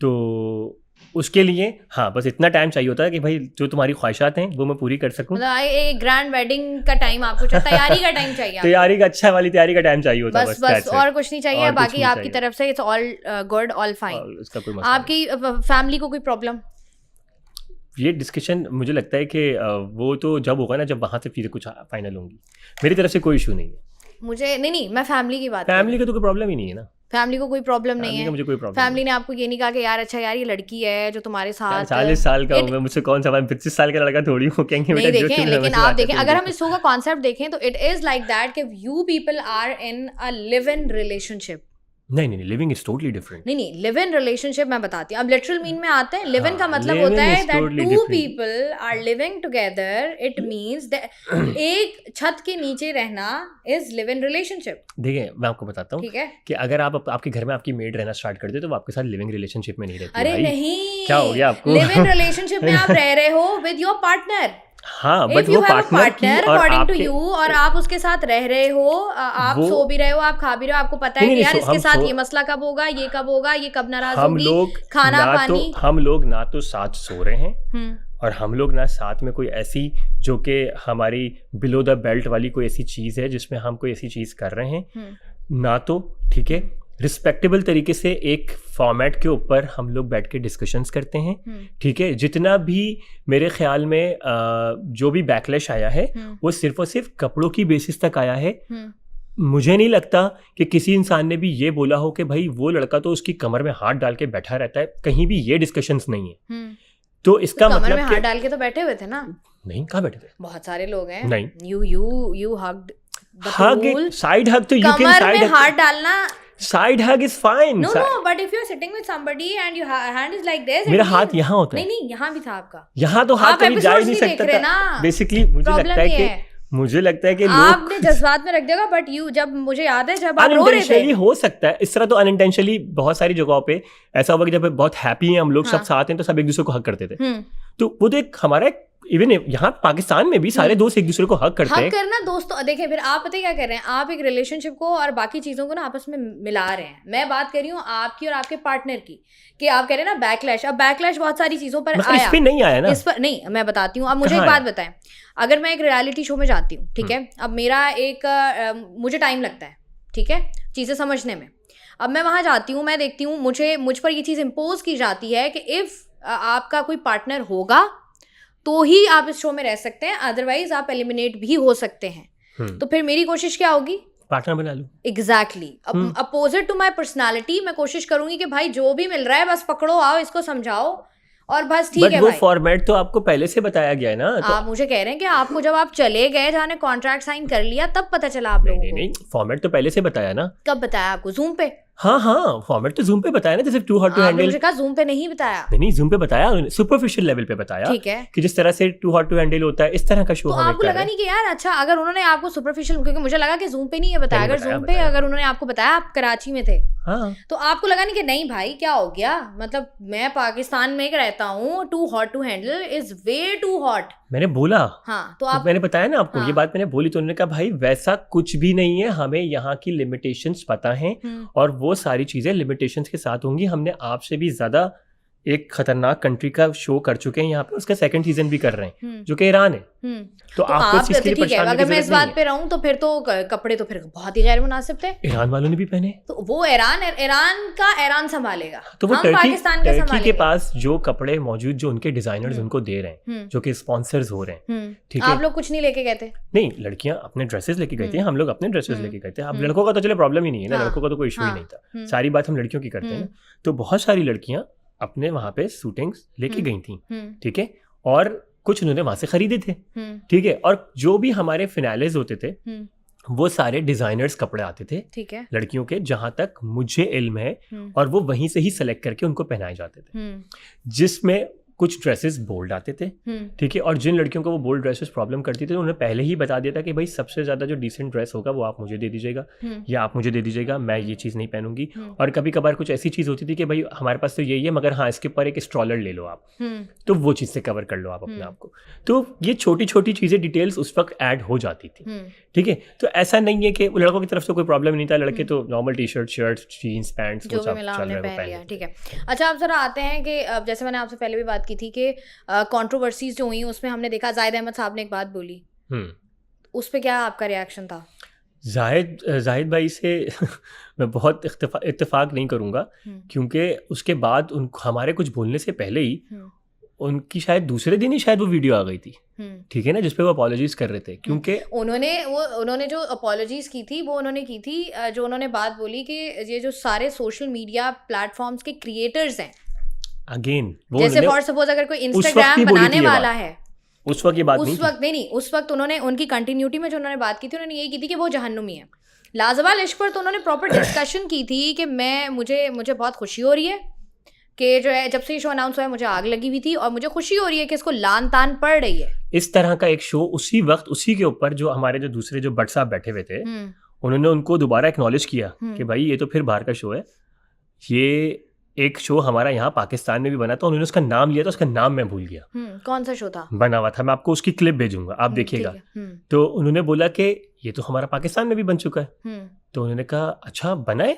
तो उसके लिए हाँ बस इतना टाइम चाहिए होता है कि भाई जो तुम्हारी ख्वाहिशात हैं वो मैं पूरी कर सकूं। मतलब एक ग्रैंड वेडिंग का टाइम आपको चाहिए, तैयारी का टाइम चाहिए, तैयारी का, अच्छा वाली तैयारी का टाइम चाहिए होता है, बस और कुछ नहीं चाहिए। बाकी आपकी तरफ से it's all good, all fine. उसका कोई मसला आपकी फैमिली को कोई प्रॉब्लम? ये डिस्कशन मुझे लगता है कि वो तो जब होगा ना, जब वहाँ से चीज़ें कुछ फाइनल होंगी। मेरी तरफ से कोई इशू नहीं है। मुझे नहीं, मैं फैमिली की बात, फैमिली का तो कोई प्रॉब्लम ही नहीं है ना, फैमिली को कोई प्रॉब्लम नहीं है। मुझे कोई प्रॉब्लम, फैमिली ने आपको ये नहीं कहा कि यार अच्छा यार ये लड़की है जो तुम्हारे साथ 40 साल का हूँ मैं, मुझसे कौन सा 25 साल का लड़का थोड़ी हूँ, कहेंगे नहीं देखें। लेकिन आप देखें, अगर हम इस शो का कॉन्सेप्ट देखें तो इट इज लाइक दैट कि you people are in a live in relationship, नहीं, लिविंग इज टोटली डिफरेंट। नहीं, लिव इन रिलेशनशिप मैं बताती हूँ। अब लिटरल मीन में आते हैं, लिव इन का मतलब living होता है is that totally too different. People are living together, it means एक छत के नीचे रहना इज लिव इन रिलेशनशिप। देखिए मैं आपको बताता हूँ, ठीक है, कि अगर आप आपके घर में आपकी मेड रहना स्टार्ट कर दे तो वो आपके साथ लिविंग रिलेशनशिप में नहीं रहती। अरे भाई। नहीं, क्या हो गया आपको? लिव इन रिलेशनशिप में आप रह रहे हो विद योर पार्टनर। हाँ, बट वो पार्टनर की और अकॉर्डिंग टू आपके यू, और आप उसके साथ रह रहे हो, आप वो- सो भी रहे हो, आप खा भी रहे हो, आपको पता है नहीं, कि नहीं, यार हम इसके साथ सो- ये मसला कब होगा, ये कब होगा, ये कब नाराज हम होगी, लोग खाना ना पानी। तो हम लोग ना तो साथ सो रहे हैं हम्म, और हम लोग ना साथ में कोई ऐसी जो कि हमारी बिलो द बेल्ट वाली कोई ऐसी चीज़ है जिसमें हम कोई ऐसी चीज़ कर रहे हैं, ना तो ठीक है रिस्पेक्टेबल तरीके से एक फॉर्मेट के ऊपर हम लोग बैठ के डिस्कशंस करते हैं। ठीक है, जितना भी मेरे ख्याल में जो भी बैकलैश आया है वो सिर्फ और सिर्फ कपड़ों की बेसिस तक आया है। मुझे नहीं लगता कि किसी इंसान ने भी ये बोला हो कि भाई वो लड़का तो उसकी कमर में हाथ डाल के बैठा रहता है, कहीं भी ये डिस्कशंस नहीं है। तो इसका कमर मतलब में हाथ डाल के तो बैठे हुए थे ना? नहीं, कहाँ बैठे थे? बहुत सारे लोग हैं। नहीं, यू हग्ड हग, साइड हग तो यू कैन कमर साइड में हग, हाथ डालना। Side hug is fine. No, but if you're sitting with somebody and your hand is like this, मेरा it हाथ means- यहाँ होता है। नहीं, यहाँ भी था आपका। यहाँ तो हाथ आप कभी जा ही episodes नहीं नहीं देख रहे सकता ना। था। बेसिकली मुझे लगता है कि लोग आपने जज्बात में रख दिया, बट यू, जब मुझे याद है जब आप रो रहे थे, अनइंटेंशनली हो सकता है इस तरह, तो अनइंटेंशनली बहुत सारी जगहों पे ऐसा हुआ कि जब बहुत हैप्पी हैं हम लोग, सब साथ हैं, तो सब एक दूसरे को हक करते थे। तो वो तो एक हमारा इवन यहाँ पाकिस्तान में भी सारे दोस्त एक दूसरे को हक करते हैं। हक करना दोस्तों, देखिए फिर आप पता है क्या कर रहे हैं, आप एक रिलेशनशिप को और बाकी चीजों को ना आपस में मिला रहे हैं। मैं बात कर रही हूँ आपकी और आपके पार्टनर की, कि आप कह रहे हैं ना बैकलैश। अब बैकलैश बहुत सारी चीजों पर मतलब आया, इस पे नहीं आया ना, इस पर नहीं। मैं बताती हूँ, अब मुझे एक कहाँ बात बताएं, अगर मैं एक रियलिटी शो में जाती हूँ, ठीक है, अब मेरा एक मुझे टाइम लगता है, ठीक है, चीज़ें समझने में। अब मैं वहाँ जाती हूँ, मैं देखती हूँ, मुझ पर ये चीज़ इम्पोज की जाती है कि इफ़ आपका कोई पार्टनर होगा तो ही आप इस शो में रह सकते हैं, अदरवाइज आप एलिमिनेट भी हो सकते हैं। तो फिर मेरी कोशिश क्या होगी? पार्टनर बना लो। Exactly opposite to my personality, मैं कोशिश करूंगी कि भाई जो भी मिल रहा है बस पकड़ो, आओ, इसको समझाओ और बस ठीक है। वो भाई फॉर्मेट तो आपको पहले से बताया गया है ना। तो आप मुझे कह रहे हैं कि आपको जब आप चले गए, जाने कॉन्ट्रैक्ट साइन कर लिया, तब पता चला आप लोगों को? नहीं, फॉर्मेट तो पहले से बताया ना। कब बताया आपको? जूम पे? हाँ, फॉर्मेट तो जूम पे बताया ना, जैसे टू हॉट टू आपने हैंडल। मुझे कहा जूम पे नहीं बताया। नहीं, जूम पे बताया, सुपरफिशियल लेवल पे बताया, ठीक है, कि जिस तरह से टू हॉट टू हैंडल होता है इस तरह का शो तो हमें आपको लगा नहीं कि यार अच्छा, अगर उन्होंने आपको सुपरफिशियल, क्योंकि मुझे लगा कि जूम पे नहीं है बताया, अगर जूम पे अगर उन्होंने आपको बताया, आप कराची में थे, हाँ, तो आपको लगा नहीं कि नहीं भाई क्या हो गया, मतलब मैं पाकिस्तान में रहता हूँ, too hot to handle is way too hot. मैंने बोला, हाँ, तो मैंने बताया ना आपको, हाँ, ये बात मैंने बोली, तो उन्होंने कहा भाई वैसा कुछ भी नहीं है, हमें यहाँ की लिमिटेशंस पता हैं और वो सारी चीजें लिमिटेशंस के साथ होंगी। हमने आपसे भी ज्यादा एक खतरनाक कंट्री का शो कर चुके हैं यहाँ पे, उसका सेकंड सीजन भी कर रहे हैं, जो कि ईरान है। तो आपको इस चीज के लिए ठीक है, परेशान अगर मैं इस बात पे रहूं तो फिर तो कपड़े तो फिर बहुत ही गैर मुनासिब थे। ईरान वालों ने भी पहने, तो वो ईरान संभालेगा, तो वो हम पाकिस्तान का टर्की के पास जो कपड़े मौजूद, जो उनके डिजाइनर्स उनको दे रहे हैं, जो कि स्पॉन्सर्स हो रहे हैं, ठीक है। आप लोग कुछ नहीं लेके गए थे? नहीं, लड़कियां अपने ड्रेसेस लेके गई थी, हम लोग अपने ड्रेसेस लेके गए थे। अब लड़कों का तो चलो प्रॉब्लम ही नहीं है ना, लड़कों का तो कोई इशू ही नहीं था, सारी बात हम लड़कियों की करते हैं ना। तो बहुत सारी लड़कियां अपने वहां पे शूटिंग्स लेके गई थी, ठीक है, और कुछ उन्होंने वहां से खरीदे थे, ठीक है। और जो भी हमारे फिनालेज होते थे वो सारे डिजाइनर्स कपड़े आते थे, ठीक है, लड़कियों के, जहां तक मुझे इल्म है, और वो वहीं से ही सेलेक्ट करके उनको पहनाए जाते थे, जिसमें कुछ ड्रेसेस बोल्ड आते थे, ठीक है। और जिन लड़कियों को वो बोल्ड ड्रेसेस प्रॉब्लम करती थी, उन्होंने पहले ही बता दिया था कि भाई सबसे ज्यादा जो डिसेंट ड्रेस होगा वो आप मुझे दे दीजिएगा, या आप मुझे दे दीजिएगा, मैं ये चीज़ नहीं पहनूंगी। और कभी कभार कुछ ऐसी चीज़ होती थी कि भाई हमारे पास तो यही है, मगर हाँ इसके ऊपर एक स्ट्रॉलर ले लो आप, तो वो चीज़ से कवर कर लो आप अपने आप को। तो ये छोटी छोटी चीज़ें, डिटेल्स उस वक्त ऐड हो जाती थी, ठीक है। तो ऐसा नहीं है कि लड़कों की तरफ से कोई प्रॉब्लम नहीं था, लड़के तो normal T shirt, shirts, jeans, pants जो भी मिला हमने पहन लिया, ठीक है। अच्छा, अब जरा आते हैं कि जैसे मैंने आपसे पहले भी बात की थी कि कंट्रोवर्सीज जो हुई उसमें हमने देखा जाहिद अहमद साहब ने एक बात बोली, उस पे क्या आपका रिएक्शन था? जाहिद भाई से मैं बहुत इत्तेफाक नहीं करूँगा, क्योंकि उसके बाद हमारे कुछ बोलने से पहले ही उनकी शायद दूसरे दिन ही शायद वो वीडियो आ गई थी, ठीक है ना, जिसपे वो अपॉलॉजीज कर रहे थे, क्योंकि उन्होंने जो अपॉलॉजीज की थी वो उन्होंने की थी, जो उन्होंने बात बोली कि ये जो सारे सोशल मीडिया प्लेटफॉर्म्स के क्रिएटर्स हैं, अगेन जैसे फॉर सपोज अगर कोई इंस्टाग्राम बनाने वाला है, उस वक्त ये बात नहीं, उस वक्त उन्होंने उनकी कंटिन्यूटी में जो उन्होंने बात की थी, उन्होंने यही की थी कि वो जहन्नुमी है। लाजवाल इश्क पर तो उन्होंने प्रॉपर डिस्कशन की थी कि मुझे बहुत खुशी हो रही है कि जो है जब से ये शो अनाउंस हुआ है मुझे आग लगी हुई थी और मुझे खुशी हो रही है कि इसको लान तान पड़ रही है। इस तरह का एक शो उसी वक्त उसी के ऊपर जो हमारे जो दूसरे जो भट्ट साहब बैठे हुए थे उन्होंने उनको दोबारा एक्नॉलेज किया कि भाई ये तो फिर बाहर का शो है, ये एक शो हमारा यहाँ पाकिस्तान में भी बना था, उन्होंने उसका नाम लिया था, उसका नाम मैं भूल गया। कौन सा शो था? बना हुआ था, मैं आपको उसकी क्लिप भेजूंगा, आप देखिएगा। तो उन्होंने बोला कि ये तो हमारा पाकिस्तान में भी बन चुका है। तो उन्होंने कहा अच्छा बना है?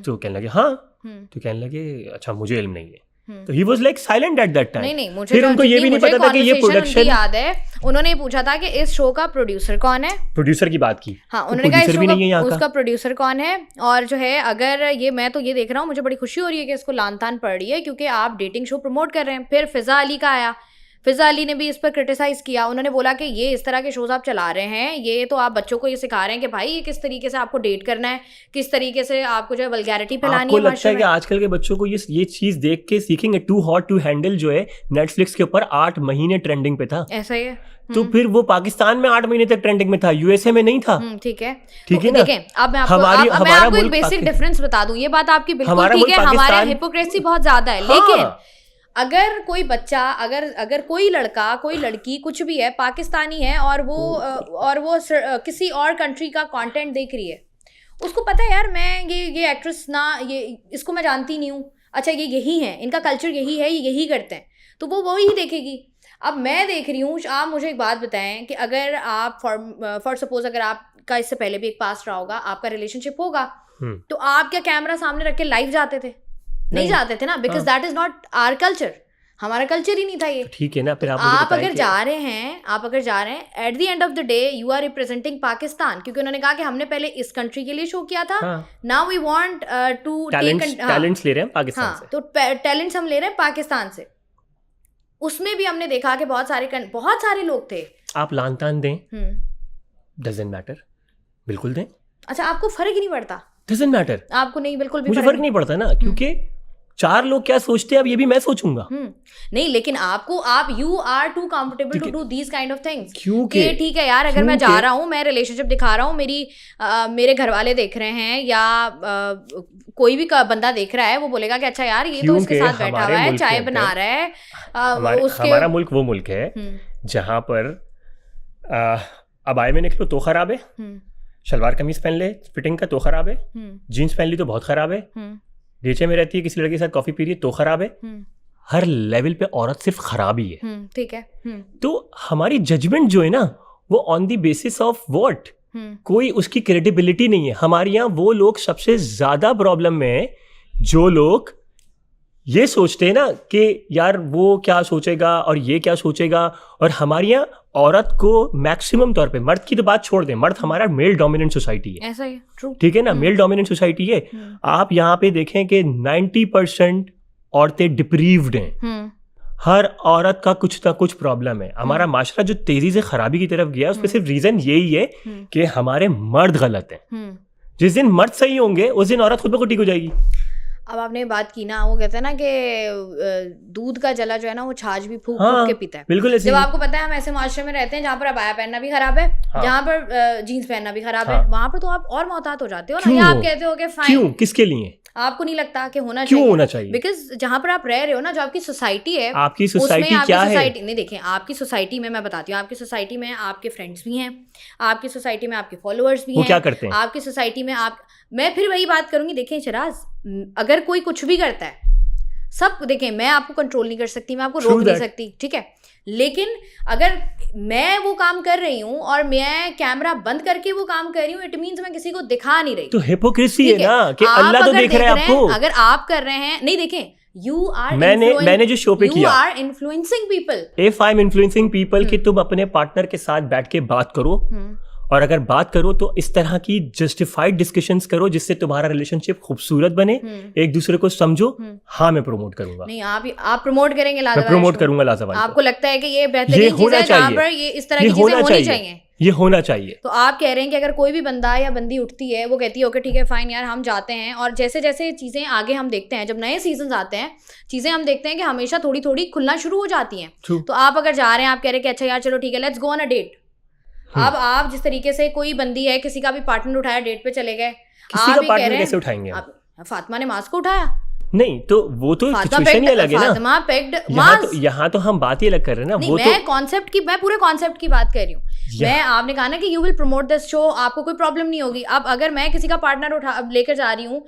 तो कहने लगे हाँ। तो कहने लगे अच्छा मुझे इल्म नहीं है। तो he was like silent at that time। नहीं मुझे फिर उनको ये भी नहीं पता था कि ये प्रोडक्शन याद है। उन्होंने पूछा था कि इस शो का प्रोड्यूसर कौन है, प्रोड्यूसर की बात की। हाँ, उन्होंने कहा इस शो का उसका प्रोड्यूसर कौन है। और जो है अगर ये मैं तो ये देख रहा हूँ, मुझे बड़ी खुशी हो रही है कि इसको लान तान पड़ रही है क्योंकि आप डेटिंग शो प्रमोट कर रहे हैं। फिर फिजा अली का आया, फिजा अली ने भी इस पर क्रिटिसाइज किया। उन्होंने बोला कि ये इस तरह के शोज आप चला रहे हैं, ये तो आप बच्चों को ये सिखा रहे हैं कि भाई ये किस तरीके से आपको डेट करना है, किस तरीके से आपको जो है वल्गैरिटी फैलानी है। आपको लगता है कि आजकल के बच्चों को ये चीज देख के सीखेंगे? टू हॉट टू हैंडल जो है नेटफ्लिक्स के ऊपर 8 महीने ट्रेंडिंग पे था। ऐसा ही है। तो फिर वो पाकिस्तान में 8 महीने तक ट्रेंडिंग में था, यूएसए में नहीं था। ठीक है ना। देखें अब मैं आपको एक बेसिक डिफरेंस बता दूं, ये बात आपकी बिल्कुल ठीक है, हमारा हिपोक्रेसी बहुत ज्यादा है। लेकिन अगर कोई बच्चा अगर कोई लड़का कोई लड़की कुछ भी है पाकिस्तानी है और वो किसी और कंट्री का कंटेंट देख रही है, उसको पता है यार मैं ये एक्ट्रेस ना ये इसको मैं जानती नहीं हूँ, अच्छा ये यही है, इनका कल्चर यही है, ये यही करते हैं, तो वो वही देखेगी। अब मैं देख रही हूँ, आप मुझे एक बात बताएं कि अगर आप फॉर सपोज अगर आपका इससे पहले भी एक पास्ट रहा होगा, आपका रिलेशनशिप होगा, तो आप क्या कैमरा सामने रख के लाइव जाते थे? नहीं जाते थे ना, because that is not our culture, हमारा कल्चर ही नहीं था ये। ठीक है ना। फिर आप अगर जा रहे हैं at the end of the day you are representing Pakistan, क्योंकि उन्होंने कहा कि हमने पहले इस कंट्री के लिए शो किया था, now we want to talents ले रहे हैं पाकिस्तान से। तो टैलेंट्स हम ले रहे हैं पाकिस्तान से। उसमें भी हमने देखा कि बहुत सारे लोग थे। आप लान तान दें, डजंट मैटर, बिल्कुल दें। अच्छा आपको फर्क ही नहीं पड़ता? डजंट मैटर, आपको नहीं, बिल्कुल भी मुझे फर्क नहीं पड़ता ना, क्योंकि 4 लोग क्या सोचते हैं अब ये भी मैं सोचूंगा। नहीं लेकिन आप you are too comfortable to do these kind of things, क्योंकि ठीक है यार, अगर मैं जा रहा हूँ, मैं रिलेशनशिप दिखा रहा हूँ, मेरे घर वाले देख रहे हैं या कोई भी बंदा देख रहा है, वो बोलेगा कि अच्छा यार ये तो इसके साथ बैठा हुआ है, चाय बना रहा है। हमारा मुल्क वो मुल्क है जहाँ पर अबाए में निकलो तो खराब है, शलवार कमीज पहन ले फिटिंग का तो खराब है, जीन्स पहन ली तो बहुत खराब है, नीचे में रहती है किसी लड़के के साथ कॉफी पी रही है तो खराब है। हर लेवल पे औरत सिर्फ खराब ही है। ठीक है। तो हमारी जजमेंट जो है ना वो on the basis of what, कोई उसकी क्रेडिबिलिटी नहीं है। हमारे यहाँ वो लोग सबसे ज्यादा प्रॉब्लम में है जो लोग ये सोचते हैं ना कि यार वो क्या सोचेगा और ये क्या सोचेगा। और हमारे यहाँ औरत को मैक्सिमम तौर पे, मर्द की तो बात छोड़ दें, मर्द हमारा मेल डोमिनेंट सोसाइटी है, ऐसा ही, ट्रू, ठीक है ना, मेल डोमिनेंट सोसाइटी है। आप यहाँ पे देखें कि 90% औरतें डिप्रीव्ड हैं। हर औरत का कुछ ना कुछ प्रॉब्लम है। हमारा माशरा जो तेजी से खराबी की तरफ गया उसमें सिर्फ रीजन यही है कि हमारे मर्द गलत हैं। जिस दिन मर्द सही होंगे उस दिन औरत खुद ब खुद ठीक हो जाएगी। अब आपने बात की ना, वो कहते हैं ना कि दूध का जला जो है ना वो छाछ भी फूक फूक के पीता है। बिल्कुल ऐसे। जब आपको पता है हम ऐसे माशरे में रहते हैं जहाँ पर अबाया पहनना भी खराब है, जहाँ पर जीन्स पहनना भी खराब है, वहां पर तो आप और मोहतात हो जाते हो ना, या आप कहते हो कि फाइन। क्यों, किसके लिए? आपको नहीं लगता कि होना चाहिए? क्यों होना चाहिए? बिकॉज जहाँ पर आप रह रहे हो ना, जो आपकी सोसाइटी है, आपकी सोसाइटी क्या है? नहीं देखें, आपकी सोसाइटी में मैं बताती हूँ, आपकी सोसाइटी में आपके फ्रेंड्स भी हैं, आपकी सोसाइटी में आपके फॉलोअर्स भी हैं, क्या करते हैं आपकी सोसाइटी में मैं फिर वही बात करूंगी। देखें शराज, अगर कोई कुछ भी करता है, सब देखें, मैं आपको कंट्रोल नहीं कर सकती, मैं आपको रोक नहीं सकती, ठीक है, लेकिन अगर मैं वो काम कर रही हूँ और मैं कैमरा बंद करके वो काम कर रही हूँ, इट मीन्स मैं किसी को दिखा नहीं रही। तो हिपोक्रेसी है ना कि अल्लाह तो देख रहा है आपको। अगर आप कर रहे हैं, नहीं देखें, you are मैंने जो शो पे किया, you are influencing people. If I'm influencing people कि तुम अपने पार्टनर के साथ बैठ के बात करो, और अगर बात करो तो इस तरह की जस्टिफाइड डिस्कशंस करो जिससे तुम्हारा रिलेशनशिप खूबसूरत बने, एक दूसरे को समझो। हाँ, मैं प्रमोट करूंगा। नहीं, आप प्रमोट करेंगे लाजवाब, मैं प्रमोट करूंगा लाजवाब। आपको लगता है कि ये बेहतरीन चीज है जहाँ पर ये इस तरह की चीजें होनी चाहिए, ये होना चाहिए। तो आप कह रहे हैं कि अगर कोई भी बंदा या बंदी उठती है, वो कहती है ओके ठीक है फाइन यार हम जाते हैं, और जैसे जैसे चीजें आगे हम देखते हैं, जब नए सीजन आते हैं, चीजें हम देखते हैं कि हमेशा थोड़ी थोड़ी खुलना शुरू हो जाती हैं। तो आप अगर जा रहे हैं, आप कह रहे हैं कि अच्छा यार चलो ठीक है, let's go on a date, अब आप जिस तरीके से कोई बंदी है, किसी का भी पार्टनर उठाया, डेट पे चले गए, किसी का पार्टनर कैसे उठाएंगे? फातिमा ने मास्क को उठाया नहीं, तो वो तो सिचुएशन ही अलग है ना। फातिमा पेग्ड यहाँ तो हम बात ही अलग कर रहे हैं ना। वो मैं पूरे कॉन्सेप्ट की बात कर रही हूँ। मैं आपने कहा ना कि you will promote this show, आपको कोई प्रॉब्लम नहीं होगी। अब अगर मैं किसी का पार्टनर लेकर जा रही हूँ,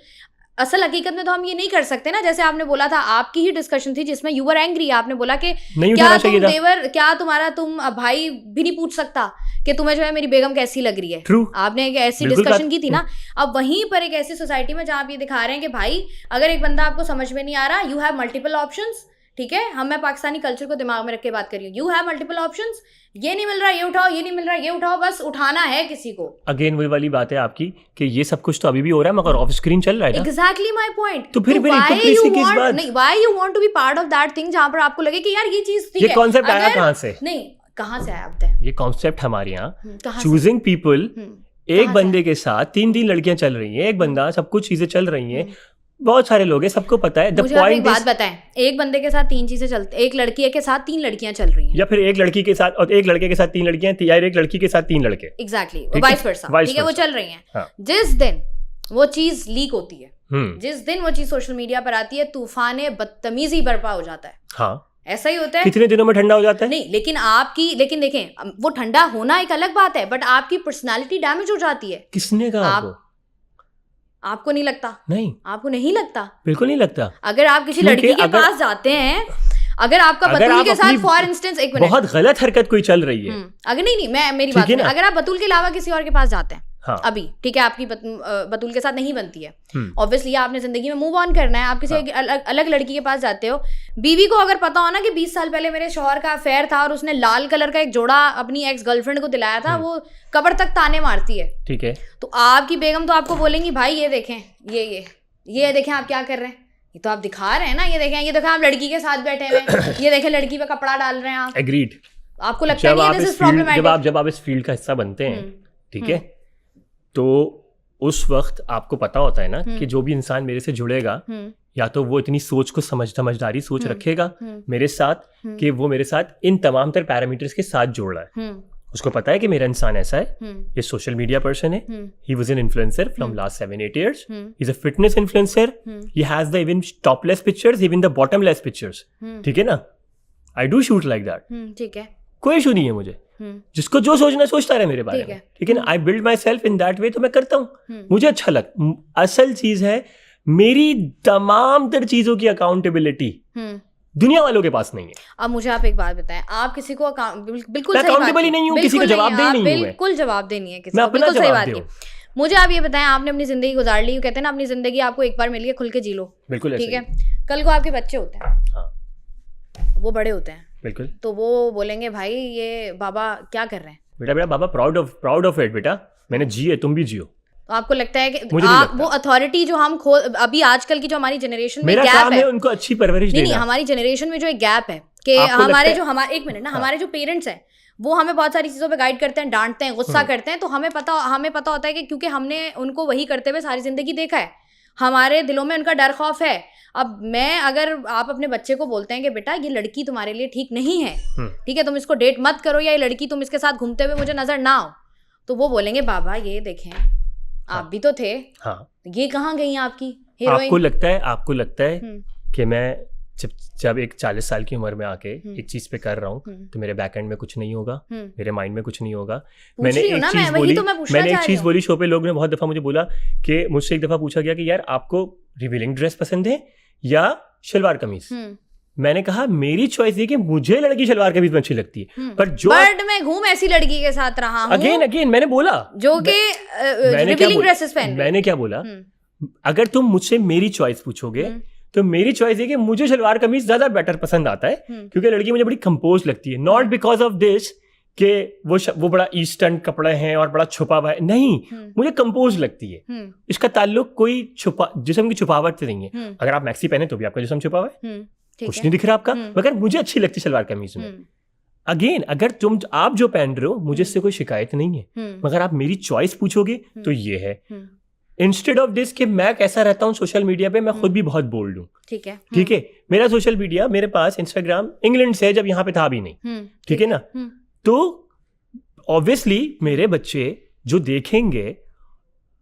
असल हकीकत में तो हम ये नहीं कर सकते ना। जैसे आपने बोला था, आपकी ही डिस्कशन थी जिसमें यू वर एंग्री। आपने बोला कि क्या तुम भाई भी नहीं पूछ सकता कि तुम्हें जो है मेरी बेगम कैसी लग रही है। आपने एक ऐसी डिस्कशन की थी ना। अब वहीं पर एक ऐसी सोसाइटी में जहाँ आप ये दिखा रहे हैं कि भाई अगर एक बंदा आपको समझ में नहीं आ रहा, यू हैव मल्टीपल ऑप्शंस। ठीक है, मैं पाकिस्तानी कल्चर को दिमाग में रख के बात कर रही हूँ। यू हैव मल्टीपल ऑप्शंस, ये नहीं मिल रहा ये उठाओ, ये नहीं मिल रहा ये उठाओ, बस उठाना है किसी को। अगेन वही वाली बात है आपकी कि ये सब कुछ तो अभी भी हो रहा है मगर ऑफ स्क्रीन चल रहा है। Exactly my point. तो फिर why you want to be part of that thing जहां पर आपको लगे कि यार ये चीज ठीक है। ये कॉन्सेप्ट आया कहां से? नहीं, कहां से आया अब? ये कॉन्सेप्ट हमारे यहाँ चूजिंग पीपल, एक बंदे के साथ 3 लड़कियां चल रही हैं, एक बंदा, सब कुछ चीजें चल रही हैं, बहुत सारे लोग हैं, सबको पता है। मुझे आप एक बात बताएं, एक बंदे के साथ 3 चीजें चलती, एक लड़की के साथ 3 लड़कियां चल रही हैं, या फिर एक लड़की के साथ और एक लड़के के साथ 3 लड़कियां, या एक लड़की के साथ 3 लड़के। Exactly, vice versa. ठीक है, वो चल रही हैं। जिस दिन वो चीज लीक होती है, जिस दिन वो चीज सोशल मीडिया पर आती है, तूफान बदतमीजी बर्पा हो जाता है। हाँ, ऐसा ही होता है। कितने दिनों में ठंडा हो जाता है? नहीं, लेकिन देखें, वो ठंडा होना एक अलग बात है, बट आपकी पर्सनालिटी डैमेज हो जाती है। किसने कहा? आपको नहीं लगता? नहीं, आपको नहीं लगता? बिल्कुल नहीं लगता। अगर आप किसी लड़की के पास जाते हैं, अगर आपका बतूल के साथ फॉर इंस्टेंस, एक मिनट, बहुत गलत हरकत कोई चल रही है, अगर नहीं, मैं मेरी बात, अगर आप बतूल के अलावा किसी और के पास जाते हैं, हाँ, अभी ठीक है, आपकी बतूल के साथ नहीं बनती है, ऑब्वियसली आपने जिंदगी में मूव ऑन करना है, आप किसी अलग लड़की के पास जाते हो। बीवी को अगर पता हो ना कि 20 साल पहले मेरे शौहर का अफेयर था और उसने लाल कलर का एक जोड़ा अपनी एक्स गर्लफ्रेंड को दिलाया था, वो कब्र तक ताने मारती है। ठीक है, तो आपकी बेगम तो आपको बोलेंगी, भाई ये देखें, ये देखें आप क्या कर रहे हैं, ये तो आप दिखा रहे हैं ना, ये देखें आप लड़की के साथ बैठे हुए हैं, ये देखें लड़की पे कपड़ा डाल रहे हैं आप। एग्रीड। आपको लगता है नहीं दिस इज प्रॉब्लमेटिक? जब आप इस फील्ड का हिस्सा बनते हैं, ठीक है, तो उस वक्त आपको पता होता है ना कि जो भी इंसान मेरे से जुड़ेगा, या तो वो इतनी सोच को समझदारी सोच रखेगा मेरे साथ कि वो मेरे साथ इन तमाम तर पैरामीटर्स के साथ जुड़ रहा है। उसको पता है कि मेरा इंसान ऐसा है, ये सोशल मीडिया पर्सन है, he was an influencer from last 7-8 years, he is a fitness influencer, he has the even topless pictures, even the bottomless pictures. ठीक है ना, I do shoot like that. ठीक है, कोई इशू नहीं है मुझे, जिसको जो सोचना सोचता रहे मेरे बारे में। ठीक है ना, I build my self in that way, तो मैं करता हूँ, मुझे अच्छा लग। असल चीज है मेरी तमाम तर चीजों की अकाउंटेबिलिटी दुनिया वालों के पास नहीं है। अब मुझे आप एक बात बताएं, आप किसी को बिल्कुल अकाउंटेबल ही नहीं हूँ, किसी को जवाब दे नहीं हूँ, बिल्कुल जवाब देनी है किसी को, बिल्कुल सही बात की। मुझे आप ये बताएं, आपने अपनी जिंदगी गुजार ली, कहते हैं ना अपनी जिंदगी आपको एक बार मिली है, खुल के जी लो। बिल्कुल ठीक है, कल को आपके बच्चे होते हैं, वो बड़े होते हैं, बिल्कुल, तो वो बोलेंगे भाई ये बाबा क्या कर रहे हैं। बेटा बाबा प्राउड ऑफ इट, बेटा मैंने जी है, तुम भी जियो। तो आपको लगता है कि वो अथॉरिटी जो हम अभी आजकल की जो हमारी जनरेशन में गैप है, उनको अच्छी परवरिश देना। नहीं, हमारी जनरेशन में जो एक गैप है कि हमारे जो एक मिनट ना, हमारे जो पेरेंट्स हैं वो हमें बहुत सारी चीजों पे गाइड करते हैं, डांटते हैं, गुस्सा करते हैं, तो हमें पता होता है कि क्योंकि हमने उनको वही करते हुए सारी जिंदगी देखा है, हमारे दिलों में उनका डर खौफ है। अब अगर आप अपने बच्चे को बोलते हैं कि बेटा ये लड़की तुम्हारे लिए ठीक नहीं है, ठीक है, तुम इसको डेट मत करो, या ये लड़की तुम इसके साथ घूमते हुए मुझे नजर ना आओ, तो वो बोलेंगे बाबा ये देखें आप भी तो थे, हाँ, ये कहाँ गई आपकी हीरोइन। आपको लगता है कि मैं जब एक 40 साल की उम्र में आके एक चीज पे कर रहा हूँ तो मेरे बैक एंड में कुछ नहीं होगा, मेरे माइंड में कुछ नहीं होगा। मैंने एक चीज बोली शो पे, लोग ने बहुत दफा मुझे बोला कि मुझसे एक दफा पूछा गया कि यार आपको रिवीलिंग ड्रेस पसंद है या शलवार कमीज। मैंने कहा मेरी चॉइस ये कि मुझे लड़की शलवार कमीज में अच्छी लगती है, पर जो मैं घूम ऐसी लड़की के साथ रहा हूं, अगेन मैंने बोला जो कि रिवीलिंग ड्रेसेस पहन, मैंने क्या बोला, अगर तुम मुझसे मेरी चॉइस पूछोगे तो मेरी चॉइस है कि मुझे शलवार कमीज ज्यादा बेटर पसंद आता है, क्योंकि लड़की मुझे बड़ी कंपोज लगती है, नॉट बिकॉज ऑफ दिस कि वो बड़ा ईस्टर्न कपड़े हैं और बड़ा छुपा हुआ है, नहीं, मुझे कंपोज लगती है। इसका ताल्लुक कोई जिस्म की छुपावट से नहीं है। अगर आप मैक्सी पहने तो भी आपका जिस्म छुपा हुआ है, कुछ नहीं दिख रहा आपका, मगर मुझे अच्छी लगती सलवार कमीज में। अगेन अगर आप जो पहन रहे हो मुझे इससे कोई शिकायत नहीं है, मगर आप मेरी चॉइस पूछोगे तो ये है। इंस्टेड ऑफ दिस कि मैं कैसा रहता हूँ सोशल मीडिया पे, मैं खुद भी बहुत बोल्ड हूँ। ठीक है, मेरा सोशल मीडिया, मेरे पास इंस्टाग्राम इंग्लैंड से जब यहाँ पे था भी नहीं, ठीक है ना, तो ऑब्वियसली मेरे बच्चे जो देखेंगे,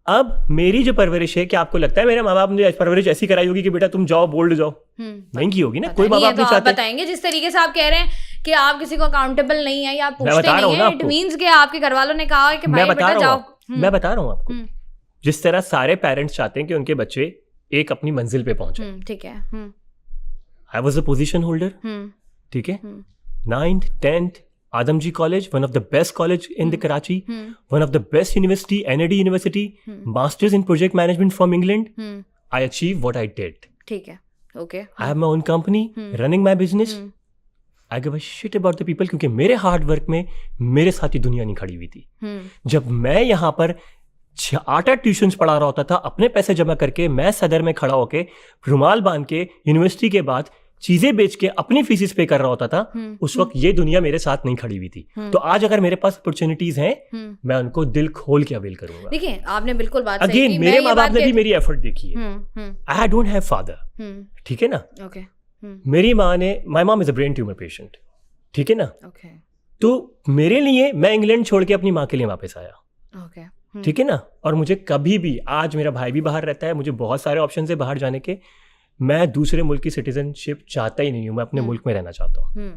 अब मेरी जो परवरिश है, क्या आपको लगता है मेरे माँ बाप ने परवरिश ऐसी कराई होगी कि बेटा तुम जाओ बोल्ड जाओ? नहीं की होगी ना, कोई माँ बाप नहीं चाहते। बताएंगे जिस तरीके से आप कह रहे हैं कि आप किसी को अकाउंटेबल नहीं है या आप पूछते नहीं है, इट मींस कि आपके घर वालों ने कहा है कि भाई बेटा जाओ। मैं बता रहा हूँ आपको, जिस तरह सारे पेरेंट्स चाहते हैं कि उनके बच्चे एक अपनी मंजिल पे पहुंचे, ठीक है। I was a position holder, ठीक है। 9th 10th Adamji College, one of the best college in the Karachi, one of the best university, NAD University, masters in project management from England. I achieved what I did. ठीक है, okay. I have my own company, running my business. I give a shit about the people, क्योंकि मेरे hard work में मेरे साथ ही दुनिया नहीं खड़ी हुई थी। जब मैं यहाँ पर 8 ट्यूशन्स पढ़ा रहा होता था, अपने पैसे जमा करके मैं सदर में खड़ा होके रुमाल बांध के यूनिवर्सिटी के बाद चीजें बेच के अपनी फीसिस पे कर रहा होता था, उस वक्त ये दुनिया मेरे साथ नहीं खड़ी हुई थी। तो आज अगर मेरे पास अपॉर्चुनिटीज हैं, मैं उनको दिल खोल के अवेल करूंगा। देखिए आपने बिल्कुल बात सही की। अगेन मेरे माँ बाप ने भी मेरी एफर्ट देखी है। आई डोंट हैव फादर, ठीक है ना। मेरी माँ ने, my mom is a brain tumour patient, ठीक है ना। तो मेरे लिए मैं इंग्लैंड छोड़ के अपनी माँ के लिए वापस आया, ठीक है ना। और मुझे कभी भी, आज मेरा भाई भी बाहर रहता है, मुझे बहुत सारे ऑप्शन है बाहर जाने के, मैं दूसरे मुल्क की सिटीजनशिप चाहता ही नहीं हूँ, मैं अपने मुल्क में रहना चाहता हूँ,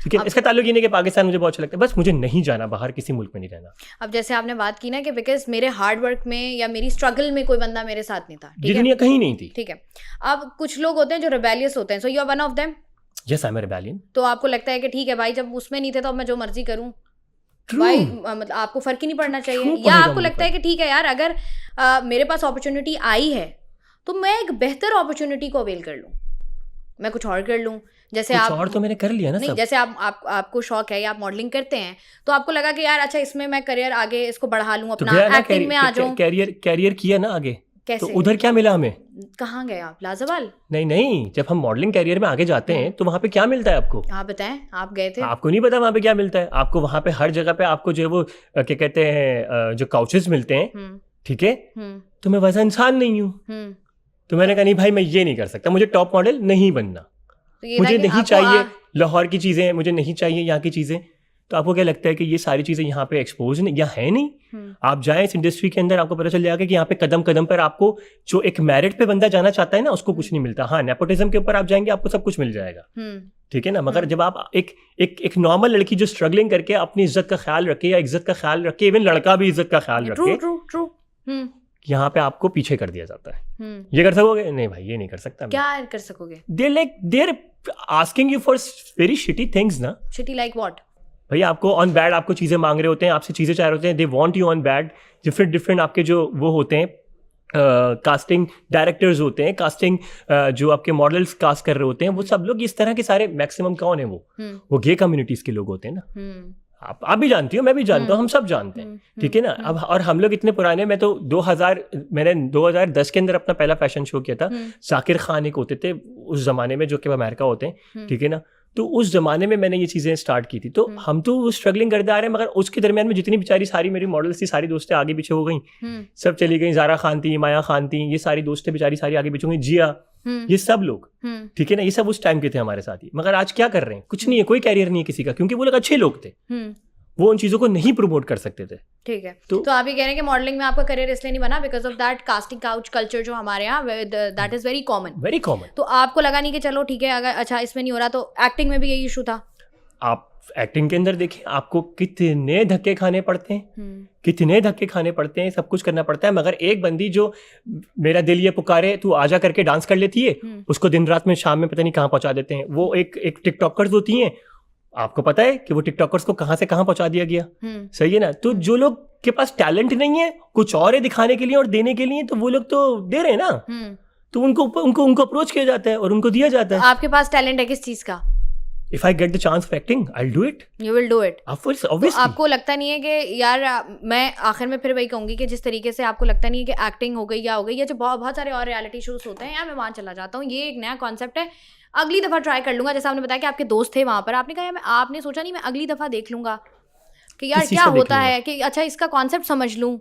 ठीक है। इसका ताल्लुक ये नहीं कि पाकिस्तान मुझे बहुत अच्छा लगता है, बस मुझे नहीं जाना बाहर, किसी मुल्क में नहीं रहना। अब जैसे आपने बात की ना कि बिकॉज मेरे हार्ड वर्क में या मेरी स्ट्रगल में कोई बंदा मेरे साथ नहीं था, ये दुनिया कहीं नहीं थी, ठीक है। अब कुछ लोग होते हैं जो रिबेलियस होते हैं, so you are one of them. Yes, I am a rebellion. तो आपको लगता है कि ठीक है भाई, जब उसमें नहीं थे तो अब मैं जो मर्जी करूँ, भाई मतलब आपको फर्क ही नहीं पड़ना चाहिए, या आपको लगता है कि ठीक है यार, अगर मेरे पास अपॉर्चुनिटी आई है तो मैं एक बेहतर अपॉर्चुनिटी को अवेल कर लूँ, मैं कुछ और कर लूँ। जैसे कुछ आप और तो मैंने कर लिया ना, नहीं सब। जैसे आपको शौक है या आप मॉडलिंग करते हैं, तो आपको लगा कि यार अच्छा इसमें मैं करियर आगे इसको बढ़ा लूँ, अपना एक्टिंग में आ जाऊँ। कैरियर किया ना आगे, कैसे? तो उधर क्या मिला हमें? कहाँ गए आप? लाजवाल? नहीं, जब हम मॉडलिंग कैरियर में आगे जाते हैं तो वहाँ पे क्या मिलता है आपको? आप बताएं, आप गए थे? आपको नहीं पता वहाँ पे क्या मिलता है आपको? वहाँ पे हर जगह पे आपको जो है वो क्या कहते हैं, जो काउचेस मिलते हैं, ठीक है। तो मैं वैसा इंसान नहीं हूँ, तो मैंने कहा नहीं भाई, मैं ये नहीं कर सकता, मुझे टॉप मॉडल नहीं बनना, मुझे नहीं चाहिए लाहौर की चीजें, मुझे नहीं चाहिए यहाँ की चीजें। तो आपको क्या लगता है कि ये सारी चीजें यहाँ पे एक्सपोज या है नहीं? आप जाएं इस इंडस्ट्री के अंदर, आपको पता चल जाएगा कि यहाँ पे कदम कदम पर आपको जो एक मेरिट पे बंदा जाना चाहता है ना, उसको कुछ नहीं मिलता। हाँ, नेपोटिज्म के ऊपर आप जाएंगे, आपको सब कुछ मिल जाएगा, ठीक है ना। मगर जब आप एक नॉर्मल लड़की जो स्ट्रगलिंग करके अपनी इज्जत का ख्याल रखे, या इज्जत का ख्याल रखे, इवन लड़का भी इज्जत का ख्याल रखे, यहाँ पे आपको पीछे कर दिया जाता है। ये कर सकोगे? नहीं भाई, ये नहीं कर सकता। क्या कर सकोगे? They're asking you for very shitty things ना। Shitty like what? भाई आपको ऑन बैड आपको चीजें मांग रहे होते हैं, आपसे चीजें चाह रहे होते हैं, they want you on bad. Different आपके जो वो होते हैं, कास्टिंग डायरेक्टर्स होते हैं, कास्टिंग जो आपके मॉडल्स कास्ट कर रहे होते हैं, वो सब लोग इस तरह के सारे मैक्सिमम कौन है वो गे कम्युनिटीज के लोग होते हैं ना। आप भी जानती हो, मैं भी जानता हूँ, हम सब जानते हैं, ठीक है ना। अब और हम लोग इतने पुराने, मैं तो मैंने 2010 के अंदर अपना पहला फैशन शो किया था। जाकिर खान एक होते थे उस जमाने में, जो कि अमेरिका होते हैं, ठीक है ना। तो उस जमाने में मैंने ये चीजें स्टार्ट की थी। तो हम तो स्ट्रगलिंग करते आ रहे हैं, मगर उसके दरमियान में जितनी बेचारी सारी मेरी मॉडल्स थी, सारी दोस्तें आगे पीछे हो गई, सब चली गई। जारा खान थी, माया खान थी, ये सारी दोस्तें बेचारी सारी आगे पीछे हो गई, जिया, ये सब लोग, ठीक है ना। ये सब उस टाइम के थे हमारे साथ ही। मगर आज क्या कर रहे हैं? कुछ नहीं है, कोई कैरियर नहीं है किसी का, क्योंकि वो लोग अच्छे लोग थे, वो उन चीजों को नहीं प्रमोट कर सकते थे, ठीक है। तो आप ये कह रहे हैं कि मॉडलिंग में आपका करियर इसलिए नहीं बना because of that casting couch culture जो हमारे यहाँ, दैट इज वेरी कॉमन। तो आपको लगा नहीं कि चलो ठीक है, अगर अच्छा इसमें नहीं हो रहा, तो एक्टिंग में भी यही इशू था। आप एक्टिंग के अंदर देखिए, आपको कितने धक्के खाने पड़ते हैं, सब कुछ करना पड़ता है। मगर एक बंदी जो मेरा दिल ये पुकारे तू आजा करके डांस कर लेती है, उसको दिन रात में शाम में पता नहीं कहाँ पहुंचा देते हैं। वो एक टिकटॉकर्स होती हैं, आपको पता है कि वो टिकटॉकर्स को कहां से कहां पहुंचा दिया गया, सही है ना। तो जो लोग के पास टैलेंट नहीं है, कुछ और है दिखाने के लिए और देने के लिए, तो वो लोग तो दे रहे हैं ना, तो उनको अप्रोच किया जाता है और उनको दिया जाता है। आपके पास टैलेंट है किस चीज का? If I get the chance of acting, I'll do it. You will do it. Obviously. तो आपको लगता नहीं है कि यार, मैं आखिर में फिर वही कहूंगी कि जिस तरीके से आपको लगता नहीं है कि एक्टिंग हो गई या जो बहुत सारे और रियलिटी शोज होते हैं, यार मैं वहां चला जाता हूँ, ये एक नया कॉन्सेप्ट है, अगली दफा ट्राई कर लूंगा। जैसे आपने बताया कि आपके दोस्त थे वहां पर, आपने कहा आपने सोचा नहीं मैं अगली दफा देख लूंगा कि यार क्या होता है, कि अच्छा इसका कॉन्सेप्ट समझ लूं।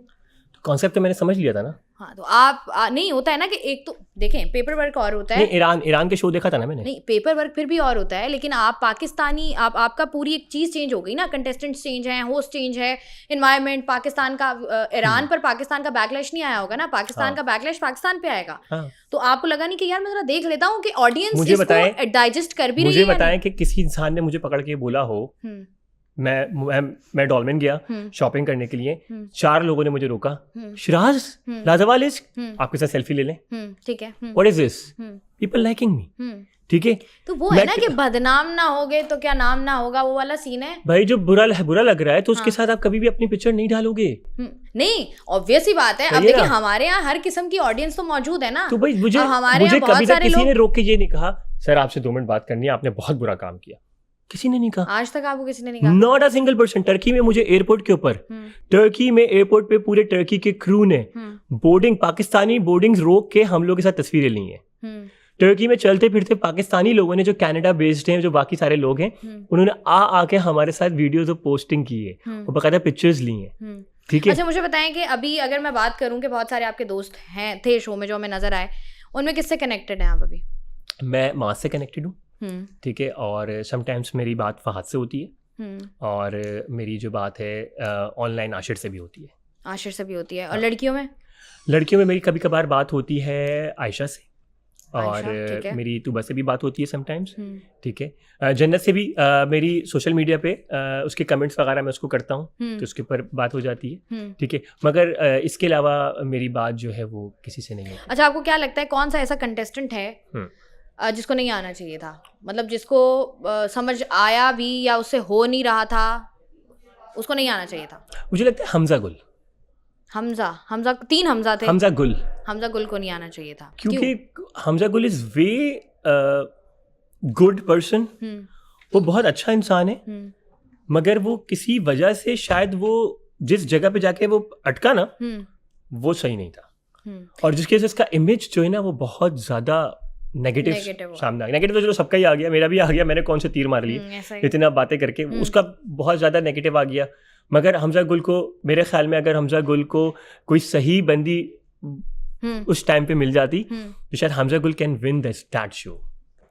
कॉन्सेप्ट तो मैंने समझ लिया था ना। हाँ, तो आप नहीं होता है ना कि एक तो देखें पेपर वर्क और होता है। नहीं, ईरान के शो देखा था ना मैंने। नहीं, पेपर वर्क फिर भी और होता है, लेकिन आप पाकिस्तानी आपका पूरी एक चीज़ चेंज हो गई ना, कंटेस्टेंट्स चेंज हैं, होस्ट चेंज है, एनवायरनमेंट पाकिस्तान का, ईरान पर पाकिस्तान का बैकलैश नहीं आया होगा ना, पाकिस्तान का बैकलैश पाकिस्तान पे आएगा। तो आपको लगा नहीं कि यार मैं जरा देख लेता हूँ कि ऑडियंस इसको डाइजेस्ट कर भी रही है? मुझे बताएं कि किसी इंसान ने मुझे पकड़ के बोला हो, मैं डॉलमेन गया शॉपिंग करने के लिए, 4 लोगों ने मुझे रोका, शिराज लाजवाब इश्क आपके साथ सेल्फी ले लें, ठीक है, what is this, people liking मी, ठीक है। तो वो है ना कि बदनाम ना होगे तो क्या नाम ना होगा, वो वाला सीन है भाई। जो बुरा लग रहा है तो उसके साथ आप कभी भी अपनी पिक्चर नहीं डालोगे। नहीं, ऑब्वियस ही बात है। अब देखिए हमारे यहाँ हर किस्म की ऑडियंस तो मौजूद है ना, तो भाई मुझे कभी तक किसी ने रोक के ये नहीं कहा सर आपसे 2 मिनट बात करनी है, आपने बहुत बुरा काम किया, किसी ने नहीं कहा। आज तक आपको किसी ने नहीं कहा? Not a single person. Turkey में मुझे एयरपोर्ट के ऊपर, टर्की में एयरपोर्ट पे पूरे टर्की के क्रू ने पाकिस्तानी बोर्डिंग्स रोक के हम लोग के साथ तस्वीरें ली हैं। टर्की में चलते फिरते पाकिस्तानी लोगों ने, जो कनाडा बेस्ड हैं, जो बाकी सारे लोग हैं, उन्होंने आके हमारे साथ वीडियोस और पोस्टिंग की है और बाकायदा पिक्चर्स ली हैं, ठीक है। अच्छा, मुझे बताएं कि अभी अगर मैं बात करूं कि बहुत सारे आपके दोस्त हैं, थे शो में जो हमें नजर आए, उनमें किससे कनेक्टेड हैं आप अभी? मैं माँ से कनेक्टेड हूँ, ठीक है, और समटाइम्स मेरी बात फहद से होती है, और मेरी जो बात है ऑनलाइन आशिर से भी होती है। आशिर से भी होती है। और लड़कियों में मेरी कभी कभार बात होती है आयशा से, और मेरी तुबा से भी बात होती है समटाइम्स, ठीक है। जन्नत से भी मेरी सोशल मीडिया पे उसके कमेंट्स वगैरह मैं उसको करता हूँ, तो उसके ऊपर बात हो जाती है, ठीक है। मगर इसके अलावा मेरी बात जो है वो किसी से नहीं है। अच्छा, आपको क्या लगता है कौन सा ऐसा कंटेस्टेंट है जिसको नहीं आना चाहिए था, मतलब जिसको समझ आया भी या उससे हो नहीं रहा था, उसको नहीं आना चाहिए था? मुझे लगता है हमजा गुल। हमजा 3 हमजा थे। हमजा गुल को नहीं आना चाहिए था क्योंकि हमजा गुल इज वे गुड पर्सन, वो बहुत अच्छा इंसान है, मगर वो किसी वजह से शायद वो जिस जगह पे जाके वो अटका ना, वो सही नहीं था, और जिसकी वजह से उसका इमेज जो है ना वो बहुत ज्यादा नेगेटिव सामने आ गया। नेगेटिव तो चलो सबका ही आ गया, मेरा भी आ गया, मैंने कौन से तीर मार लिए इतना बातें करके, उसका बहुत ज्यादा नेगेटिव आ गया। मगर हमजा गुल को, मेरे ख्याल में अगर हमजा गुल को कोई सही बंदी उस टाइम पे मिल जाती तो शायद हमजा गुल कैन विन दैट शो।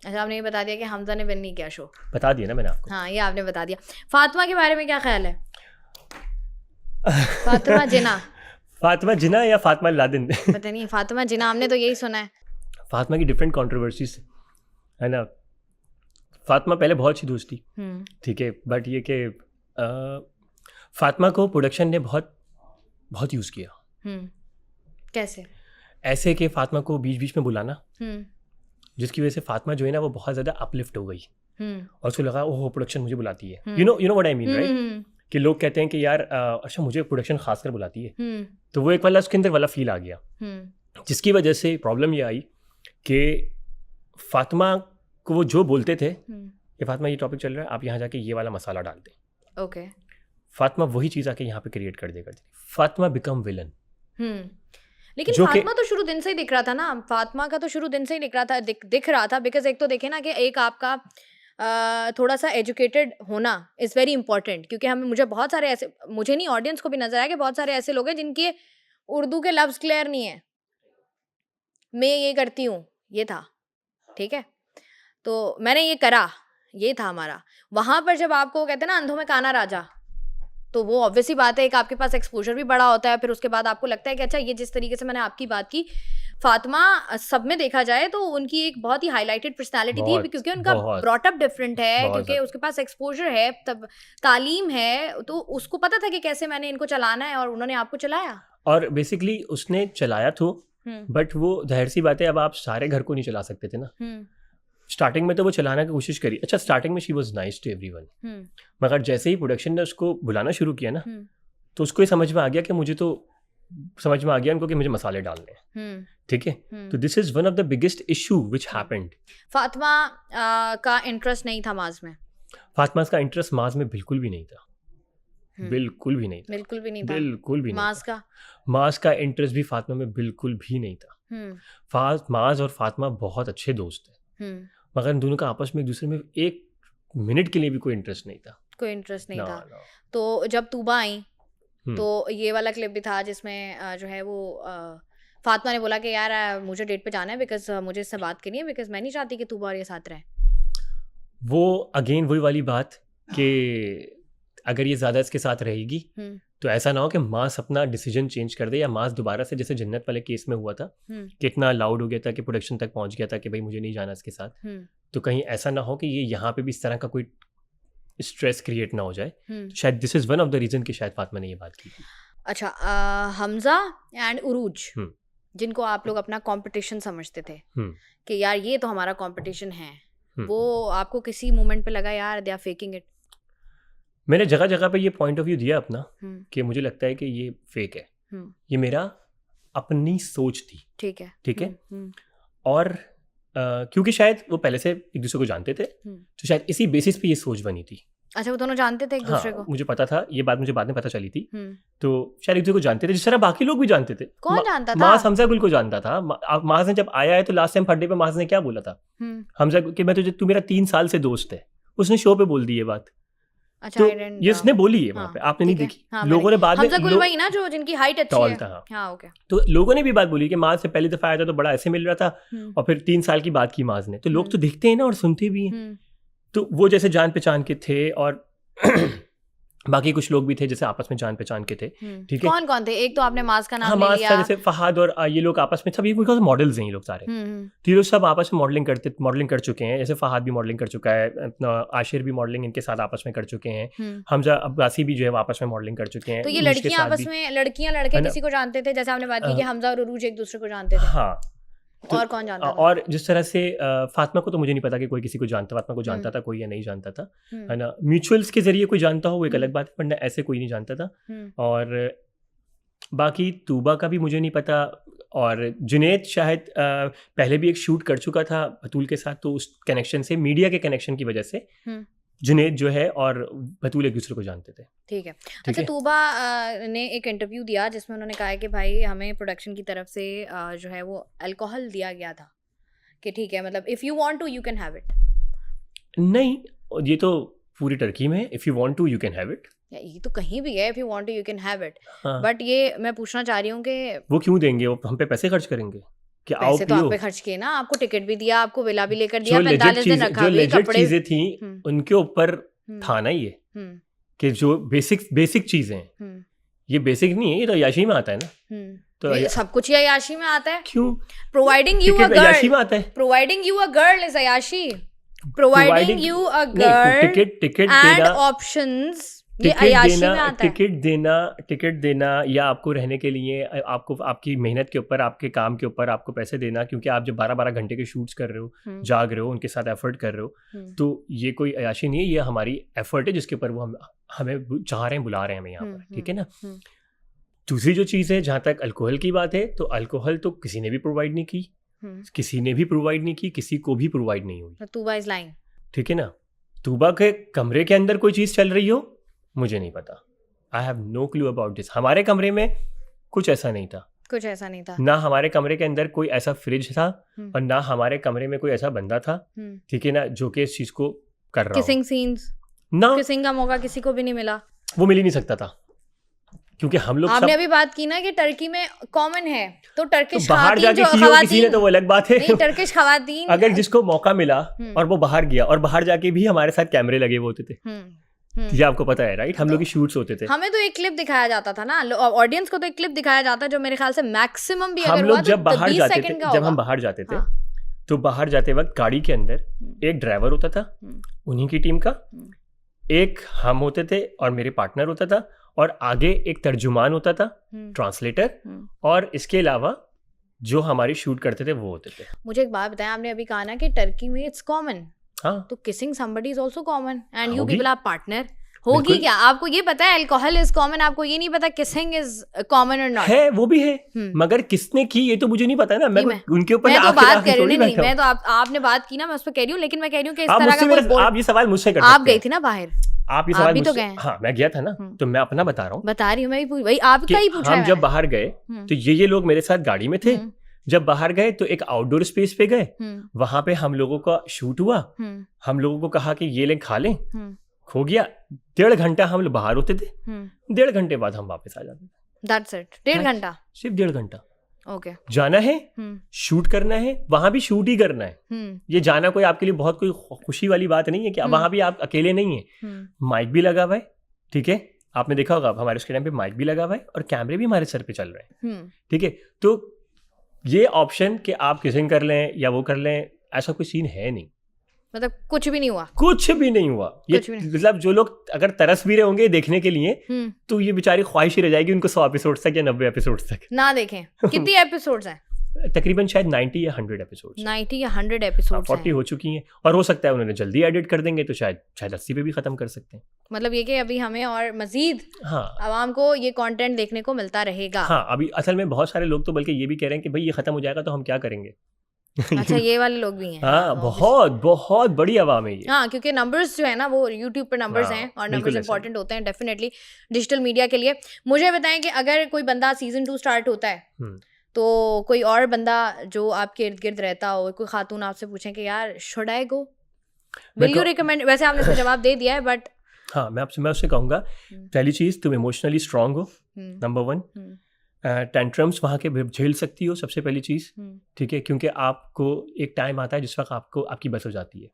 अच्छा, आपने ये बता दिया कि हमजा ने विन नहीं किया शो, बता दिया ना मैंने आपको। हाँ, ये आपने बता दिया। फातिमा के बारे में क्या ख्याल है? फातिमा जिना या फातिमा लादिन पता नहीं, फातिमा जिना हमने तो यही सुना है। फातिमा की डिफरेंट कंट्रोवर्सीज है ना। फातिमा पहले बहुत अच्छी दोस्त थी, ठीक है, बट ये कि फातिमा को प्रोडक्शन ने बहुत यूज़ किया। कैसे? ऐसे कि फातिमा को बीच बीच में बुलाना, जिसकी वजह से फातिमा जो है ना वो बहुत ज़्यादा अपलिफ्ट हो गई, और उसको लगा ओह प्रोडक्शन मुझे बुलाती है। You know what I mean, right? कि लोग कहते हैं कि यार अच्छा मुझे प्रोडक्शन खासकर बुलाती है, तो वो एक वाला उसके अंदर वाला फील आ गया, जिसकी वजह से प्रॉब्लम ये आई कि फातिमा को वो जो बोलते थे कि फातिमा ये टॉपिक चल रहा है, आप यहाँ जाके ये वाला मसाला डाल दें, ओके, फातिमा वही चीज़ आके यहाँ पे क्रिएट कर देगा, फातिमा बिकम विलन। लेकिन फातिमा तो शुरू दिन से ही दिख रहा था ना, फातिमा का तो शुरू दिन से ही दिख रहा था, बिकॉज एक तो देखे ना कि एक आपका थोड़ा सा एजुकेटेड होना इज़ वेरी इंपॉर्टेंट, क्योंकि मुझे बहुत सारे ऐसे, मुझे नहीं ऑडियंस को भी नजर आया कि बहुत सारे ऐसे लोग हैं जिनके उर्दू के लफ्ज़ क्लियर नहीं है, मैं ये करती हूँ, ये था, ठीक है, तो मैंने ये करा, ये था हमारा। वहाँ पर जब आपको कहते हैं ना अंधों में काना राजा, तो वो ऑब्वियसली बात है, एक आपके पास एक्सपोजर भी बड़ा होता है, फिर उसके बाद आपको लगता है कि अच्छा ये जिस तरीके से मैंने आपकी बात की, फातिमा सब में देखा जाए तो उनकी एक बहुत ही हाईलाइटेड पर्सनालिटी थी, क्योंकि उनका ब्रॉट अप डिफरेंट है, क्योंकि उसके पास एक्सपोजर है, तब तालीम है, तो उसको पता था कि कैसे मैंने इनको चलाना है, और उन्होंने आपको चलाया। और बेसिकली उसने चलाया तो, बट वो जाहिर सी बात है, अब आप सारे घर को नहीं चला सकते थे ना। स्टार्टिंग में तो वो चलाने की कोशिश करी, अच्छा स्टार्टिंग में she was nice to everyone, मगर जैसे ही प्रोडक्शन ने उसको बुलाना शुरू किया ना, तो उसको ये समझ में आ गया कि मुझे तो समझ में आ गया उनको कि मुझे मसाले डालने हैं, ठीक है। तो this is one of the biggest issue which happened. Fatima का इंटरेस्ट नहीं था माज में, फातिमा का इंटरेस्ट माज में बिल्कुल भी नहीं था, बिल्कुल भी नहीं था, बिल्कुल भी नहीं था, बिल्कुल भी नहीं। माज का इंटरेस्ट भी फातिमा में बिल्कुल भी नहीं था। माज और फातिमा बहुत अच्छे दोस्त हैं, मगर इन दोनों का आपस में एक दूसरे में एक मिनट के लिए भी कोई इंटरेस्ट नहीं था, कोई इंटरेस्ट नहीं था। तो जब तूबा आई तो ये वाला क्लिप भी था जिसमें जो है वो फातिमा ने बोला कि यार मुझे डेट पे जाना है बिकॉज मुझे इससे बात करनी है बिकॉज मैं नहीं चाहती कि तूबा और ये साथ रहें। वो अगेन वही वाली बात कि अगर ये ज़्यादा इसके साथ रहेगी तो ऐसा ना हो कि मास अपना डिसीजन चेंज कर दे, या मास दोबारा से जैसे जन्नत वाले केस में हुआ था कि इतना लाउड हो गया था कि प्रोडक्शन तक पहुंच गया था कि भाई मुझे नहीं जाना इसके साथ, तो कहीं ऐसा ना हो कि ये यहाँ पे भी इस तरह का कोई स्ट्रेस क्रिएट ना हो जाए। शायद this is one of the reason कि शायद फातिमा ने ये बात की थी। अच्छा, हमजा एंड उरूज जिनको आप लोग अपना कंपटीशन समझते थे कि यार ये तो हमारा कंपटीशन है, वो आपको किसी मोमेंट पे लगा यार दे आर फेकिंग इट? मैंने जगह जगह पे ये पॉइंट ऑफ व्यू दिया अपना कि मुझे लगता है कि ये फेक है, ये मेरा अपनी सोच थी। ठीक है। और क्योंकि शायद वो पहले से एक दूसरे को जानते थे, तो शायद इसी बेसिस पे ये सोच बनी थी। अच्छा, वो दोनों जानते थे एक दूसरे को? मुझे पता था, ये बात मुझे बाद में पता चली थी। तो शायद एक दूसरे को जानते थे, जिस तरह बाकी लोग भी जानते थे। कौन जानता था? मास हमजा गुल को जानता था। मास ने जब आया है तो लास्ट टाइम फर्डे पे मास ने क्या बोला था हमजा कि मैं तुझे, तू मेरा 3 साल से दोस्त है, उसने शो पे बोल दी ये बात। अच्छा, तो ये उसने बोली है वहाँ पे, आपने नहीं देखी। लोगों ने बाद में, हमजा गुल वही ना जो जिनकी हाइट अच्छी है। हाँ, ओके। तो लोगों ने भी बात बोली कि मास से पहली दफा आया था तो बड़ा ऐसे मिल रहा था, और फिर 3 साल की बात की मास ने, तो लोग तो देखते हैं ना और सुनते भी हैं। तो वो जैसे जान पहचान के थे, और बाकी कुछ लोग भी थे जैसे आपस में जान पहचान के थे। ठीक है, कौन कौन थे? एक तो आपने मास का नाम ले लिया। मास जैसे फहाद और ये लोग आपस में सब, बिकॉज मॉडल्स हैं ये लोग सारे, तो ये लोग सब आपस में मॉडलिंग कर चुके हैं। जैसे फहाद भी मॉडलिंग कर चुका है, अपना आशिर भी मॉडलिंग इनके साथ आपस में कर चुके हैं, हमजा अब्बासी भी जो है आपस में मॉडलिंग कर चुके हैं। तो ये लड़कियां आपस में, लड़कियां लड़के किसी को जानते थे? जैसे आपने बात की कि हमजा और उरूज एक दूसरे को जानते थे। हाँ, तो, और कौन जानता था? और जिस तरह से फातिमा को तो मुझे नहीं पता कि कोई किसी को जानता, फातिमा को जानता था कोई या नहीं जानता था, है ना। म्यूचुअल्स के जरिए कोई जानता हो वो एक अलग बात है, वरना ऐसे कोई नहीं जानता था। और बाकी तूबा का भी मुझे नहीं पता, और जुनैद शायद पहले भी एक शूट कर चुका था बतूल के साथ, तो उस कनेक्शन से, मीडिया के कनेक्शन की वजह से जुनैद जो है और बतूल एक दूसरे को जानते थे। ठीक है। अच्छा, तूबा ने एक इंटरव्यू दिया जिसमें उन्होंने कहा है कि भाई हमें प्रोडक्शन की तरफ से जो है वो अल्कोहल दिया गया था कि ठीक है, मतलब if you want to you can have it. नहीं, ये तो पूरी टर्की में if you want to you can have it, ये तो कहीं भी है if you want to you can have it. But ये मैं पूछना चाह रही हूँ कि वो क्यों देंगे? वो हम पे पैसे खर्च करेंगे कि आओ पैसे तो आप पे खर्च किए ना, आपको टिकट भी दिया, आपको विला भी लेकर दिया, 45 दिन रखा भी, कपड़े, चीजें थी उनके ऊपर था ना ये कि जो बेसिक चीजें हैं, ये बेसिक नहीं है, ये तो अय्याशी में आता है ना। तो सब कुछ ही अय्याशी में आता है। क्यों? प्रोवाइडिंग यू अ अय्याशी में आता है। Providing you a girl is अय्याशी। Providing you a girl ticket and options, ये अय्याशी में आता है। टिकट देना या आपको रहने के लिए, आपको आपकी मेहनत के ऊपर, आपके काम के ऊपर आपको पैसे देना, क्योंकि आप जब 12-12 घंटे के शूट्स कर रहे हो, जाग रहे हो, उनके साथ एफर्ट कर रहे हो, तो ये कोई अय्याशी नहीं है, ये हमारी एफर्ट है जिसके ऊपर वो हमें चाह रहे हैं, बुला रहे हैं हमें यहाँ पर। ठीक है ना। दूसरी जो चीज़ है, जहाँ तक अल्कोहल की बात है, तो अल्कोहल तो किसी ने भी प्रोवाइड नहीं की, किसी को भी प्रोवाइड नहीं हुई। Tuba is lying. ठीक है ना। तूबा के कमरे के अंदर कोई चीज़ चल रही हो, मुझे नहीं पता। I have no clue about this. हमारे कमरे में कुछ ऐसा नहीं था। ना हमारे कमरे के अंदर कोई ऐसा फ्रिज था, और ना हमारे कमरे में कोई ऐसा बंदा था, ठीक है ना, जो कि इस चीज को कर रहा हो। किसिंग सीन्स ना, किसिंग का मौका किसी को भी नहीं मिला। वो मिल ही नहीं सकता था, क्योंकि हम लोग आपने अभी बात की ना कि टर्की में कॉमन है, तो टर्किश बाहर जाके किसी ने तो वो अलग बात है। नहीं, टर्किश खवातीन अगर जिसको मौका मिला और वो बाहर गया, और बाहर जाके भी हमारे साथ कैमरे लगे हुए होते थे, ये आपको पता है राइट। हम लोग की शूट्स होते थे, हमें तो एक क्लिप दिखाया जाता था ना, ऑडियंस को तो एक क्लिप दिखाया जाता, जो मेरे ख्याल से मैक्सिमम भी हम लोग जब हम बाहर जाते थे, तो बाहर जाते वक्त गाड़ी के अंदर एक ड्राइवर होता था उन्हीं की टीम का, एक हम होते थे और मेरे पार्टनर होता था, और आगे एक तर्जुमान होता था, ट्रांसलेटर, और इसके अलावा जो हमारी शूट करते थे वो होते थे। मुझे एक बात बताएं, आपने अभी कहा ना कि टर्की में इट्स कॉमन, हाँ, तो kissing somebody is also common and you people are partner. होगी क्या? आपको ये पता है अल्कोहल इज कॉमन, आपको ये नहीं पता किसिंग इज कॉमन और नॉट है? वो भी है, मगर किसने की ये तो मुझे नहीं पता ना। मैं उनके ऊपर मैं तो बात कर रही हूँ, नहीं मैं तो आपने बात की ना, मैं उस पर कह रही हूँ, लेकिन मैं कह रही हूँ कि इस तरह का आप ये सवाल मुझसे करते आप गई थी ना बाहर, आप ये सवाल भी तो गए। हाँ, मैं गया था ना, तो मैं अपना बता रही हूँ, मैं वही आपका ही पूछा। हम जब बाहर गए तो ये लोग मेरे साथ गाड़ी में थे, जब बाहर गए तो एक आउटडोर स्पेस पे गए, वहां पे हम लोगों का शूट हुआ, हम लोगों को कहा कि ये लें खा लें, खो गया, 1.5 घंटा हम लोग बाहर होते थे, 1.5 घंटे बाद हम वापस आ जाते थे। दैट्स इट, 1.5 घंटा, सिर्फ 1.5 घंटा। ओके, जाना है, शूट करना है, वहां भी शूट ही करना है। ये जाना कोई आपके लिए बहुत कोई खुशी वाली बात नहीं है कि वहां भी आप अकेले नहीं है, माइक भी लगा हुआ है, ठीक है, आपने देखा होगा हमारे उसके टाइम पे माइक भी लगा हुआ है और कैमरे भी हमारे सर पे चल रहे हैं, ठीक है। तो ये ऑप्शन कि आप किसिंग कर लें या वो कर लें, ऐसा कोई सीन है नहीं, मतलब कुछ भी नहीं हुआ, कुछ भी नहीं हुआ। ये मतलब जो लोग अगर तरस भी रहे होंगे देखने के लिए, तो ये बेचारी ख्वाहिश ही रह जाएगी उनको 100 एपिसोड तक या 90 एपिसोड तक ना देखें। कितनी एपिसोड्स हैं? तकरीबन शायद 90 या 100 एपिसोड्स। 90 या 100 एपिसोड्स 40 हो चुकी हैं, और हो सकता है उन्होंने जल्दी एडिट कर देंगे तो शायद 80 पे भी खत्म कर सकते हैं। मतलब ये कि अभी हमें और मजीद आवाम को ये कंटेंट देखने को मिलता रहेगा। हाँ, अभी असल में बहुत सारे लोग तो बल्कि ये भी कह रहे हैं कि भाई ये खत्म हो जाएगा तो हम क्या करेंगे। अच्छा, ये वाले लोग भी हैं। हाँ, बहुत बहुत बड़ी आवाम है ये। हाँ, क्योंकि नंबर्स जो है ना वो यूट्यूब पर नंबर्स हैं और नंबर्स इंपॉर्टेंट होते हैं डेफिनेटली डिजिटल मीडिया के लिए। मुझे बताएं कि अगर कोई बंदा सीजन 2 स्टार्ट होता है तो कोई और बंदा जो आपके इर्द गिर्द रहता हो, कोई खातून आपसे पूछें कि यार should I go, will you recommend? वैसे आपने इसका जवाब दे दिया है, बट हाँ, मैं उससे कहूँगा पहली चीज़ तुम इमोशनली स्ट्रांग हो, नंबर 1। टेंट्रम्स वहाँ के झेल सकती हो, सबसे पहली चीज़, ठीक है, क्योंकि आपको एक टाइम आता है जिस वक्त आपको आपकी बस हो जाती है,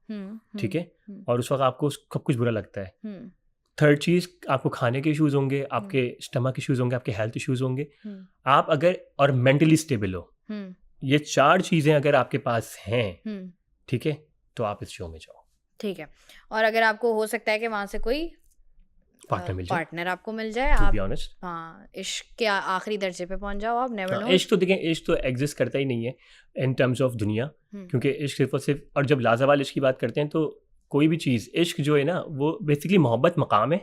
ठीक है, और उस वक्त आपको सब कुछ बुरा लगता है। थर्ड चीज़, आपको खाने के इश्यूज़ होंगे, आपके स्टमक इश्यूज़ होंगे, आपके हेल्थ इश्यूज़ होंगे, आप अगर और मेंटली स्टेबल हो, ये 4 चीज़ें अगर आपके पास हैं, ठीक है, तो आप इस शो में जाओ, ठीक है। और अगर आपको हो सकता है कि वहाँ से कोई पार्टनर आपको मिल जाए, आप हाँ इश्क के आखिरी दर्जे पे पहुंच जाओ, आप नेवर नो। इश्क तो देखें, इश्क तो एग्जिस्ट करता ही नहीं है इन टर्म्स ऑफ दुनिया, क्योंकि इश्क सिर्फ और सिर्फ, और जब लाजवाल इश्क की बात करते हैं तो कोई भी चीज़, इश्क जो है ना वो बेसिकली मोहब्बत मकाम है,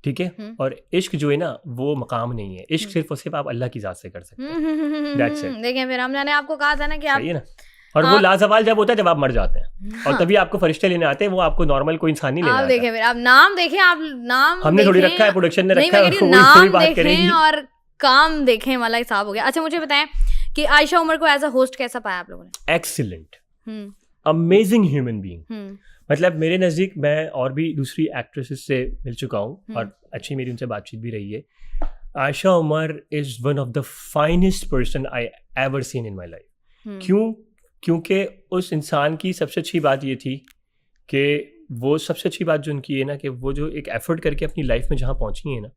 ठीक है, और इश्क जो है ना वो मकाम नहीं है। इश्क सिर्फ और सिर्फ आप अल्लाह की ज़ात से कर सकते हैं। देखें, फिर हमने आपको कहा था ना कि आप, सही है ना, और वो लाजवाल जब होता है जब आप मर जाते हैं, और तभी आपको फरिश्ते लेने आते हैं, वो आपको नॉर्मल कोई इंसान नहीं लेने आता। देखें, फिर आप नाम देखें, आप नाम हमने थोड़ी रखा है, प्रोडक्शन ने रखा है, नाम देखें और काम देखें वाला हिसाब हो गया। अच्छा, मुझे बताएं कि आयशा उमर को एज अ होस्ट कैसा पाया आप लोगों ने? Excellent, amazing human being. मतलब मेरे नज़दीक, मैं और भी दूसरी एक्ट्रेसेस से मिल चुका हूँ और अच्छी मेरी उनसे बातचीत भी रही है। Ayesha Umar is one of the finest person I ever seen in my life. क्योंकि उस इंसान की सबसे अच्छी बात ये थी कि वो सबसे अच्छी बात जो उनकी है ना, कि वो जो एक एफर्ट करके अपनी लाइफ में जहाँ पहुँची है ना,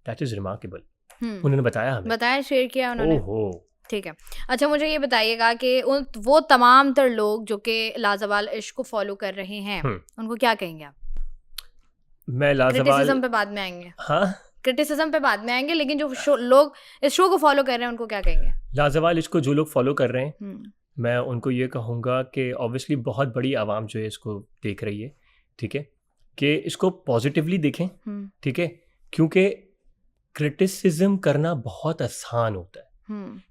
दैट इज़ रिमार्केबल। उन्होंने बताया, शेयर किया उन्होंने। ओहो, ठीक है। अच्छा, मुझे ये बताइएगा कि वो तमाम तर लोग जो कि लाजवाल इश्क को फॉलो कर रहे हैं, उनको क्या कहेंगे आप? मैं लाजवाल क्रिटिसिज्म पे बाद में आएंगे। हाँ, क्रिटिसिज्म पे बाद में आएंगे, लेकिन जो लोग इस शो को फॉलो कर रहे हैं उनको क्या कहेंगे? लाजवाल इश्क को जो लोग फॉलो कर रहे हैं, मैं उनको ये कहूँगा कि ऑब्वियसली बहुत बड़ी आवाम जो है इसको देख रही है, ठीक है, कि इसको पॉजिटिवली देखें, ठीक है, क्योंकि क्रिटिसिज्म करना बहुत आसान होता है।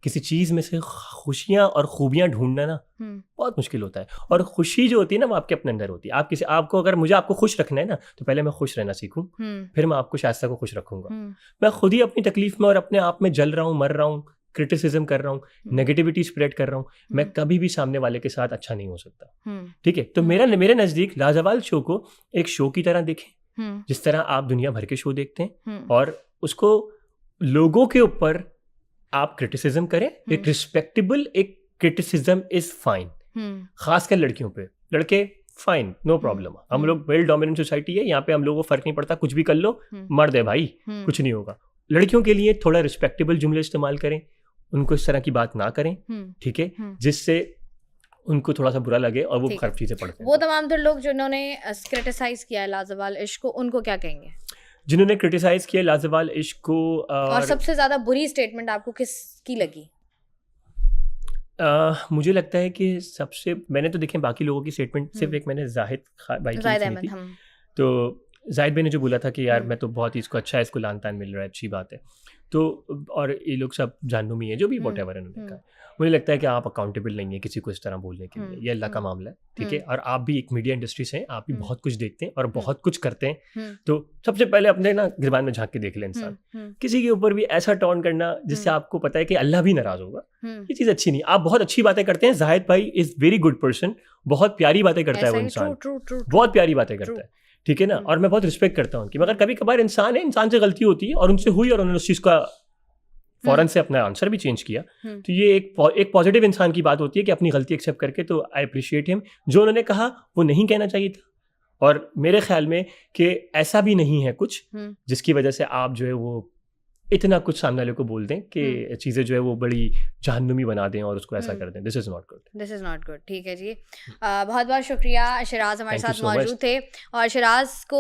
किसी चीज़ में से खुशियाँ और खूबियाँ ढूंढना ना बहुत मुश्किल होता है, और खुशी जो होती है ना वो आपके अपने अंदर होती है। आपको अगर मुझे आपको खुश रखना है ना, तो पहले मैं खुश रहना सीखूं, फिर मैं आपको शायस्ता को खुश रखूंगा। मैं खुद ही अपनी तकलीफ में और अपने आप में जल रहा हूँ, मर रहा हूँ, क्रिटिसिज्म कर रहा हूँ, नेगेटिविटी स्प्रेड कर रहा हूँ, मैं कभी भी सामने वाले के साथ अच्छा नहीं हो सकता, ठीक है। तो मेरे नज़दीक लाजवाल शो को एक शो की तरह देखें, जिस तरह आप दुनिया भर के शो देखते हैं, और उसको लोगों के ऊपर आप क्रिटिसिज्म करें, एक रिस्पेक्टेबल एक क्रिटिसिज्म इज फाइन, खासकर लड़कियों पे। लड़के फाइन, नो प्रॉब्लम, हम लोग वेल डोमिनेंट सोसाइटी है, यहाँ पे हम लोगों को फर्क नहीं पड़ता, कुछ भी कर लो, मर्द है भाई, कुछ नहीं होगा। लड़कियों के लिए थोड़ा रिस्पेक्टेबल जुमले इस्तेमाल करें, उनको इस तरह की बात ना करें, ठीक है, जिससे उनको थोड़ा सा बुरा लगे और वो खराब चीजें पढ़ते हैं। वो तमाम तो लोग जिन्होंने क्रिटिसाइज किया है लाजवाल इश्क को, उनको क्या कहेंगे? जिन्होंने क्रिटिसाइज किया लाजवाल इश्क को, और सबसे ज्यादा बुरी स्टेटमेंट आपको किसकी लगी? मुझे लगता है कि मैंने तो देखें बाकी लोगों की स्टेटमेंट, सिर्फ एक मैंने जाहिद भाई की सुनी थी। तो जाहिद भाई ने जो बोला था कि यार मैं तो बहुत ही इसको अच्छा है, इसको लान तान मिल रहा है, अच्छी बात है, तो और ये लोग सब जानू में है जो भी व्हाटएवर उन्होंने कहा। मुझे लगता है कि आप अकाउंटेबल नहीं है किसी को इस तरह बोलने के लिए, ये अल्लाह का मामला है, ठीक है, और आप भी एक मीडिया इंडस्ट्री से हैं, आप भी बहुत कुछ देखते हैं और बहुत कुछ करते हैं, तो सबसे पहले अपने ना गिरबान में झांक के देख ले इंसान। किसी के ऊपर भी ऐसा टॉन करना जिससे आपको पता है कि अल्लाह भी नाराज होगा, ये चीज़ अच्छी नहीं। आप बहुत अच्छी बातें करते हैं, जाहिद भाई इज़ वेरी गुड पर्सन, बहुत प्यारी बातें करता है वो इंसान, बहुत प्यारी बातें करता है, ठीक है ना, और मैं बहुत रिस्पेक्ट करता हूँ उनकी, मगर कभी कभार इंसान है, इंसान से गलती होती है और उनसे हुई और उन्होंने उस चीज़ का फ़ौरन से अपना आंसर भी चेंज किया। तो ये एक पॉजिटिव इंसान की बात होती है कि अपनी गलती एक्सेप्ट करके, तो आई अप्रिशिएट हिम। जो उन्होंने कहा वो नहीं कहना चाहिए था, और मेरे ख्याल में कि ऐसा भी नहीं है कुछ जिसकी वजह से आप जो है वो इतना कुछ सामने वाले को बोल दें कि चीज़ें जो है वो बड़ी जहन्नुमी बना दें और उसको ऐसा कर दें। This is not good, this is not good. ठीक है जी, बहुत बहुत शुक्रिया। शिराज हमारे Thank you साथ so मौजूद थे, और शिराज को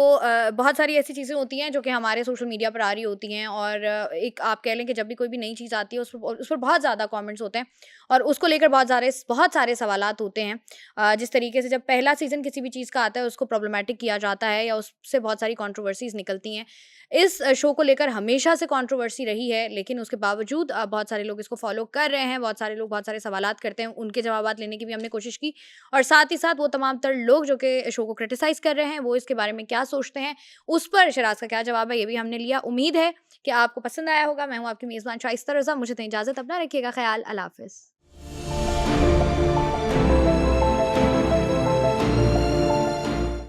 बहुत सारी ऐसी चीज़ें होती हैं जो कि हमारे सोशल मीडिया पर आ रही होती हैं, और एक आप कह लें कि जब भी कोई भी नई चीज़ आती है उस पर बहुत ज़्यादा कमेंट्स होते हैं, और उसको लेकर बहुत सारे सवालात होते हैं। जिस तरीके से जब पहला सीज़न किसी भी चीज़ का आता है उसको प्रॉब्लमैटिक किया जाता है या उससे बहुत सारी कंट्रोवर्सीज़ निकलती हैं। इस शो को लेकर हमेशा से कंट्रोवर्सी रही है, लेकिन उसके बावजूद बहुत सारे लोग इसको फॉलो कर रहे हैं, बहुत सारे लोग बहुत सारे सवालात करते हैं, उनके जवाबात लेने की भी हमने कोशिश की, और साथ ही साथ वो तमाम तर लोग जो कि शो को क्रिटिसाइज़ कर रहे हैं वो इसके बारे में क्या सोचते हैं, उस पर शिराज का क्या जवाब है, ये भी हमने लिया। उम्मीद है कि आपको पसंद आया होगा। मैं हूँ आपकी मेज़बान शाइस्ता रज़ा, मुझे दें इजाज़त, अपना रखिएगा ख्याल। अल्लाह हाफ़िज़।